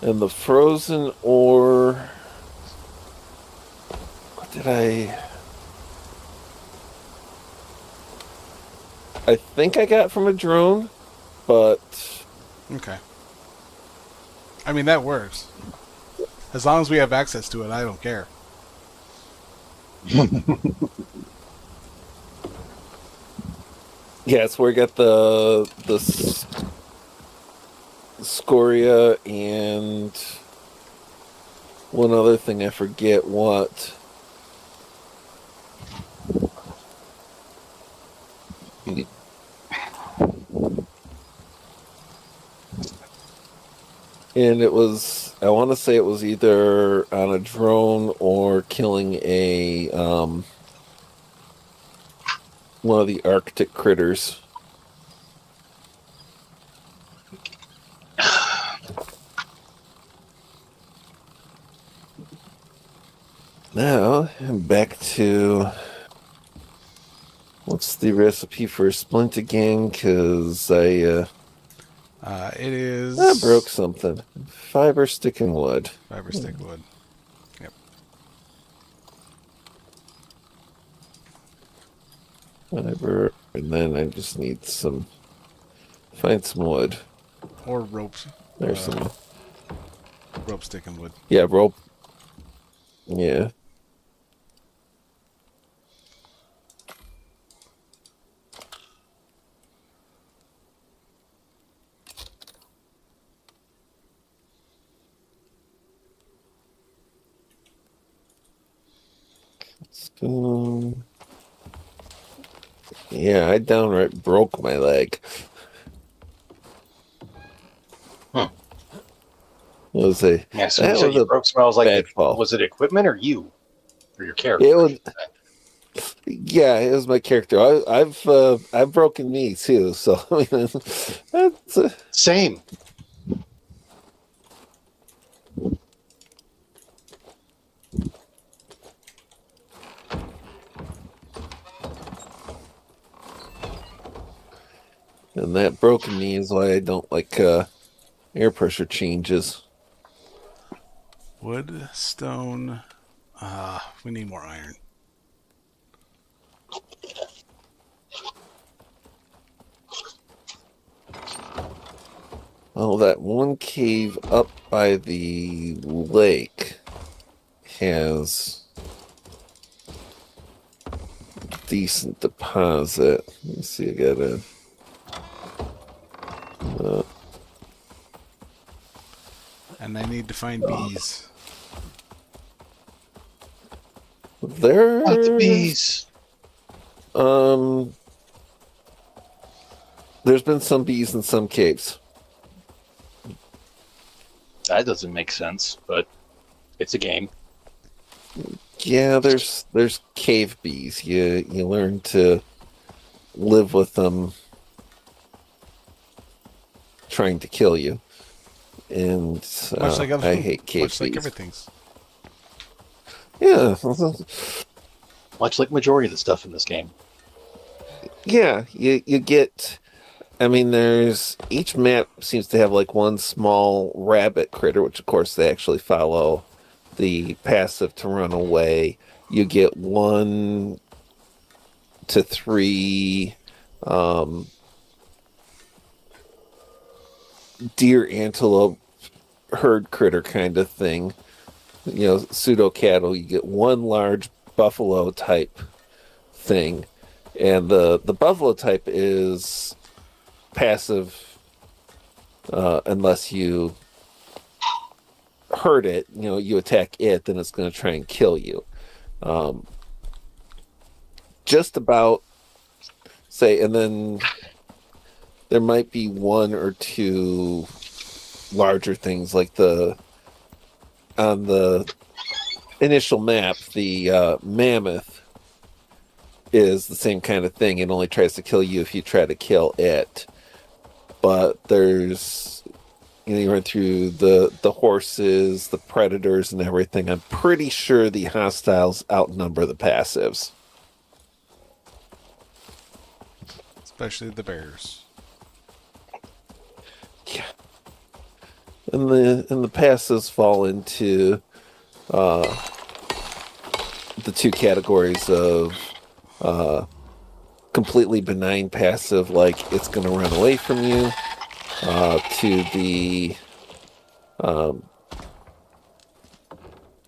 and the Frozen Ore. What did I think I got from a drone, but okay. I mean, that works. As long as we have access to it, I don't care. Yeah, it's where I got the scoria and one other thing, I forget what. And it was, I want to say it was either on a drone or killing a one of the Arctic critters. Now, I'm back to what's the recipe for a splint again? Because it is... I broke something. Fiber, stick, and wood. Fiber, stick, wood. Yep. Fiber, and then I just need find some wood. Or ropes. There's some. Rope, stick, and wood. Yeah, rope. Yeah. Yeah, I downright broke my leg. Hmm. That Yeah, so you said was you a broke smells like bad fall. was it equipment or you? Or your character? It was, yeah, it was my character. I've broken me too, so I mean, that's Same. and that broken knee is why I don't like air pressure changes. Wood, stone. We need more iron. Oh, that one cave up by the lake has decent deposit. Let me see, I got And I need to find bees. Not the bees. There's been some bees in some caves. That doesn't make sense, but it's a game. Yeah, there's cave bees. You learn to live with them trying to kill you. And Much like other, I hate cave much like bees. everything's. Yeah. Much like majority of the stuff in this game. Yeah, you get, I mean, there's, each map seems to have like one small rabbit critter, which of course they actually follow the passive to run away. You get 1 to 3 deer antelope herd critter kind of thing. You know, pseudo cattle. You get 1 large buffalo type thing. And the buffalo type is passive unless you hurt it. You know, you attack it, then it's going to try and kill you. Just about, say, and then there might be 1 or 2 larger things like on the initial map, the mammoth is the same kind of thing. It only tries to kill you if you try to kill it. But there's, you run through the horses, the predators, and everything. I'm pretty sure the hostiles outnumber the passives. Especially the bears. Yeah. And the passives fall into the 2 categories of completely benign passive, like it's going to run away from you, to the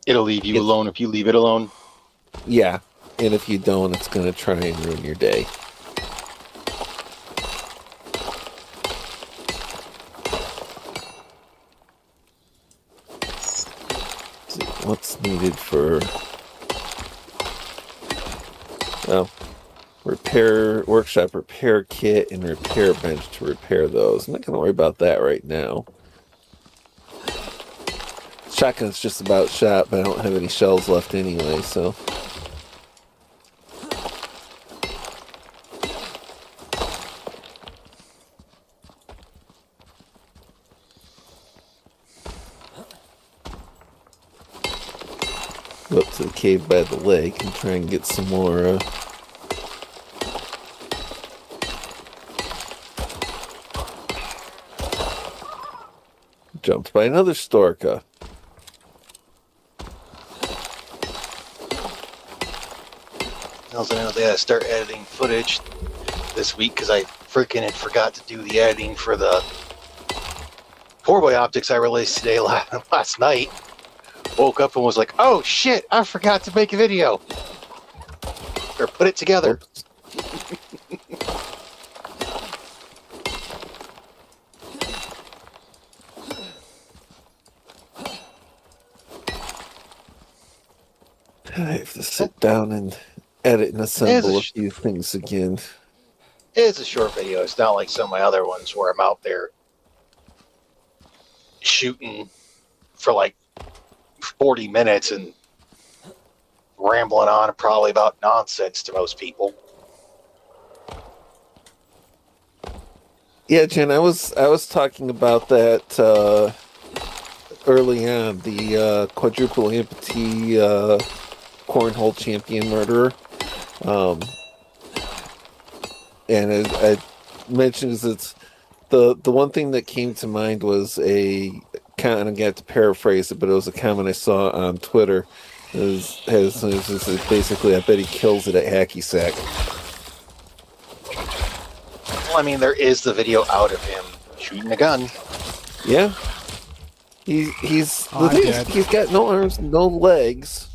It'll leave you alone if you leave it alone. yeah, and if you don't, it's going to try and ruin your day. Let's see, what's needed for repair workshop, repair kit, and repair bench to repair those. I'm not going to worry about that right now. Shotgun's just about shot, but I don't have any shells left anyway, so. Go up to the cave by the lake and try and get some more jumped by another storka. Also, I know they gotta start editing footage this week because I freaking had forgot to do the editing for the Poor Boy Optics I released today last night. Woke up and was like, oh shit, I forgot to make a video. Or put it together. I have to sit down and edit and assemble a few things again. It's a short video. It's not like some of my other ones where I'm out there shooting for like 40 minutes and rambling on probably about nonsense to most people. Yeah, Jen, I was talking about that early on, the quadruple amputee cornhole champion murderer. And as I mentioned, it's the one thing that came to mind was a comment. I'm going to have to paraphrase it, but it was a comment I saw on Twitter. It was basically, I bet he kills it at hacky sack. Well, I mean, there is the video out of him shooting a gun. Yeah, he's got no arms, no legs.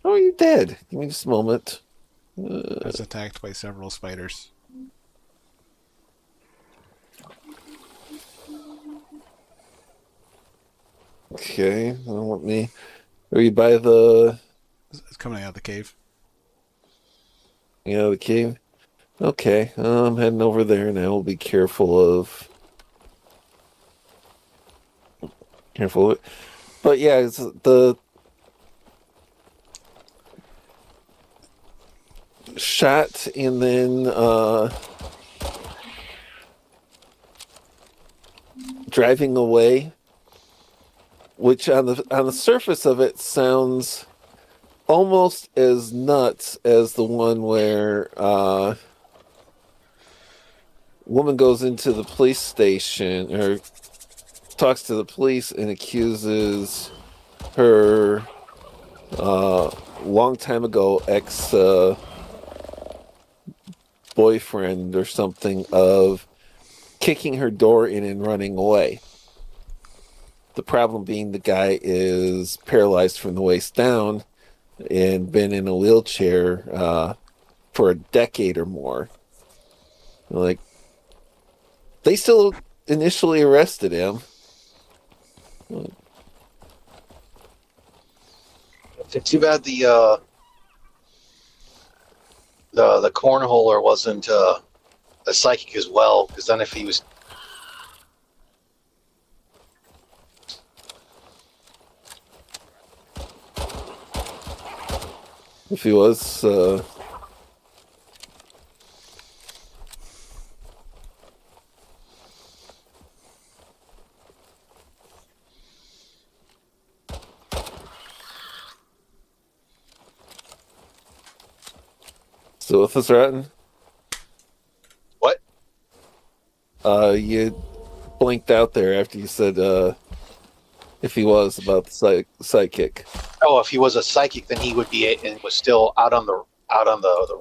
Oh, you're dead. Give me just a moment. I was attacked by several spiders. Okay, let me. Are you by the? It's coming out of the cave. Yeah, the cave. Okay, I'm heading over there now. We'll be careful of it. But yeah, it's the shot and then driving away, which on the surface of it sounds almost as nuts as the one where woman goes into the police station or talks to the police and accuses her long time ago ex boyfriend or something of kicking her door in and running away. The problem being the guy is paralyzed from the waist down and been in a wheelchair for a decade or more. Like, they still initially arrested him. It's too bad the cornholer wasn't a psychic as well, because then if he was still with us, Rotten? what? You blinked out there after you said if he was about the psychic. Oh, if he was a psychic, then he would be and was still out on the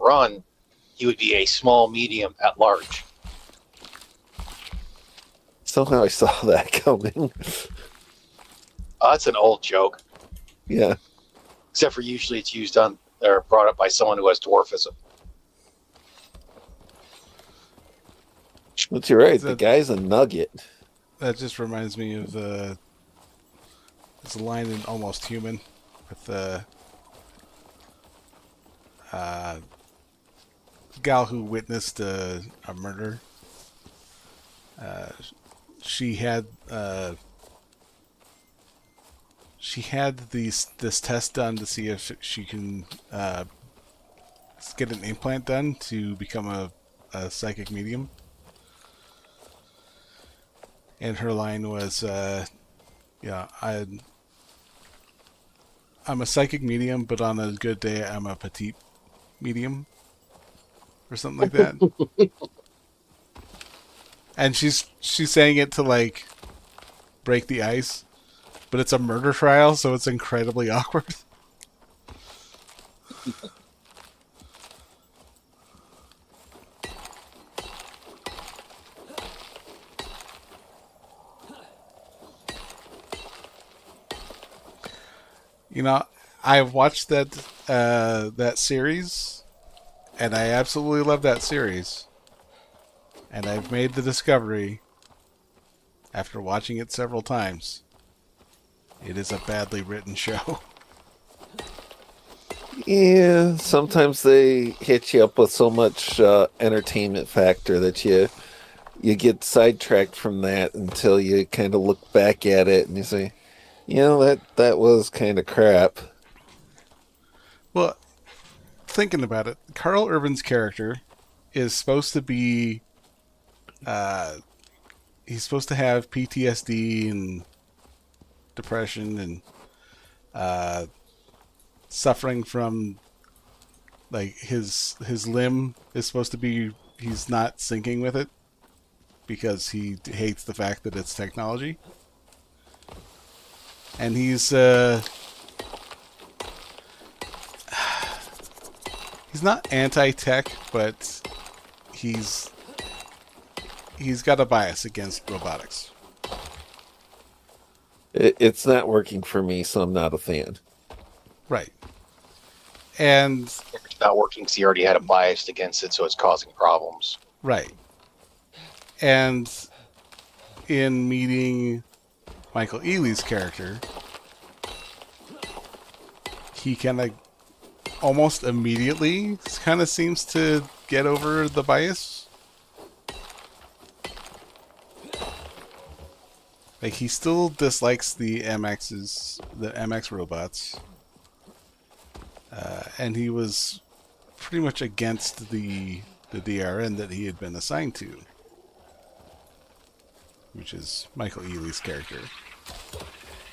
run. He would be a small medium at large. Somehow I saw that coming. That's an old joke. Yeah. Except for usually it's used on or brought up by someone who has dwarfism. But you're right. The guy's a nugget. That just reminds me of there's a line in Almost Human with the gal who witnessed a murder. She had this test done to see if she can get an implant done to become a psychic medium. And her line was, I'm a psychic medium, but on a good day, I'm a petite medium. Or something like that. And she's saying it to, like, break the ice. But it's a murder trial, so it's incredibly awkward. You know, I've watched that series, and I absolutely love that series. And I've made the discovery, after watching it several times, it is a badly written show. Yeah, sometimes they hit you up with so much entertainment factor that you get sidetracked from that until you kind of look back at it and you say, that was kind of crap. Well, thinking about it, Carl Urban's character is supposed to be, he's supposed to have PTSD and depression and suffering from, like, his limb is supposed to be, he's not syncing with it because he hates the fact that it's technology. And he's not anti-tech, but he's got a bias against robotics. It's not working for me, so I'm not a fan. Right. And It's not working because he already had a bias against it, so it's causing problems. right. And in meeting Michael Ealy's character, he kind of almost immediately kind of seems to get over the bias. Like, he still dislikes the MX robots. And he was pretty much against the DRN that he had been assigned to, which is Michael Ealy's character.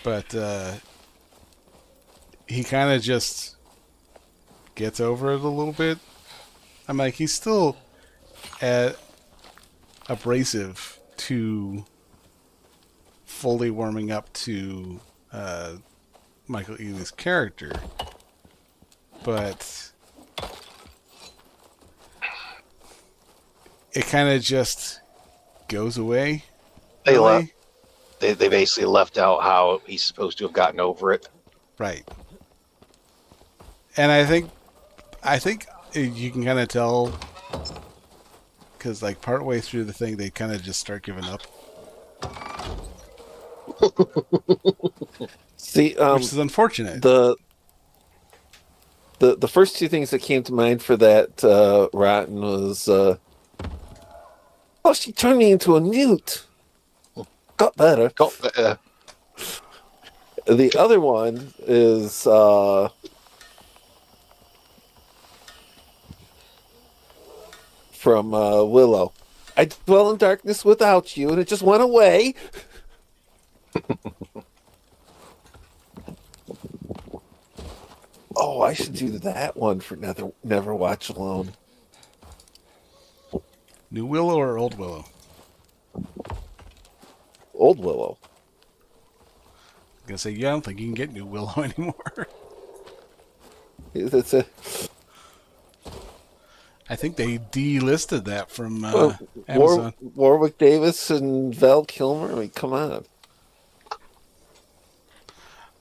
But he kind of just gets over it a little bit. I'm like, he's still abrasive to fully warming up to Michael Ealy's character, but it kind of just goes away. They really. left. They basically left out how he's supposed to have gotten over it. Right. And I think you can kind of tell, because like partway through the thing, they kind of just start giving up. See, which is unfortunate. The first two things that came to mind for that Rotten was, she turned me into a newt. Got better. The other one is from Willow. I dwell in darkness without you, and it just went away. Oh, I should do that one for Never Watch Alone. New Willow or Old Willow? Old Willow. I'm gonna say, yeah, I don't think you can get New Willow anymore. That's a. I think they delisted that from Amazon. Warwick Davis and Val Kilmer. I mean, come on.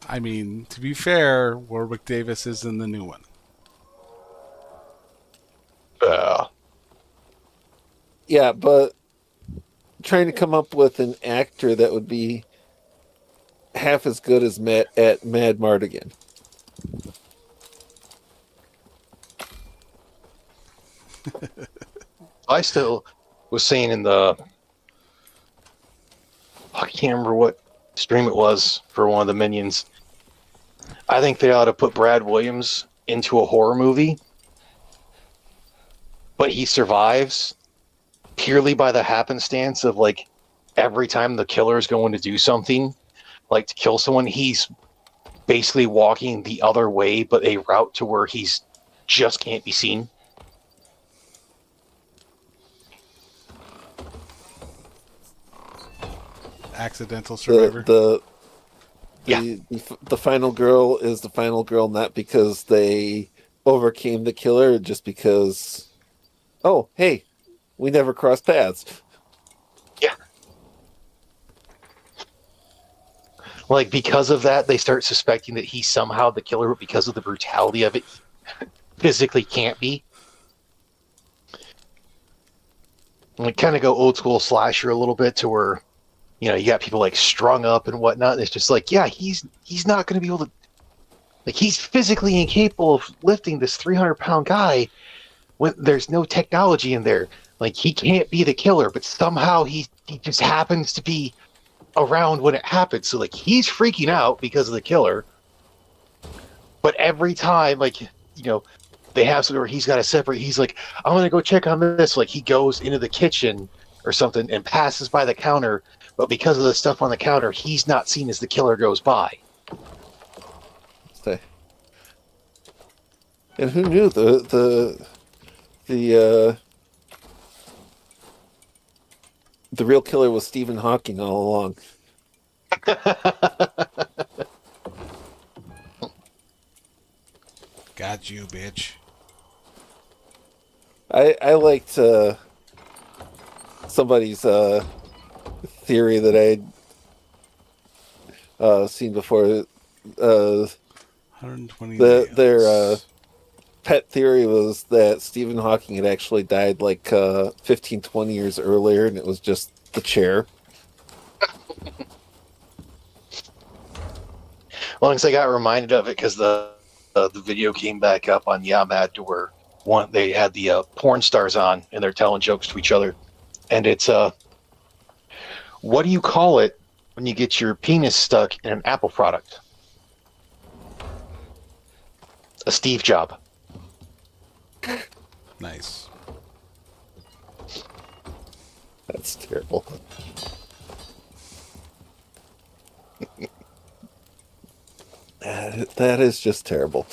I mean, to be fair, Warwick Davis is in the new one. Yeah, but trying to come up with an actor that would be half as good as Mad Mardigan. I still was saying in the, I can't remember what stream it was for one of the Minions. I think they ought to put Brad Williams into a horror movie, but he survives purely by the happenstance of, like, every time the killer is going to do something, like to kill someone, he's basically walking the other way, but a route to where he's just can't be seen. Accidental survivor. The final girl is the final girl not because they overcame the killer, just because, oh, hey, we never crossed paths. Yeah. Like, because of that, they start suspecting that he's somehow the killer, but because of the brutality of it, physically can't be. And kind of go old school slasher a little bit to where, you know, you got people like strung up and whatnot. And it's just like, yeah, he's not going to be able to Like, he's physically incapable of lifting this 300-pound guy when there's no technology in there. Like, he can't be the killer, but somehow he just happens to be around when it happens. So, like, he's freaking out because of the killer. But every time, like, they have something where he's got to separate, he's like, I'm going to go check on this. Like, he goes into the kitchen or something and passes by the counter. But because of the stuff on the counter, he's not seen as the killer goes by. And who knew the real killer was Stephen Hawking all along? Got you, bitch. I liked somebody's theory that I'd seen before. 120 their pet theory was that Stephen Hawking had actually died like 15, 20 years earlier, and it was just the chair. Well, I got reminded of it because the video came back up on Yamad to where they had the porn stars on and they're telling jokes to each other, and it's what do you call it when you get your penis stuck in an Apple product? A Steve job. Nice. That's terrible. That is just terrible.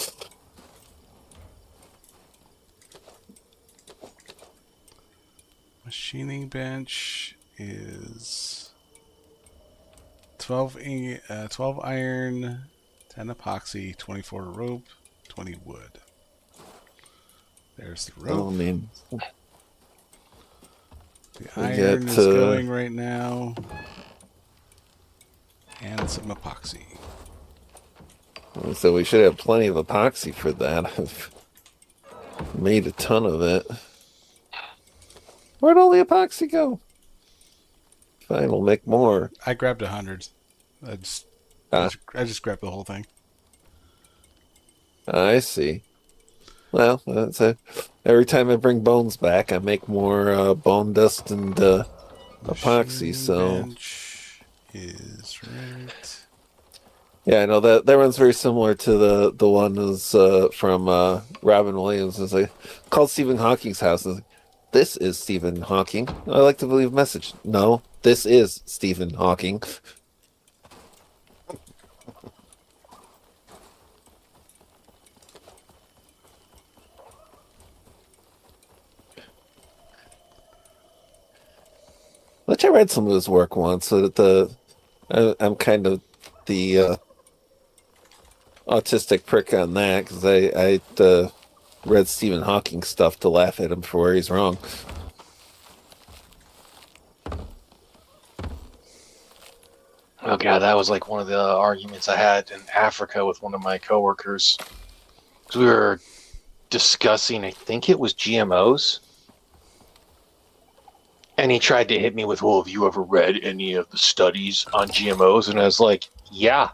Machining bench is 12 iron, 10 epoxy, 24 rope, 20 wood. There's the rope. Oh, man. The iron is going right now. And some epoxy. So we should have plenty of epoxy for that. I've made a ton of it. Where'd all the epoxy go? Fine, we'll make more. I grabbed 100. I just grabbed the whole thing. I see. Well, that's it. Every time I bring bones back, I make more bone dust and epoxy. So bench is right. yeah, I know that one's very similar to the one that's from Robin Williams. It's like called Stephen Hawking's house. It's like, this is Stephen Hawking. I like to believe message. No, this is Stephen Hawking. Which I read some of his work once, so that I'm kind of the autistic prick on that, because I read Stephen Hawking stuff to laugh at him for where he's wrong. Oh god, that was like one of the arguments I had in Africa with one of my coworkers. Because we were discussing, I think it was GMOs. And he tried to hit me with, well, have you ever read any of the studies on GMOs? And I was like, yeah.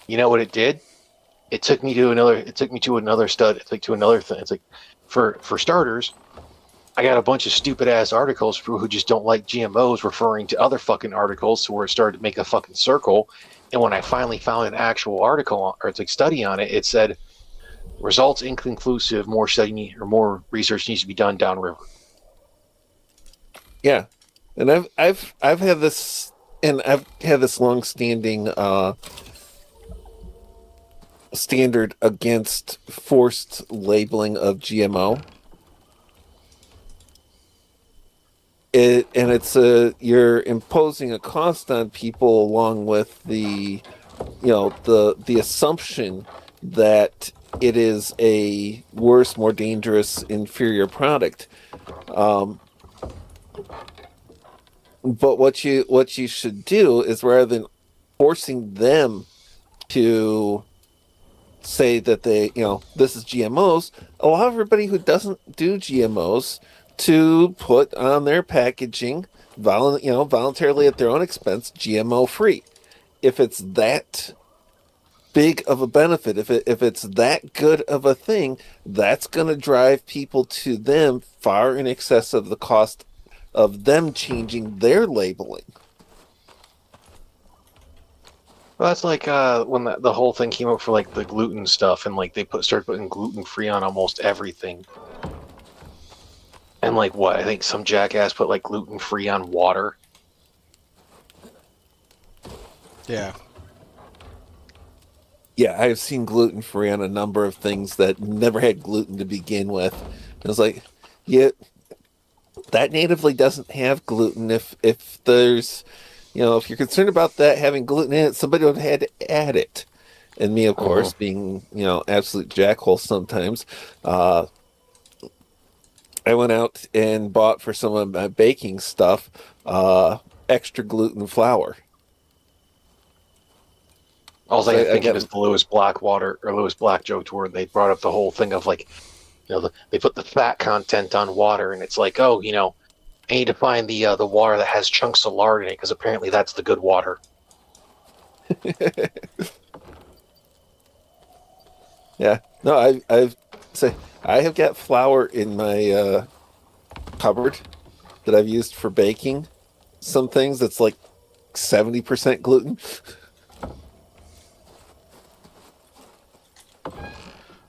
You know what it did? It took me to another study. It's like to another thing. It's like, for starters, I got a bunch of stupid ass articles for people who just don't like GMOs referring to other fucking articles, to where it started to make a fucking circle. And when I finally found an actual article or it's like study on it, it said results inconclusive, more research needs to be done downriver. Yeah, and I've had this, and I've had this long-standing standard against forced labeling of GMO. It's you're imposing a cost on people, along with the assumption that it is a worse, more dangerous, inferior product. But what you should do is, rather than forcing them to say that this is GMOs, allow everybody who doesn't do GMOs to put on their packaging, voluntarily at their own expense, GMO free. If it's that big of a benefit. If it's that good of a thing, that's going to drive people to them far in excess of the cost of them changing their labeling. Well, that's like when the whole thing came up for like the gluten stuff, and like they started putting gluten free on almost everything. And like what? I think some jackass put like gluten free on water. Yeah. Yeah, I've seen gluten free on a number of things that never had gluten to begin with. It was like, yeah, that natively doesn't have gluten. If there's, if you're concerned about that having gluten in it, somebody would have had to add it. And me, of course, being, absolute jackhole sometimes, I went out and bought for some of my baking stuff extra gluten flour. All I think is the Lewis Blackwater or Lewis Black joke where they brought up the whole thing of like, they put the fat content on water, and it's like, oh, I need to find the water that has chunks of lard in it because apparently that's the good water. Yeah, no, I have got flour in my cupboard that I've used for baking some things that's like 70% gluten.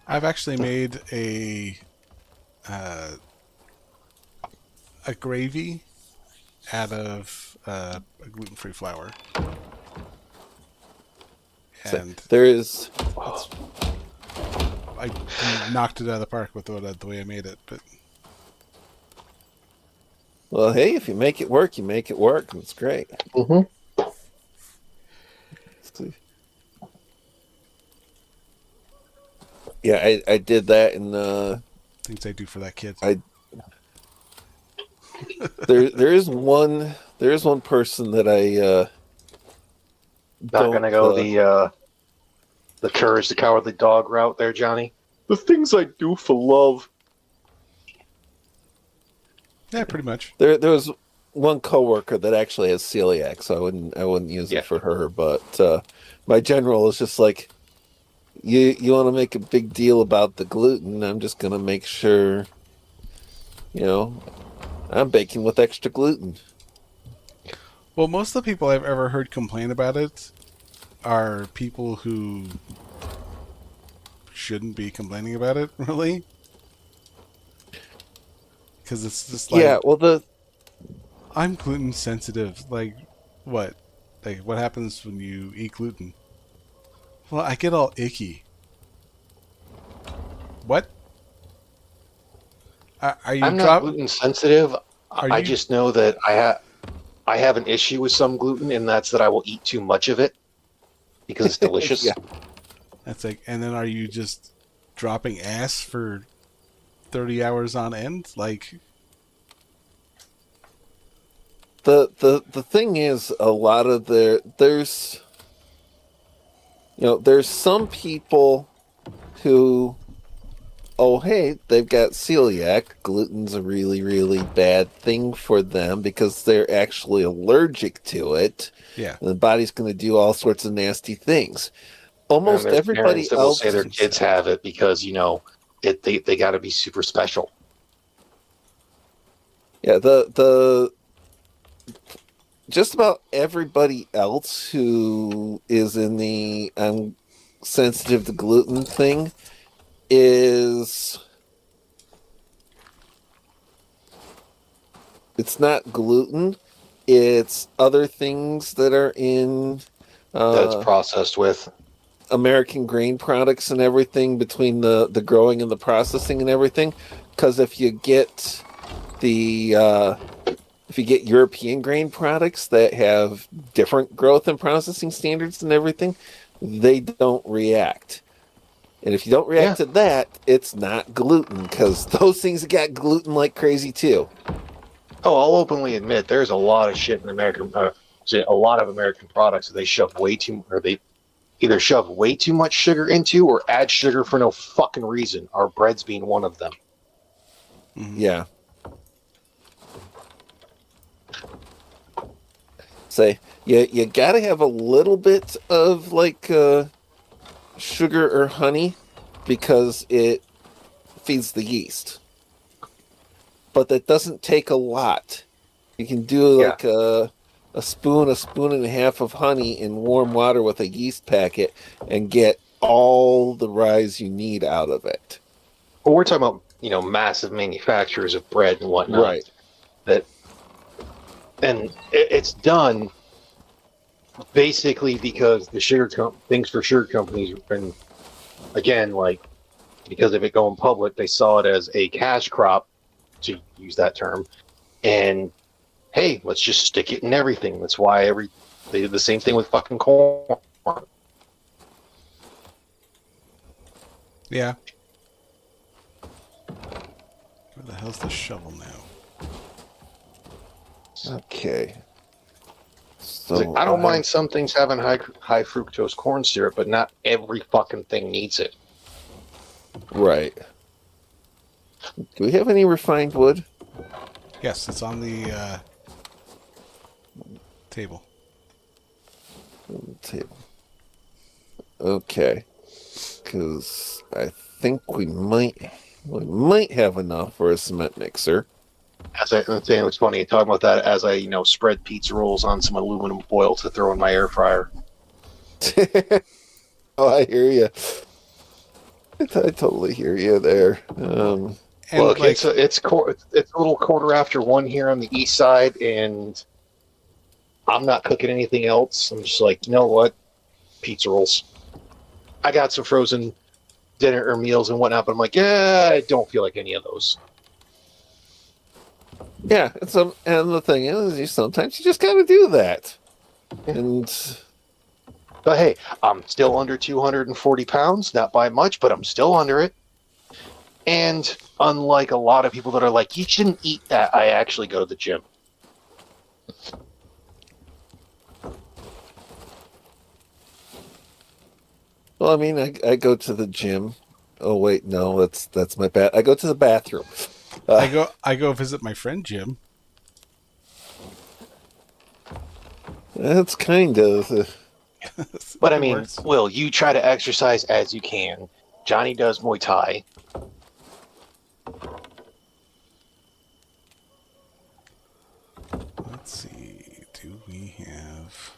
I've actually made a gravy out of a gluten-free flour, and There is. I knocked it out of the park with the way I made it. But Well, hey, if you make it work, you make it work. That's great. Mm-hmm. Yeah, I did that, and things I do for that kid. there is one person that I Not gonna go the Courage the Cowardly Dog route there, Johnny. The things I do for love. Yeah, pretty much. There was one coworker that actually has celiac, so I wouldn't use it for her. But my general is just like, you want to make a big deal about the gluten. I'm just gonna make sure, I'm baking with extra gluten. Well, most of the people I've ever heard complain about it are people who shouldn't be complaining about it, really. Because it's just like, Yeah, well, I'm gluten sensitive. Like, what? Like, what happens when you eat gluten? Well, I get all icky. What? Are you I'm not gluten sensitive. I just know that I have an issue with some gluten, and that's that I will eat too much of it because it's delicious. Yeah. That's like, and then are you just dropping ass for 30 hours on end? Like, the thing is, a lot of there's some people who, oh hey, they've got celiac. Gluten's a really, really bad thing for them because they're actually allergic to it. yeah. And the body's going to do all sorts of nasty things. Almost everybody that else will say their kids have it because they got to be super special. Yeah, the just about everybody else who is in the I'm sensitive to gluten thing is, it's not gluten, it's other things that are in That's processed with American grain products and everything, between the growing and the processing and everything. Because if you get European grain products that have different growth and processing standards and everything, they don't react. And if you don't react to that, it's not gluten, because those things got gluten like crazy too. Oh, I'll openly admit there's a lot of shit in American, a lot of American products that they shove way too, or they either shove way too much sugar into or add sugar for no fucking reason. Our breads being one of them. Mm-hmm. Yeah. Say, you gotta have a little bit of like sugar or honey because it feeds the yeast. But that doesn't take a lot. You can do like a spoon and a half of honey in warm water with a yeast packet and get all the rise you need out of it. Well, we're talking about, massive manufacturers of bread and whatnot. Right. It's done basically because the things for sugar companies, and again, like, because of it going public, they saw it as a cash crop, to use that term, and hey, let's just stick it in everything. That's why they did the same thing with fucking corn. Yeah. Where the hell's the shovel now? Okay. So I don't mind some things having high fructose corn syrup, but not every fucking thing needs it. Right. Do we have any refined wood? Yes, it's on the table. Table. Okay. Because I think we might have enough for a cement mixer. As I was saying, it was funny talking about that as I, spread pizza rolls on some aluminum foil to throw in my air fryer. Oh, I hear you. I totally hear you there. Look, it's a little 1:15 here on the east side, and I'm not cooking anything else. I'm just like, you know what? Pizza rolls. I got some frozen dinner or meals and whatnot, but I'm like, yeah, I don't feel like any of those. Yeah, and the thing is, sometimes you just gotta do that. Yeah. And But hey, I'm still under 240 pounds, not by much, but I'm still under it. And unlike a lot of people that are like, you shouldn't eat that, I actually go to the gym. well, I mean, I go to the gym. Oh wait, no, that's my I go to the bathroom. I go visit my friend Jim. That's kind of. But I It mean, works. Will, you try to exercise as you can. Johnny does Muay Thai. Let's see. Do we have?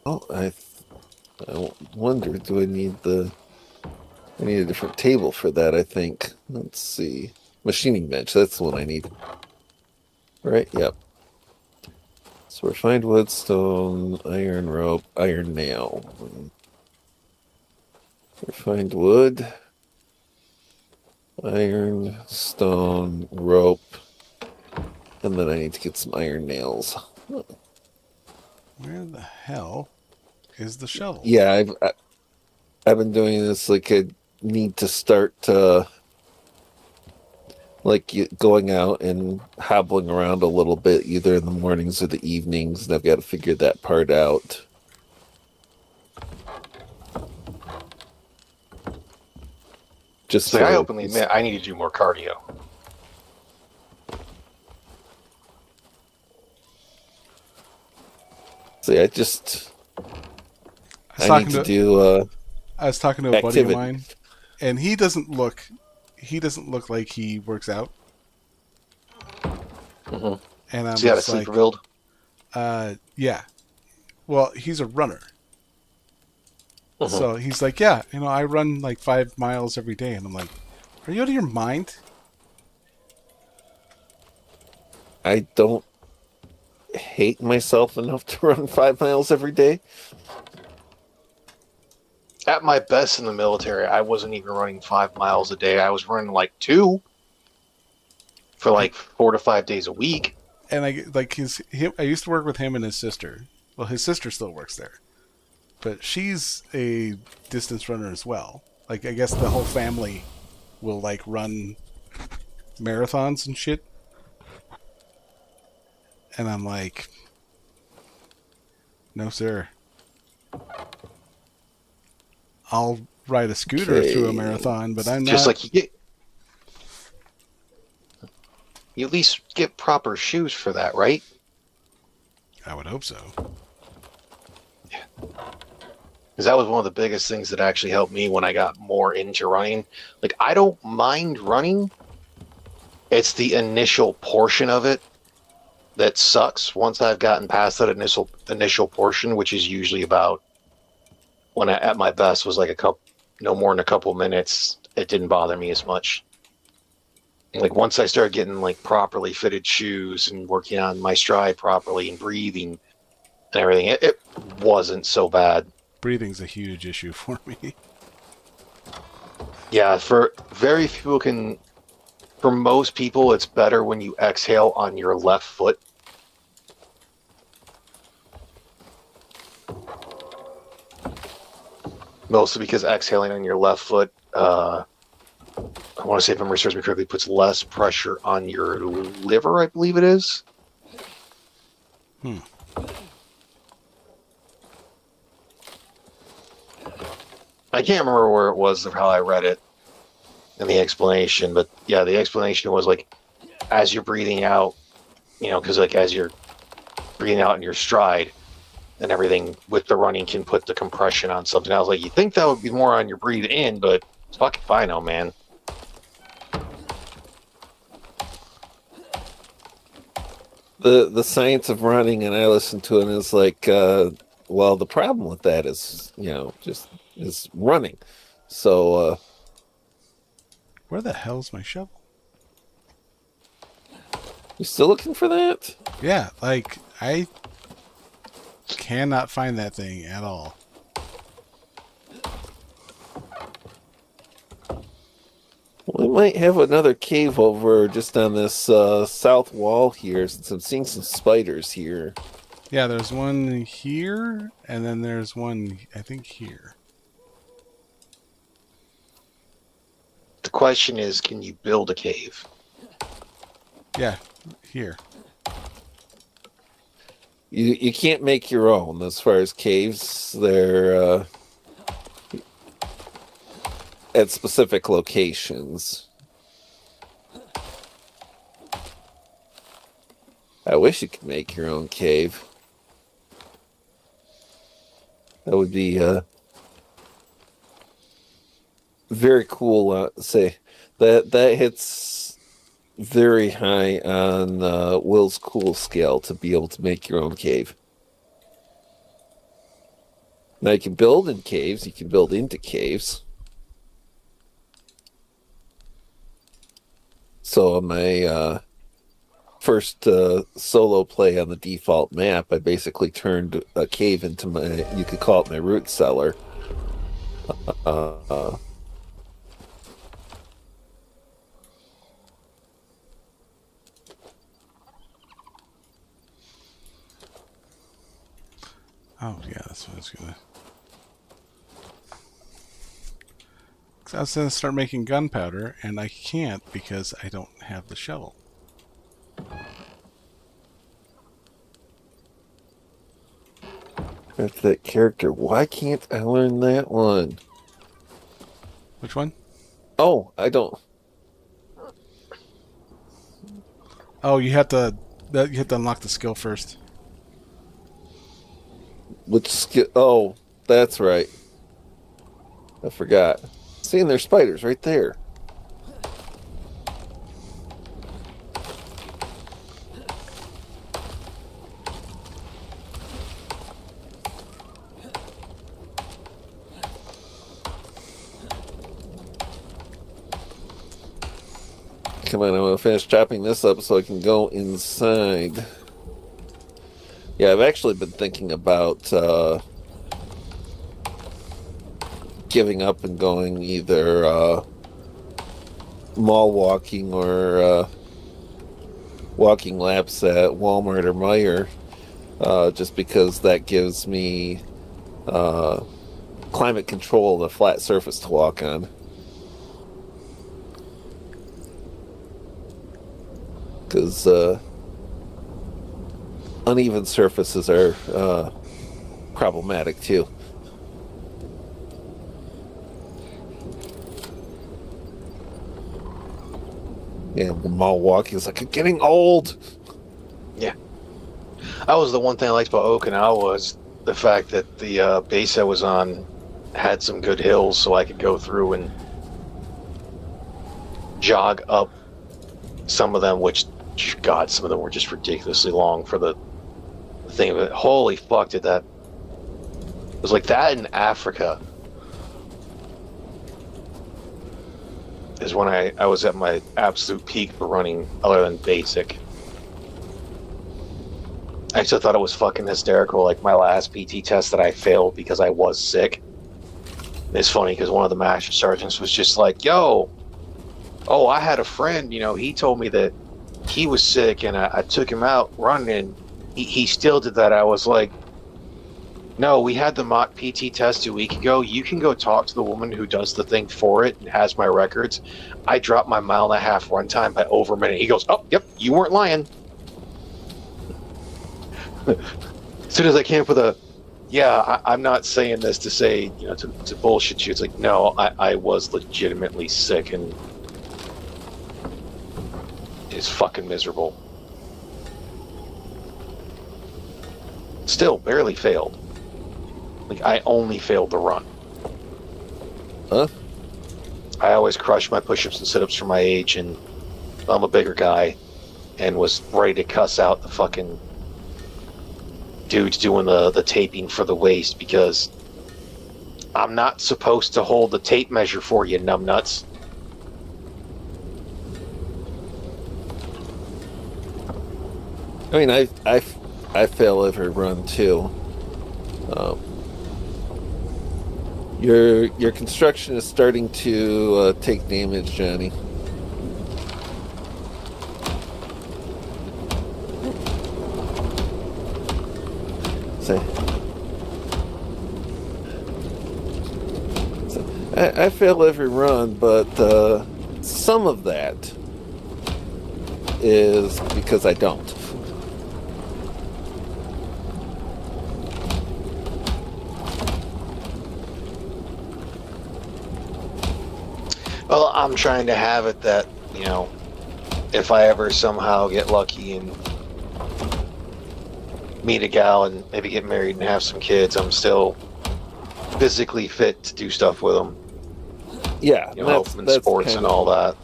Oh, I wonder. Do I need I need a different table for that. I think. Let's see. Machining bench. That's the one I need. Right. Yep. So refined wood, stone, iron rope, iron nail. Refined wood, iron, stone, rope, and then I need to get some iron nails. Where the hell is the shovel? Yeah, I've been doing this. Like, I need to start going out and hobbling around a little bit, either in the mornings or the evenings, and I've got to figure that part out. Just So I openly admit I need to do more cardio. See, I need to do I was talking to a buddy of activity. mine, and he doesn't look like he works out. Mm-hmm. And I'm So you got a just like, sleeper build? yeah. Well, he's a runner. Mm-hmm. So he's like, yeah, I run like 5 miles every day. And I'm like, are you out of your mind? I don't hate myself enough to run 5 miles every day. At my best in the military, I wasn't even running 5 miles a day. I was running like 2 for like 4 to 5 days a week. And I used to work with him and his sister. Well, his sister still works there, but she's a distance runner as well. Like, I guess the whole family will like run marathons and shit. And I'm like, no, sir. I'll ride a scooter through a marathon, but I'm Just not. like you at least get proper shoes for that, right? I would hope so. because that was one of the biggest things that actually helped me when I got more into running. Like, I don't mind running. It's the initial portion of it that sucks. Once I've gotten past that initial portion, which is usually about, when I at my best was like no more than a couple minutes, it didn't bother me as much. Like, once I started getting like properly fitted shoes and working on my stride properly and breathing and everything, it wasn't so bad. Breathing's a huge issue for me. Yeah, for very few can. For most people, it's better when you exhale on your left foot. Mostly because exhaling on your left foot, I want to say, if memory serves me correctly, puts less pressure on your liver, I believe it is. I can't remember where it was or how I read it in the explanation, but yeah, the explanation was like, as you're breathing out, because like as you're breathing out in your stride and everything with the running can put the compression on something. I was like, you think that would be more on your breathe in, but it's fucking fine, oh man. The science of running, and I listened to it, and it's like, well, the problem with that is, just is running. So, Where the hell's my shovel? you still looking for that? Yeah, like, I cannot find that thing at all. We might have another cave over just on this south wall here, since I'm seeing some spiders here. Yeah, there's one here, and then there's one, I think, here. The question is, can you build a cave? Yeah, here. You can't make your own as far as caves. They're at specific locations. I wish you could make your own cave. That would be very cool. Say that hits very high on Will's cool scale to be able to make your own cave. Now you can build in caves. You can build into caves. So on my first solo play on the default map, I basically turned a cave into you could call it my root cellar. Oh, yeah, that's what I was gonna... I was gonna start making gunpowder, and I can't because I don't have the shovel. That's that character. Why can't I learn that one? Which one? Oh, I don't. Oh, you have to unlock the skill first. Which skill? Oh, that's right. I forgot. Seeing there's spiders right there. Come on, I'm going to finish chopping this up so I can go inside. Yeah, I've actually been thinking about giving up and going either mall walking or walking laps at Walmart or Meijer, just because that gives me climate control and a flat surface to walk on. Because uneven surfaces are problematic too. And the mall walking is like, I'm getting old. Yeah. That was the one thing I liked about Okinawa was the fact that the base I was on had some good hills, so I could go through and jog up some of them, which, God, some of them were just ridiculously long for the thing of it. Holy fuck, did that... It was like that in Africa is when I was at my absolute peak for running other than basic. I actually thought it was fucking hysterical, like my last PT test that I failed because I was sick. It's funny because one of the master sergeants was just like, yo, oh, I had a friend, he told me that he was sick and I took him out running. He still did that. I was like, no, we had the mock PT test 2 weeks ago. You can go talk to the woman who does the thing for it and has my records. I dropped my 1.5-mile run time by over a minute. He goes, oh, yep, you weren't lying. As soon as I came up with I'm not saying this to say, to bullshit you. It's like, no, I was legitimately sick and it's fucking miserable. Still, barely failed. Like, I only failed the run. Huh? I always crush my push-ups and sit-ups for my age, and I'm a bigger guy, and was ready to cuss out the fucking dudes doing the taping for the waist, because I'm not supposed to hold the tape measure for you, numbnuts. I mean, I fail every run too. Your construction is starting to take damage, Johnny. I fail every run, but some of that is because I don't. Well, I'm trying to have it that, if I ever somehow get lucky and meet a gal and maybe get married and have some kids, I'm still physically fit to do stuff with them. Yeah, help them in sports and all that.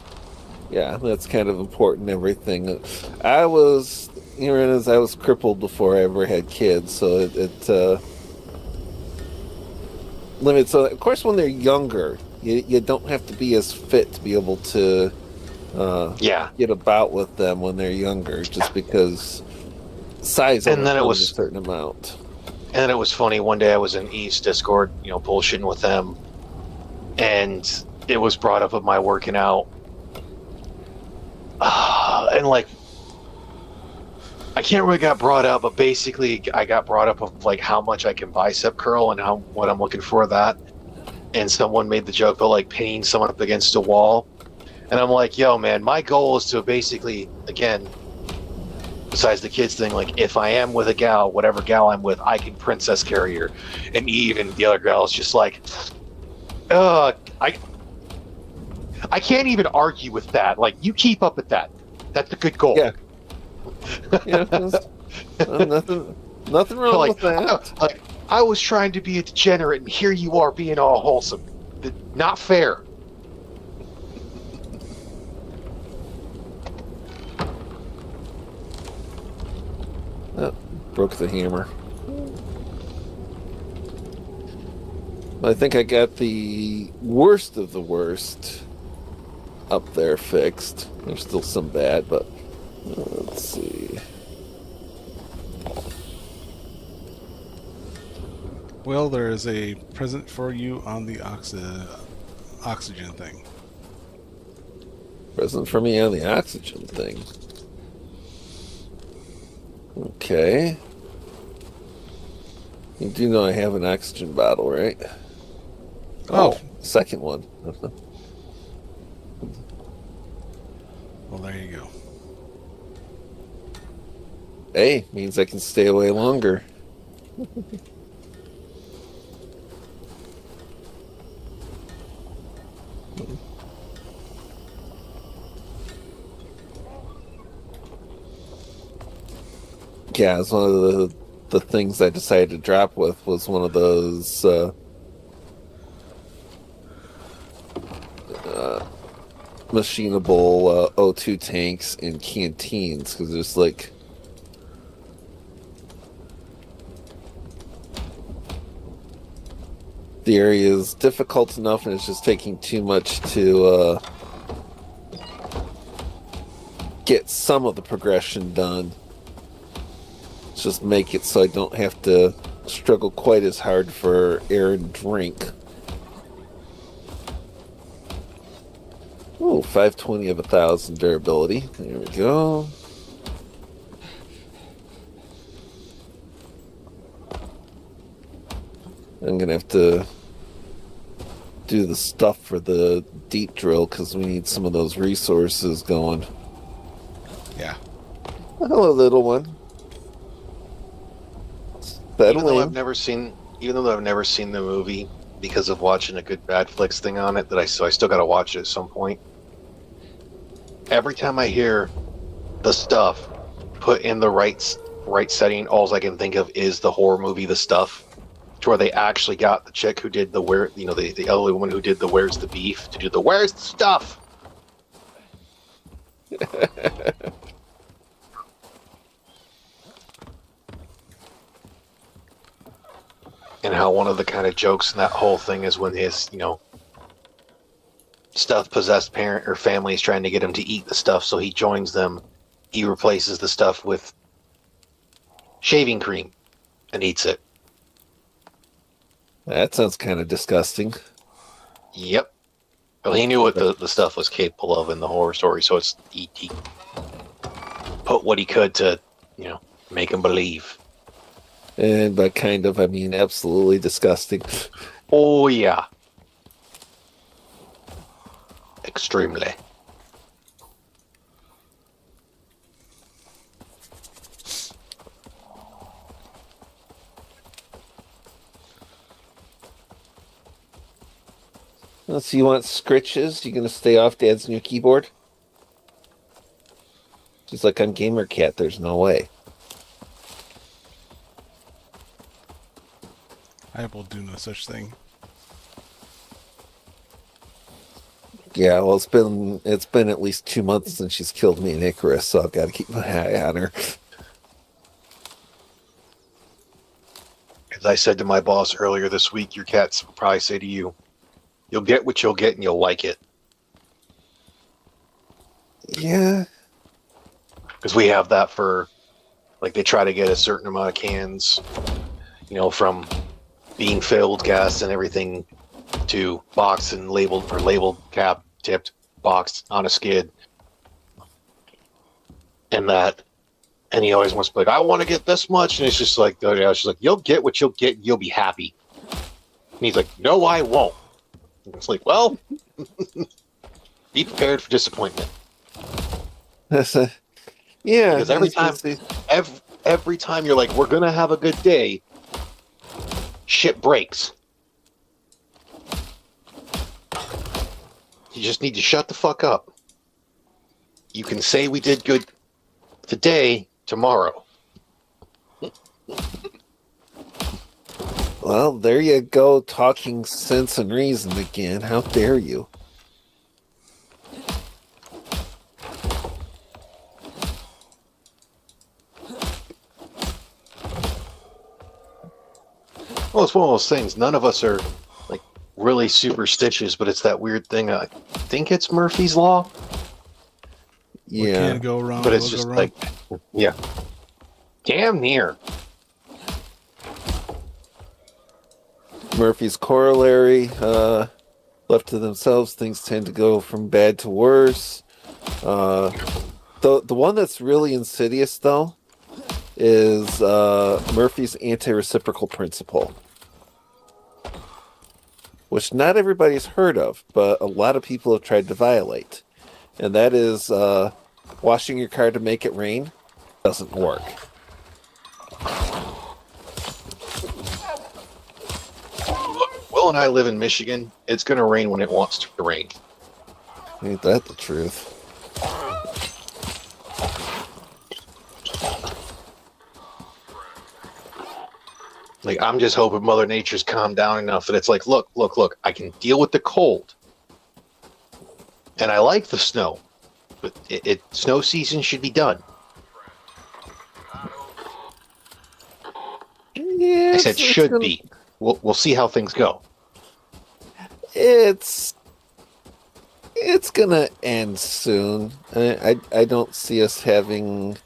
Yeah, that's kind of important. Everything. I was crippled before I ever had kids, so it limits. So, of course, when they're younger, you don't have to be as fit to be able to get about with them when they're younger, just because size and then it was a certain amount. And then it was funny, one day I was in East Discord, bullshitting with them, and it was brought up of my working out. And like, I can't really got brought up, but basically I got brought up of like how much I can bicep curl and what I'm looking for that. And someone made the joke about like pinning someone up against a wall. And I'm like, yo, man, my goal is to basically, again, besides the kids thing, like if I am with a gal, whatever gal I'm with, I can princess carry her. And Eve and the other gal is just like, I can't even argue with that. Like, you keep up with that. That's a good goal. Yeah. Nothing wrong with that. I was trying to be a degenerate, and here you are being all wholesome. Not fair. Oh, broke the hammer. I think I got the worst of the worst up there fixed. There's still some bad, but let's see. Well, there is a present for you on the oxygen thing. Present for me on the oxygen thing. Okay. You do know I have an oxygen bottle, right? Oh. Second one. Well, there you go. Hey, means I can stay away longer. Yeah, it's one of the things I decided to drop with was one of those machinable O2 tanks and canteens, because there's like the area is difficult enough and it's just taking too much to get some of the progression done. Just make it so I don't have to struggle quite as hard for air and drink. Oh, 520 of 1,000 durability. There we go. I'm gonna have to do the stuff for the deep drill because we need some of those resources going. Yeah. Hello, little one. Even though I've never seen the movie because of watching a good bad flicks thing on it, so I still got to watch it at some point. Every time I hear the stuff put in the right setting, all I can think of is the horror movie The Stuff, to where they actually got the chick who did the elderly woman who did the Where's the Beef to do the Where's the Stuff. And how one of the kind of jokes in that whole thing is when his, stuff possessed parent or family is trying to get him to eat the stuff, so he joins them. He replaces the stuff with shaving cream and eats it. That sounds kind of disgusting. Yep. Well, he knew what the stuff was capable of in the horror story, so he put what he could to, make him believe. And by kind of, I mean absolutely disgusting. Oh, yeah. Extremely. So you want scritches? You gonna stay off Dad's new keyboard? She's like, I'm Gamer Cat, there's no way. I will do no such thing. Yeah, well, it's been at least 2 months since she's killed me in Icarus, so I've got to keep my eye on her. As I said to my boss earlier this week, your cats will probably say to you, you'll get what you'll get and you'll like it. Yeah. Because we have that for, they try to get a certain amount of cans, from being filled, gas, and everything to boxed and labeled, cap, tipped, boxed on a skid. And he always wants to be like, I want to get this much. And it's just like, she's like, you'll get what you'll get, and you'll be happy. And he's like, no, I won't. And it's like, well, be prepared for disappointment. Yeah. Because every time you're like, we're going to have a good day, shit breaks. You just need to shut the fuck up. You can say we did good today, tomorrow. Well, there you go, talking sense and reason again. How dare you? Well, it's one of those things. None of us are really superstitious, but it's that weird thing. I think it's Murphy's Law. Yeah. What can go wrong? But it's just yeah. Damn near. Murphy's corollary, left to themselves, things tend to go from bad to worse. The one that's really insidious, though, is Murphy's anti-reciprocal principle, which not everybody's heard of, but a lot of people have tried to violate. And that is washing your car to make it rain doesn't work. Will and I live in Michigan. It's going to rain when it wants to rain. Ain't that the truth? Like, I'm just hoping Mother Nature's calmed down enough that it's like, look, I can deal with the cold. And I like the snow. But snow season should be done. Yeah, I said should be. We'll see how things go. It's gonna end soon. I don't see us having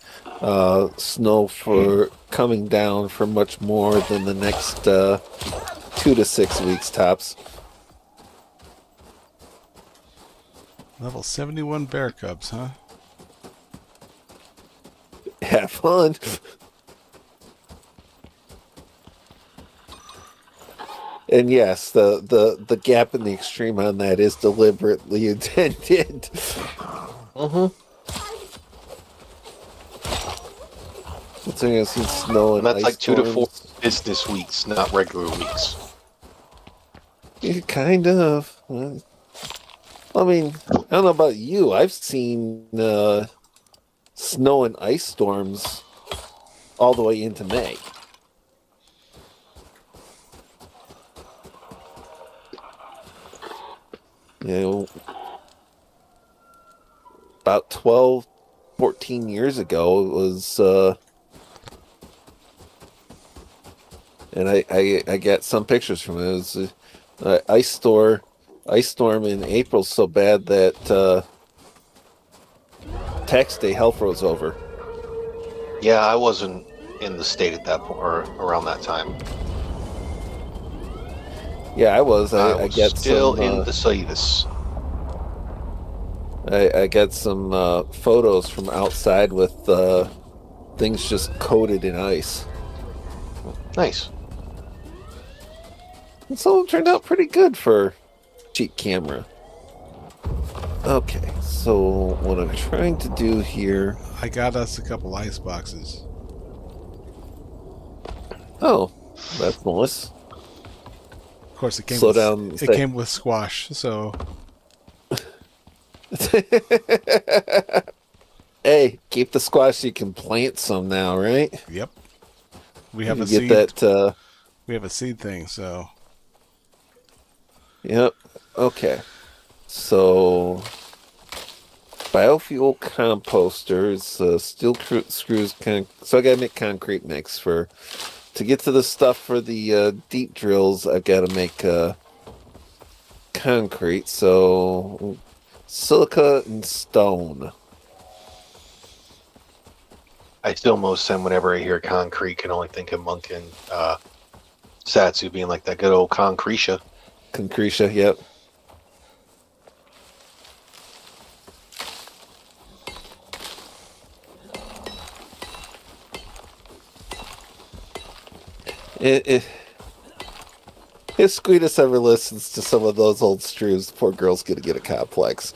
snow for coming down for much more than the next 2 to 6 weeks tops. Level 71 bear cubs, huh? Have fun. And yes, the gap in the extreme on that is deliberately intended. Mm-hmm. It's going to see snow And and that's ice like 2 to 4 storms. business weeks, not regular weeks. Yeah, kind of. I mean, I don't know about you. I've seen snow and ice storms all the way into May. You know, about 12, 14 years ago, it was, and I got some pictures from it. It was ice storm in April so bad that tax day hell froze over. Yeah, I wasn't in the state at that point or around that time. Yeah, I was. I I was got still some, in the Cetus. I got some photos from outside with things just coated in ice. Nice. And some of them turned out pretty good for cheap camera. Okay, so what I'm trying to do here... I got us a couple ice boxes. Oh, that's nice. Of course, it came. Slow with, down. It came with squash, so Hey, keep the squash so you can plant some now, right? yep. We have You a get seed. that. We have a seed thing, so Yep. Okay. So, biofuel composters, steel screws. So I gotta make concrete mix to get to the stuff for the deep drills. I've got to make concrete. So, silica and stone. I still most time whenever I hear concrete can only think of Monk and Satsu being like that good old concretia. Concretia, yep. If Squeetus ever listens to some of those old strews, the poor girl's gonna get a complex.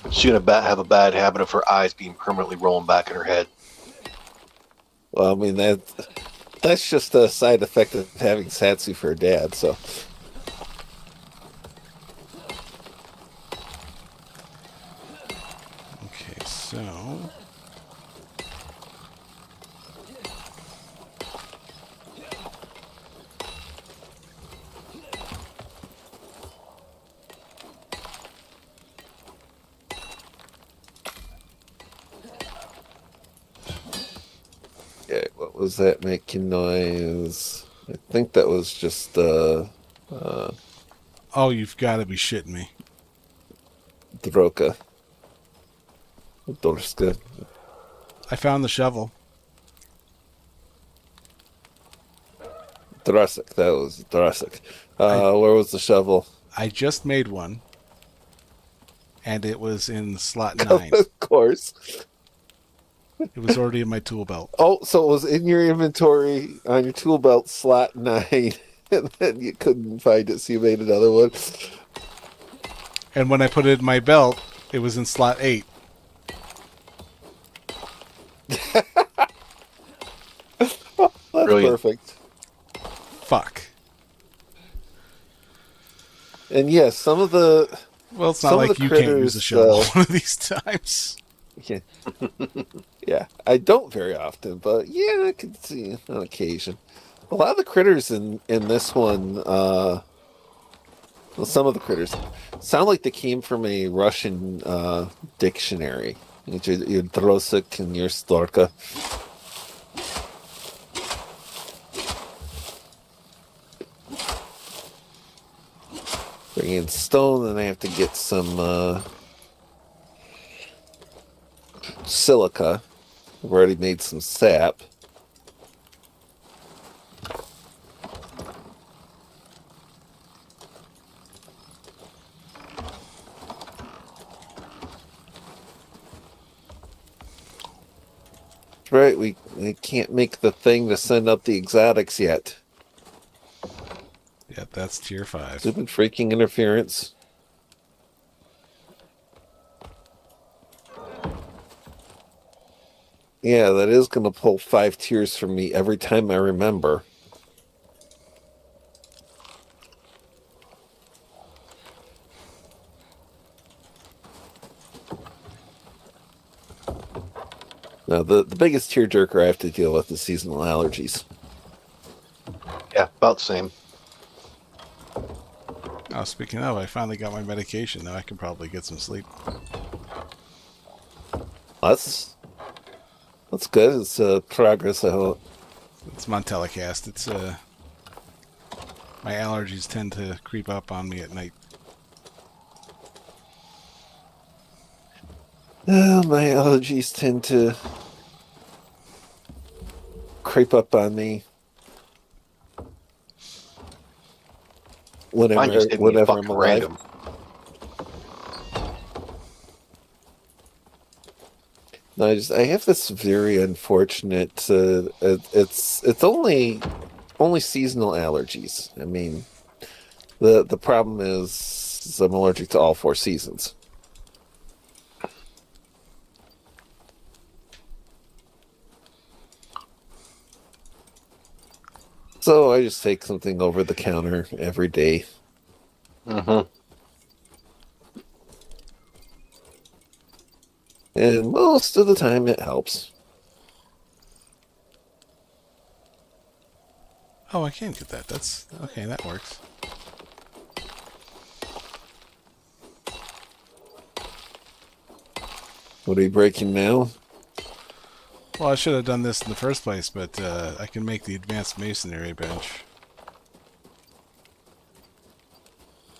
She's gonna have a bad habit of her eyes being permanently rolling back in her head. Well, I mean that's just a side effect of having Satsu for a dad. So, okay. So yeah, what was that making noise? I think that was just oh, you've got to be shitting me. Droka. Dorska. I found the shovel. Drasik, that was Drasik. Where was the shovel? I just made one, and it was in slot 9. Of course. It was already in my tool belt. Oh, so it was in your inventory on your tool belt slot 9, and then you couldn't find it, so you made another one. And when I put it in my belt, it was in slot 8. Well, Brilliant. perfect. Fuck. And yes, some of the Well, it's not some of like the you can't use a critters. shovel one of these times. Yeah, yeah, I don't very often, but yeah, I can see on occasion. A lot of the critters in this one, well, some of the critters sound like they came from a Russian dictionary. Your drosik and your storka. Bring in stone, and I have to get some silica. I've already made some sap. Right, we can't make the thing to send up the exotics yet. Yep, that's tier 5. Stupid freaking interference. Yeah, that is going to pull 5 tiers from me every time I remember. Now, the biggest tearjerker I have to deal with is seasonal allergies. Yeah, about the same. Oh, speaking of, I finally got my medication. Now I can probably get some sleep. That's good. It's progress, I hope. It's Montelicast. It's my allergies tend to creep up on me at night. My allergies tend to creep up on me Mine just hit me whenever I'm fucking alive. random. No, I have this very unfortunate. It's only seasonal allergies. I mean, the problem is I'm allergic to all 4 seasons. So I just take something over the counter every day. Mm-hmm. And most of the time it helps. Oh, I can get that. That's okay. That works. What are you breaking now? Well, I should have done this in the first place, but I can make the advanced masonry bench.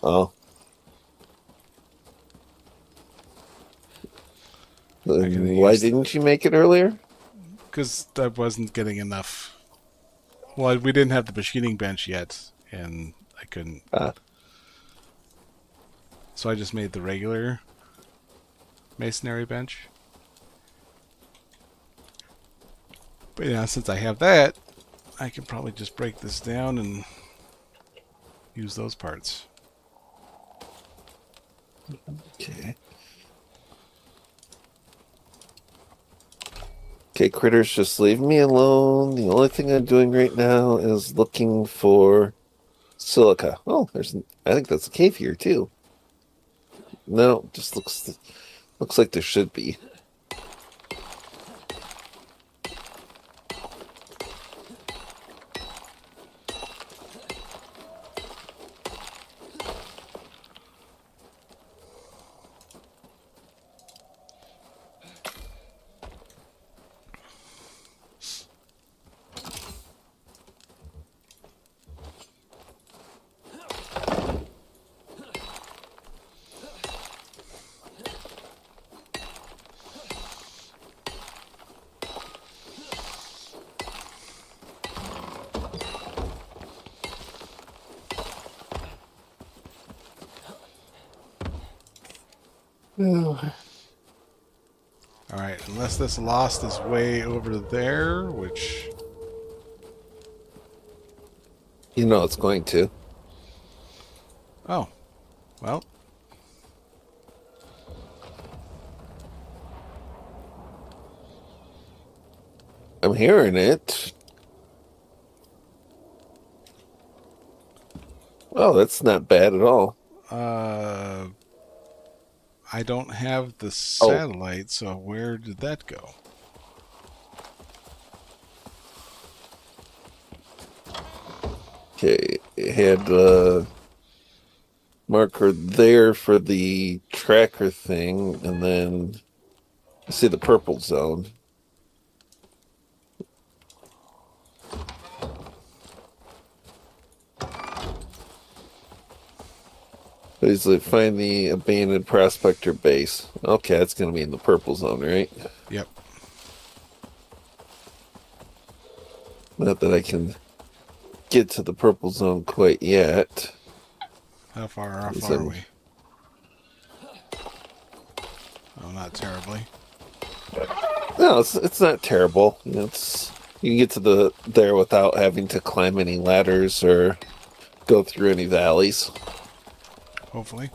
Oh. Why didn't you make it earlier? Because I wasn't getting enough. Well, we didn't have the machining bench yet, and I couldn't. So I just made the regular masonry bench. But yeah, since I have that, I can probably just break this down and use those parts. Okay. Okay, critters, just leave me alone. The only thing I'm doing right now is looking for silica. Oh, I think that's a cave here too. No, just looks like there should be. Alright, unless this lost is way over there, which... You know it's going to. Oh. Well. I'm hearing it. Oh, that's not bad at all. I don't have the Oh. satellite, so where did that go? Okay, it had marker there for the tracker thing, and then I see the purple zone. Please find the abandoned prospector base. Okay, that's going to be in the purple zone, right? Yep. Not that I can get to the purple zone quite yet. How far off Is are it- we? Oh, not terribly. No, it's not terrible. You know, you can get to there without having to climb any ladders or go through any valleys. Hopefully.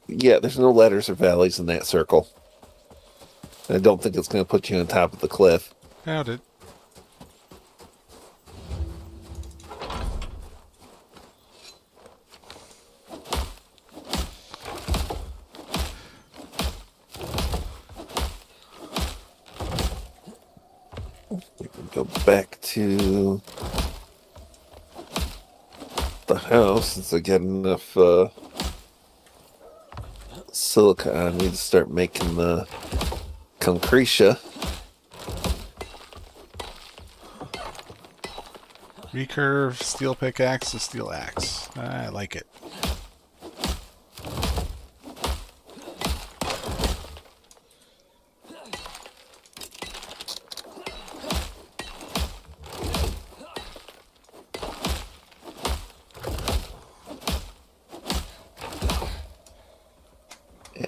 Yeah, there's no ladders or valleys in that circle. I don't think it's going to put you on top of the cliff. Doubt it. Go back to the house since I get enough silica on me to start making the concretia. Recurve, steel pickaxe to steel axe. I like it.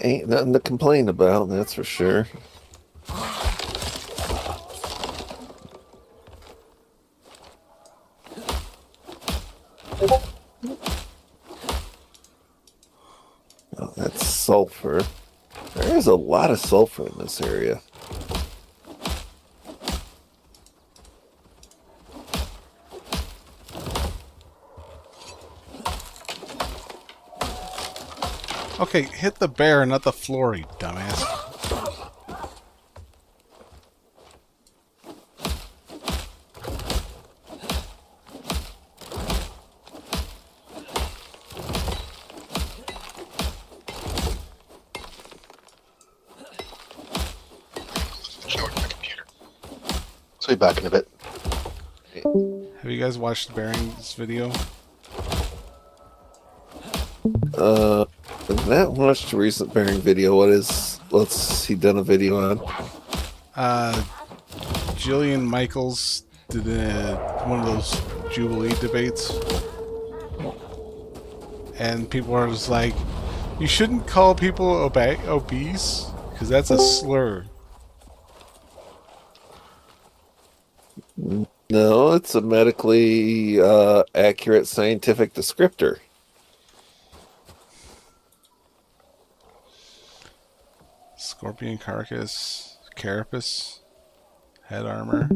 Ain't nothing to complain about, that's for sure. Oh, that's sulfur. There is a lot of sulfur in this area. Okay, hit the bear, not the floor, you dumbass. So be back in a bit. Have you guys watched the bearings video? Not watched a recent bearing video. What's he done a video on? Jillian Michaels did one of those Jubilee debates. And people are just like, you shouldn't call people obese, because that's a slur. No, it's a medically accurate scientific descriptor. Scorpion carcass, carapace, head armor,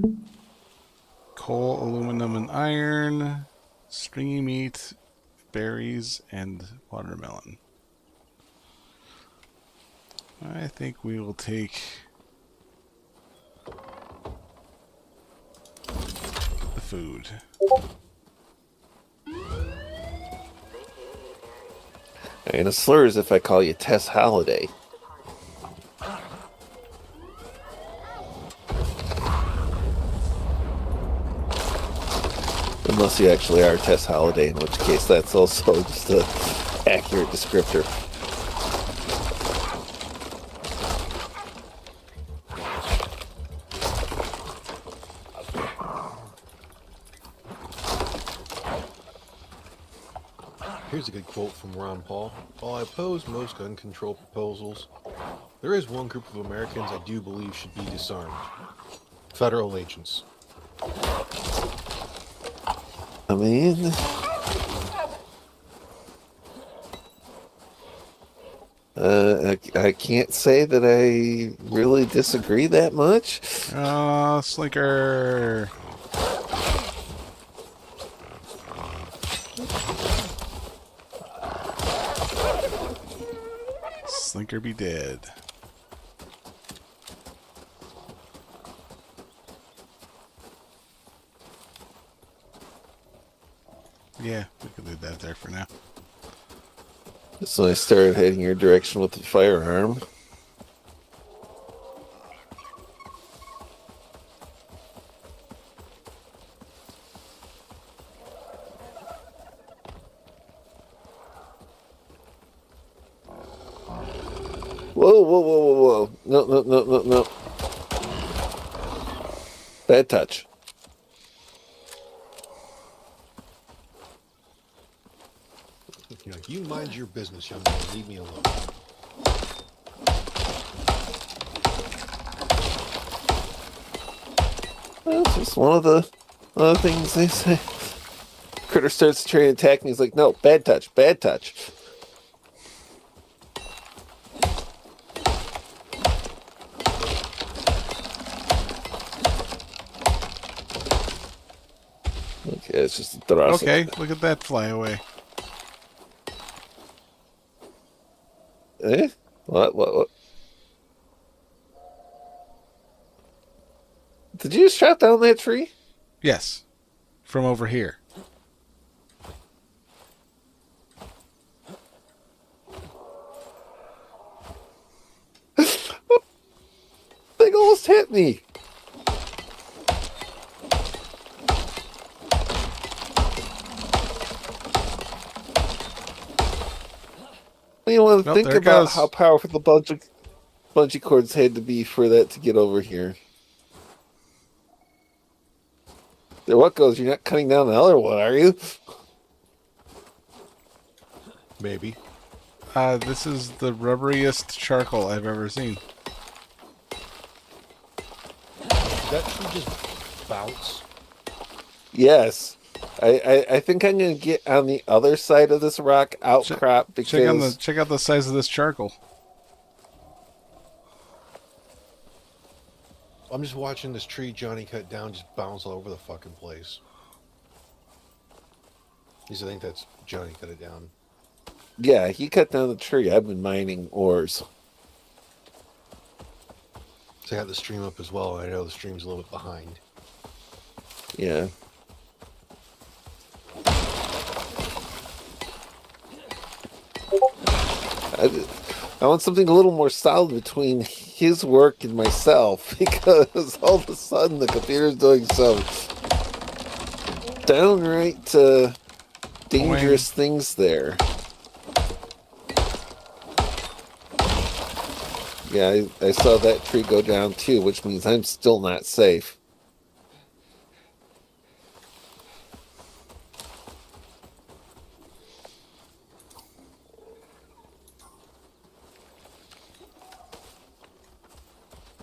coal, aluminum, and iron, stringy meat, berries, and watermelon. I think we will take the food. And a slur is if I call you Tess Holiday. Unless you actually are Tess Holiday, in which case that's also just an accurate descriptor. Here's a good quote from Ron Paul. While I oppose most gun control proposals, there is one group of Americans I do believe should be disarmed. Federal agents. I mean, I can't say that I really disagree that much. Slinker. Slinker be dead. Yeah, we could leave that there for now. So I started heading your direction with the firearm. Whoa, whoa, whoa, whoa, whoa. No, no, no, no, no. Bad touch. You know, you mind your business, young man. Leave me alone. Well, it's just one of the other things they say. Critter starts to try and attack me. He's like, no, bad touch, bad touch. Okay, it's just a thrust. Okay, look at that fly away. Eh? What? Did you just chop down that tree? Yes, from over here. Thing almost hit me. You want to Nope, think there it about goes. how powerful the bungee cords had to be for that to get over here. There, what goes? You're not cutting down the other one, are you? Maybe. This is the rubberiest charcoal I've ever seen. Did that tree just bounce? Yes. I think I'm gonna get on the other side of this rock outcrop because Check out the size of this charcoal. I'm just watching this tree Johnny cut down just bounce all over the fucking place. At least I think that's Johnny cut it down. yeah, he cut down the tree. I've been mining ores. So I got the stream up as well. I know the stream's a little bit behind. Yeah. I want something a little more solid between his work and myself because all of a sudden the computer's doing some downright dangerous things there. Yeah, I saw that tree go down too, which means I'm still not safe.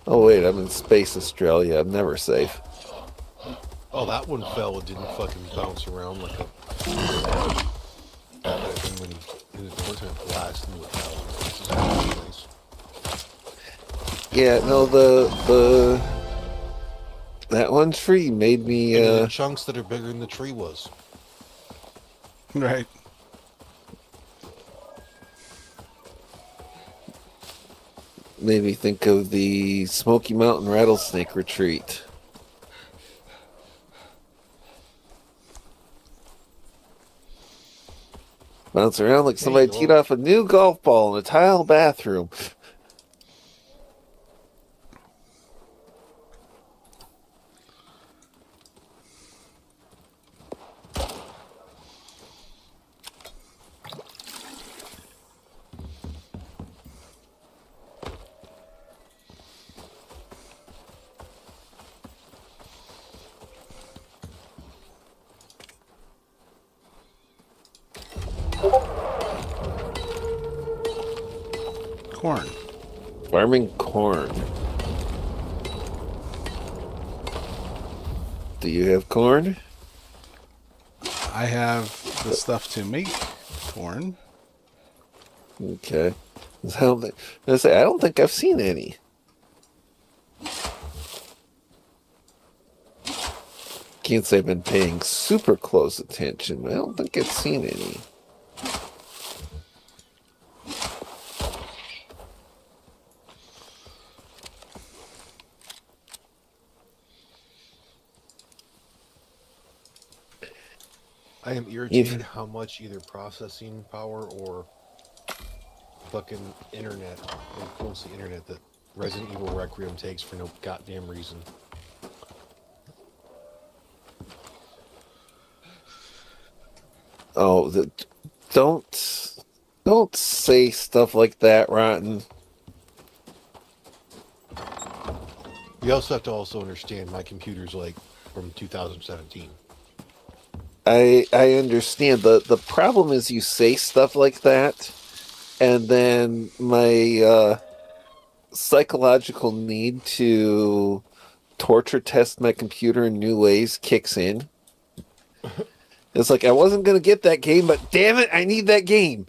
Oh wait, I'm in space Australia. I'm never safe. Oh, that one fell and didn't fucking bounce around like a... That thing when he was going to blast into a tower. This is actually nice. Yeah, no, that one tree made me The chunks that are bigger than the tree was. Right. made me think of the Smoky Mountain rattlesnake retreat. Bounce around like somebody teed off a new golf ball in a tile bathroom. Corn. Farming corn. Do you have corn? I have the stuff to make corn. Okay. I don't think I've seen any. Can't say I've been paying super close attention, but I don't think I've seen any. I am irritated how much either processing power or fucking internet, or mostly internet, that Resident Evil Requiem takes for no goddamn reason. Oh, don't say stuff like that, Rotten. You also have to understand my computer's like from 2017. I understand. The problem is you say stuff like that, and then my psychological need to torture test my computer in new ways kicks in. It's like I wasn't gonna get that game, but damn it, I need that game.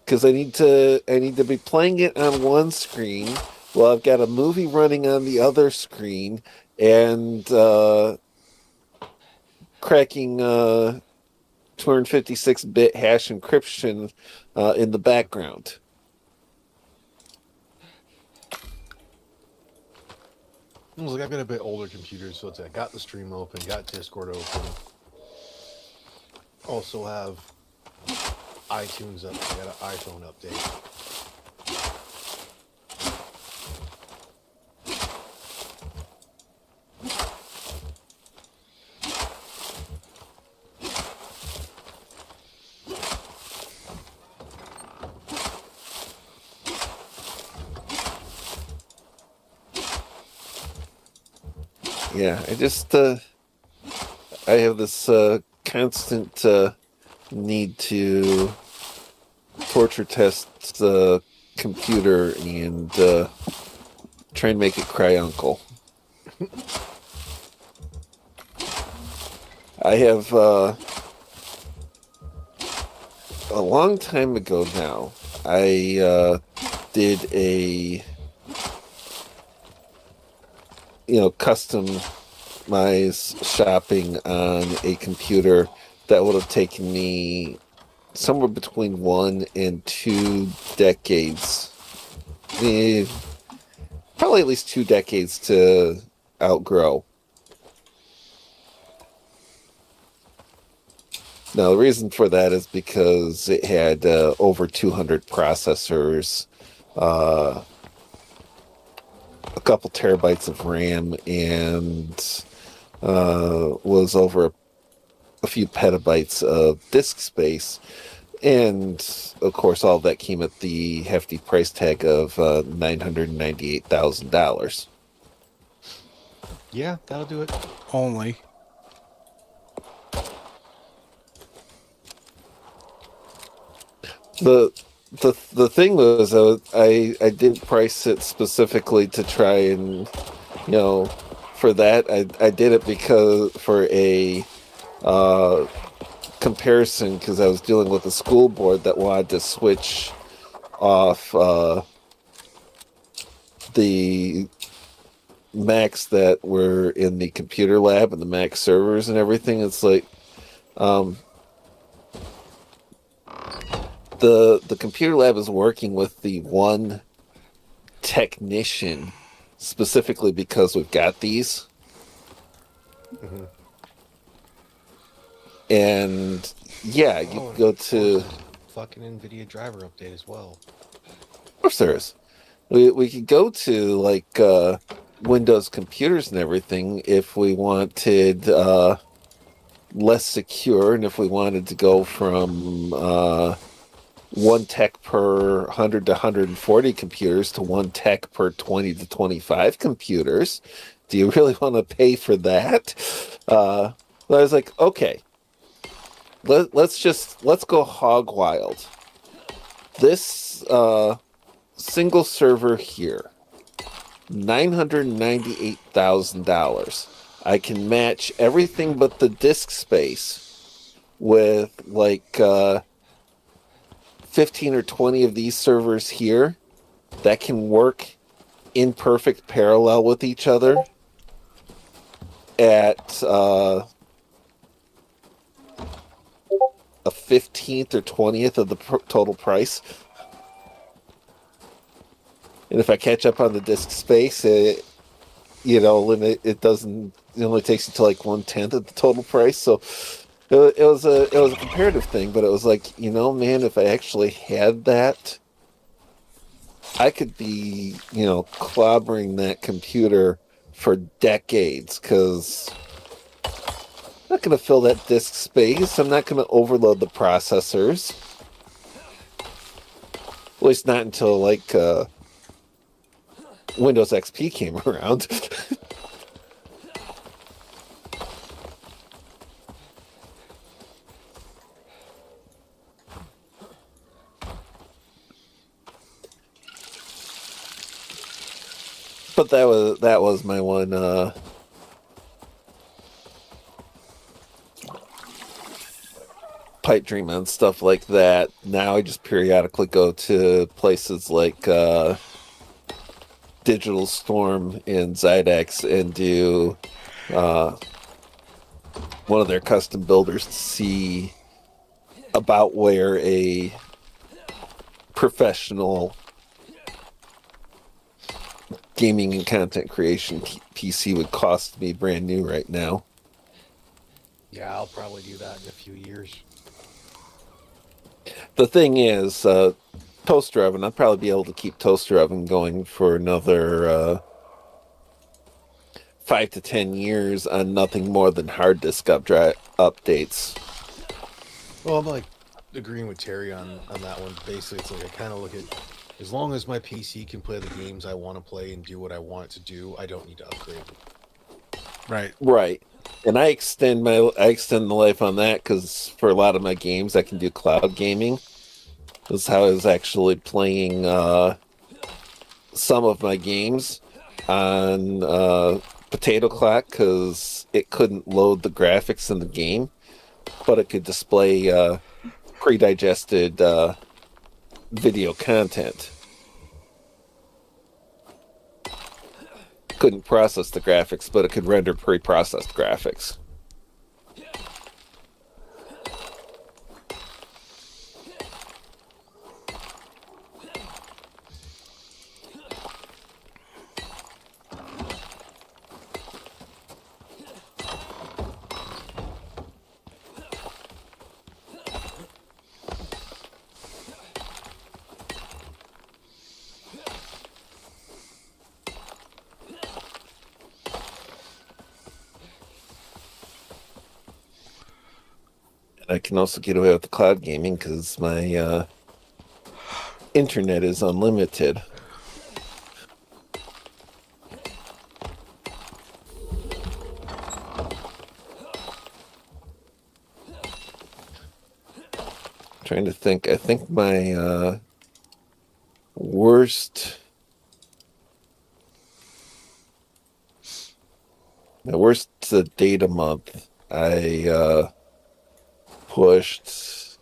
Because I need to be playing it on one screen while I've got a movie running on the other screen and cracking 256-bit hash encryption in the background. I've got a bit older computer, so I got the stream open, got Discord open. Also have iTunes up. I got an iPhone update. Yeah, I have this constant need to torture test the computer and try and make it cry uncle. I have a long time ago now, I did a customize shopping on a computer that would have taken me somewhere between 1 and 2 decades. Probably at least 2 decades to outgrow. Now, the reason for that is because it had over 200 processors, a couple terabytes of RAM, and was over a few petabytes of disk space. And, of course, all that came at the hefty price tag of $998,000. Yeah, that'll do it. Only. The thing was, I did price it specifically to try and, for that, I did it because for a comparison, because I was dealing with a school board that wanted to switch off the Macs that were in the computer lab and the Mac servers and everything. It's like the computer lab is working with the one technician specifically because we've got these. Mm-hmm. And yeah, you can go to fucking NVIDIA driver update as well. Of course there is. We could go to like Windows computers and everything if we wanted less secure, and if we wanted to go from 1 tech per 100 to 140 computers to 1 tech per 20 to 25 computers. Do you really want to pay for that? I was like, okay, let's go hog wild. This single server here, $998,000. I can match everything but the disk space with like 15 or 20 of these servers here that can work in perfect parallel with each other at a 15th or 20th of the total price. And if I catch up on the disk space, it doesn't. It only takes you to like 1/10 of the total price. So it was a comparative thing, but it was like, man, if I actually had that, I could be, clobbering that computer for decades, because I'm not going to fill that disk space. I'm not going to overload the processors. At least not until like Windows XP came around. But that was my one pipe dream on stuff like that. Now I just periodically go to places like Digital Storm and Zydex and do one of their custom builders to see about where a professional gaming and content creation PC would cost me brand new right now. Yeah, I'll probably do that in a few years. The thing is, toaster oven, I'll probably be able to keep toaster oven going for another 5 to 10 years on nothing more than hard disk updates. Well, I'm like agreeing with Terry on that one. Basically, it's like I kind of look at, as long as my PC can play the games I want to play and do what I want it to do, I don't need to upgrade. Right. And I extend the life on that, because for a lot of my games I can do cloud gaming. This is how I was actually playing some of my games on Potato Clock, because it couldn't load the graphics in the game, but it could display pre-digested video content. Couldn't process the graphics, but it could render pre-processed graphics. I can also get away with the cloud gaming because my internet is unlimited. Trying to think. I think my worst data month, I pushed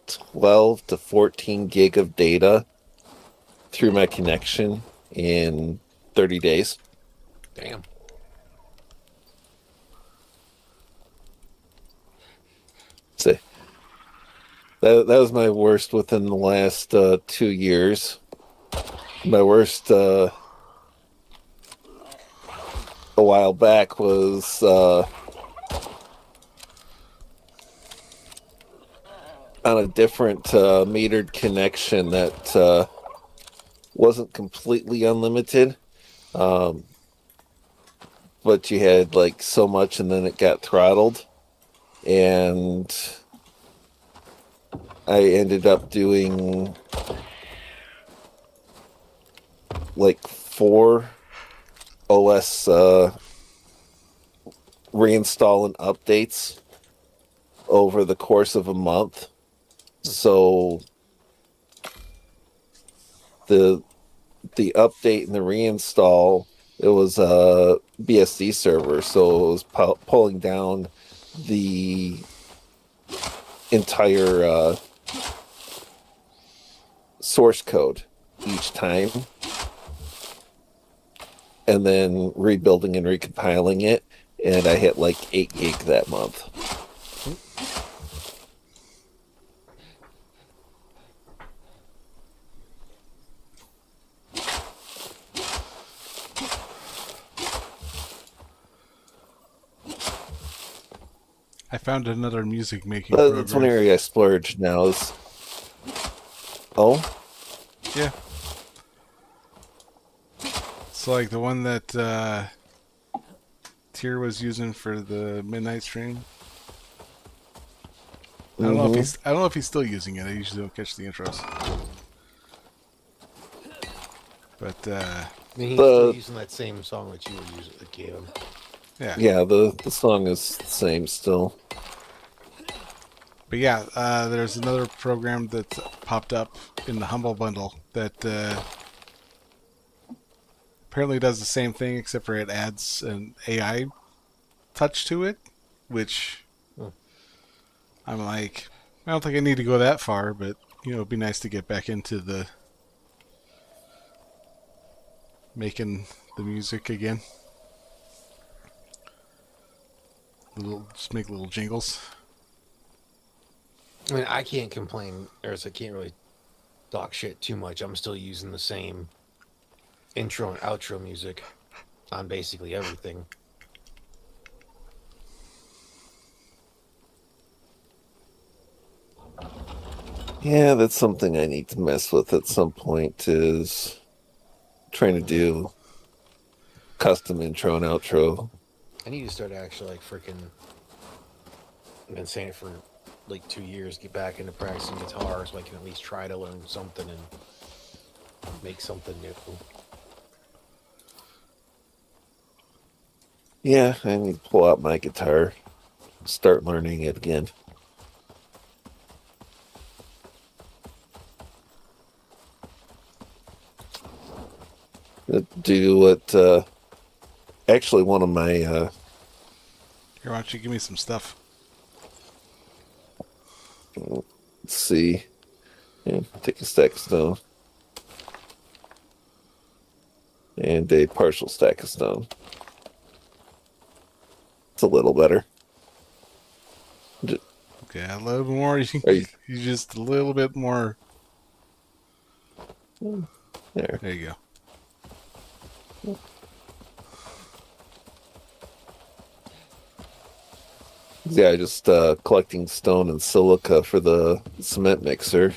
12 to 14 gig of data through my connection in 30 days. Damn. So that was my worst within the last 2 years. My worst a while back was on a different metered connection that wasn't completely unlimited, but you had like so much and then it got throttled, and I ended up doing like 4 OS reinstall and updates over the course of a month. So the update and the reinstall, it was a BSD server, so it was pulling down the entire source code each time, and then rebuilding and recompiling it, and I hit like 8 gig that month. I found another music making program. That's one area I splurge now. Is Yeah. So like the one that Tyr was using for the midnight stream. I don't know if he's still using it. I usually don't catch the intros. But I mean, he's still using that same song that you were using that gave him. Yeah, the song is the same still. But yeah, there's another program that popped up in the Humble Bundle that apparently does the same thing, except for it adds an AI touch to it, which I'm like, I don't think I need to go that far, but you know, it'd be nice to get back into the making the music again. Just make little jingles. I mean, I can't complain, or else I can't really talk shit too much. I'm still using the same intro and outro music on basically everything. Yeah, that's something I need to mess with at some point, is trying to do custom intro and outro. I need to start actually like freaking. I've been saying it for like 2 years. Get back into practicing guitar so I can at least try to learn something and make something new. Yeah, I need to pull out my guitar, start learning it again. Do what? Actually, one of my Here, why don't you give me some stuff? let's see. Yeah, take a stack of stone. And a partial stack of stone. It's a little better. Okay, a little more. You just a little bit more. There. There you go. Yeah, just collecting stone and silica for the cement mixer.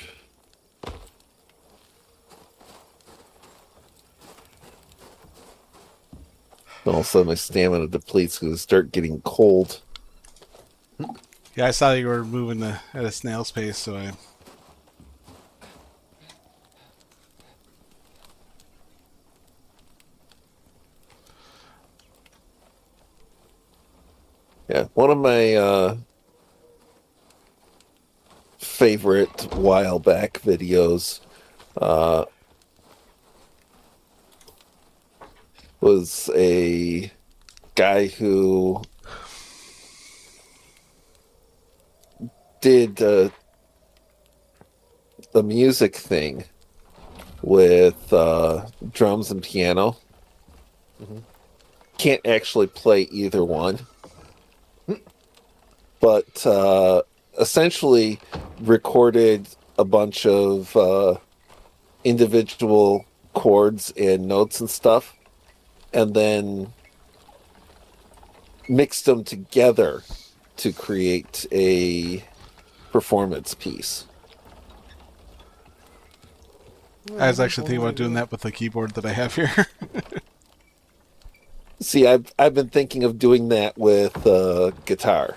Also, my stamina depletes because I start getting cold. Yeah, I saw you were moving at a snail's pace, so I. Yeah, one of my favorite while back videos was a guy who did the music thing with drums and piano. Mm-hmm. Can't actually play either one, but essentially recorded a bunch of individual chords and notes and stuff, and then mixed them together to create a performance piece. I was actually thinking about doing that with the keyboard that I have here. See, I've been thinking of doing that with guitar.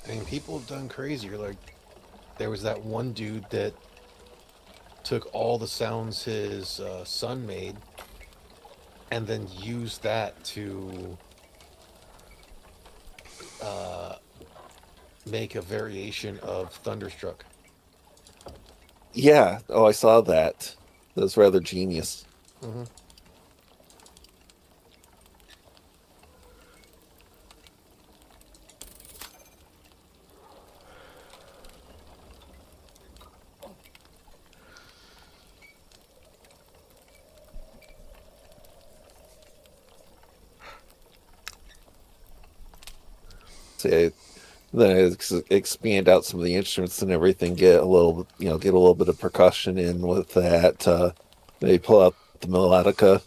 I mean, people have done crazier. Like, there was that one dude that took all the sounds his son made and then used that to make a variation of Thunderstruck. Yeah, oh, I saw that. That was rather genius. Mm-hmm. say, then I expand out some of the instruments and everything, get a little bit of percussion in with that. Maybe pull out the melodica.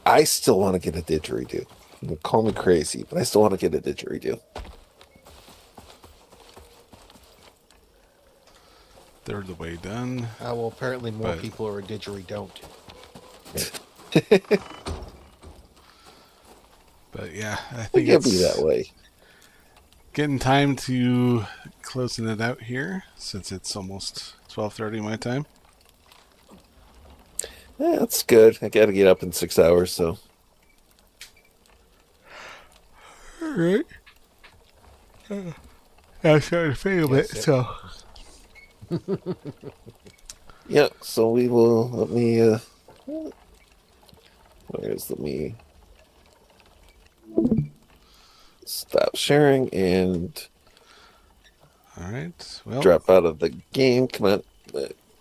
I still want to get a didgeridoo. Call me crazy, but I still want to get a didgeridoo. They're the way done. Well, apparently more people are a didgeridoo. But yeah, I It think can't it's be that way. getting time to closing it out here since it's almost 12:30 my time. Yeah, that's good. I got to get up in 6 hours, so. All right. I'm starting to feel it, so. Yeah, so we will, let me stop sharing and All right. Well, drop out of the game. Come on.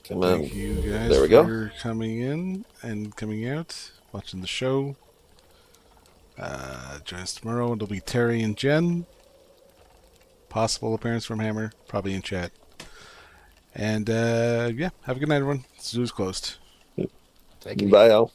thank you guys There we for coming in and coming out, watching the show. Join us tomorrow. It'll be Terry and Jen. Possible appearance from Hammer, probably in chat. And yeah, have a good night, everyone. Zoo's closed. Take it easy. Bye, all.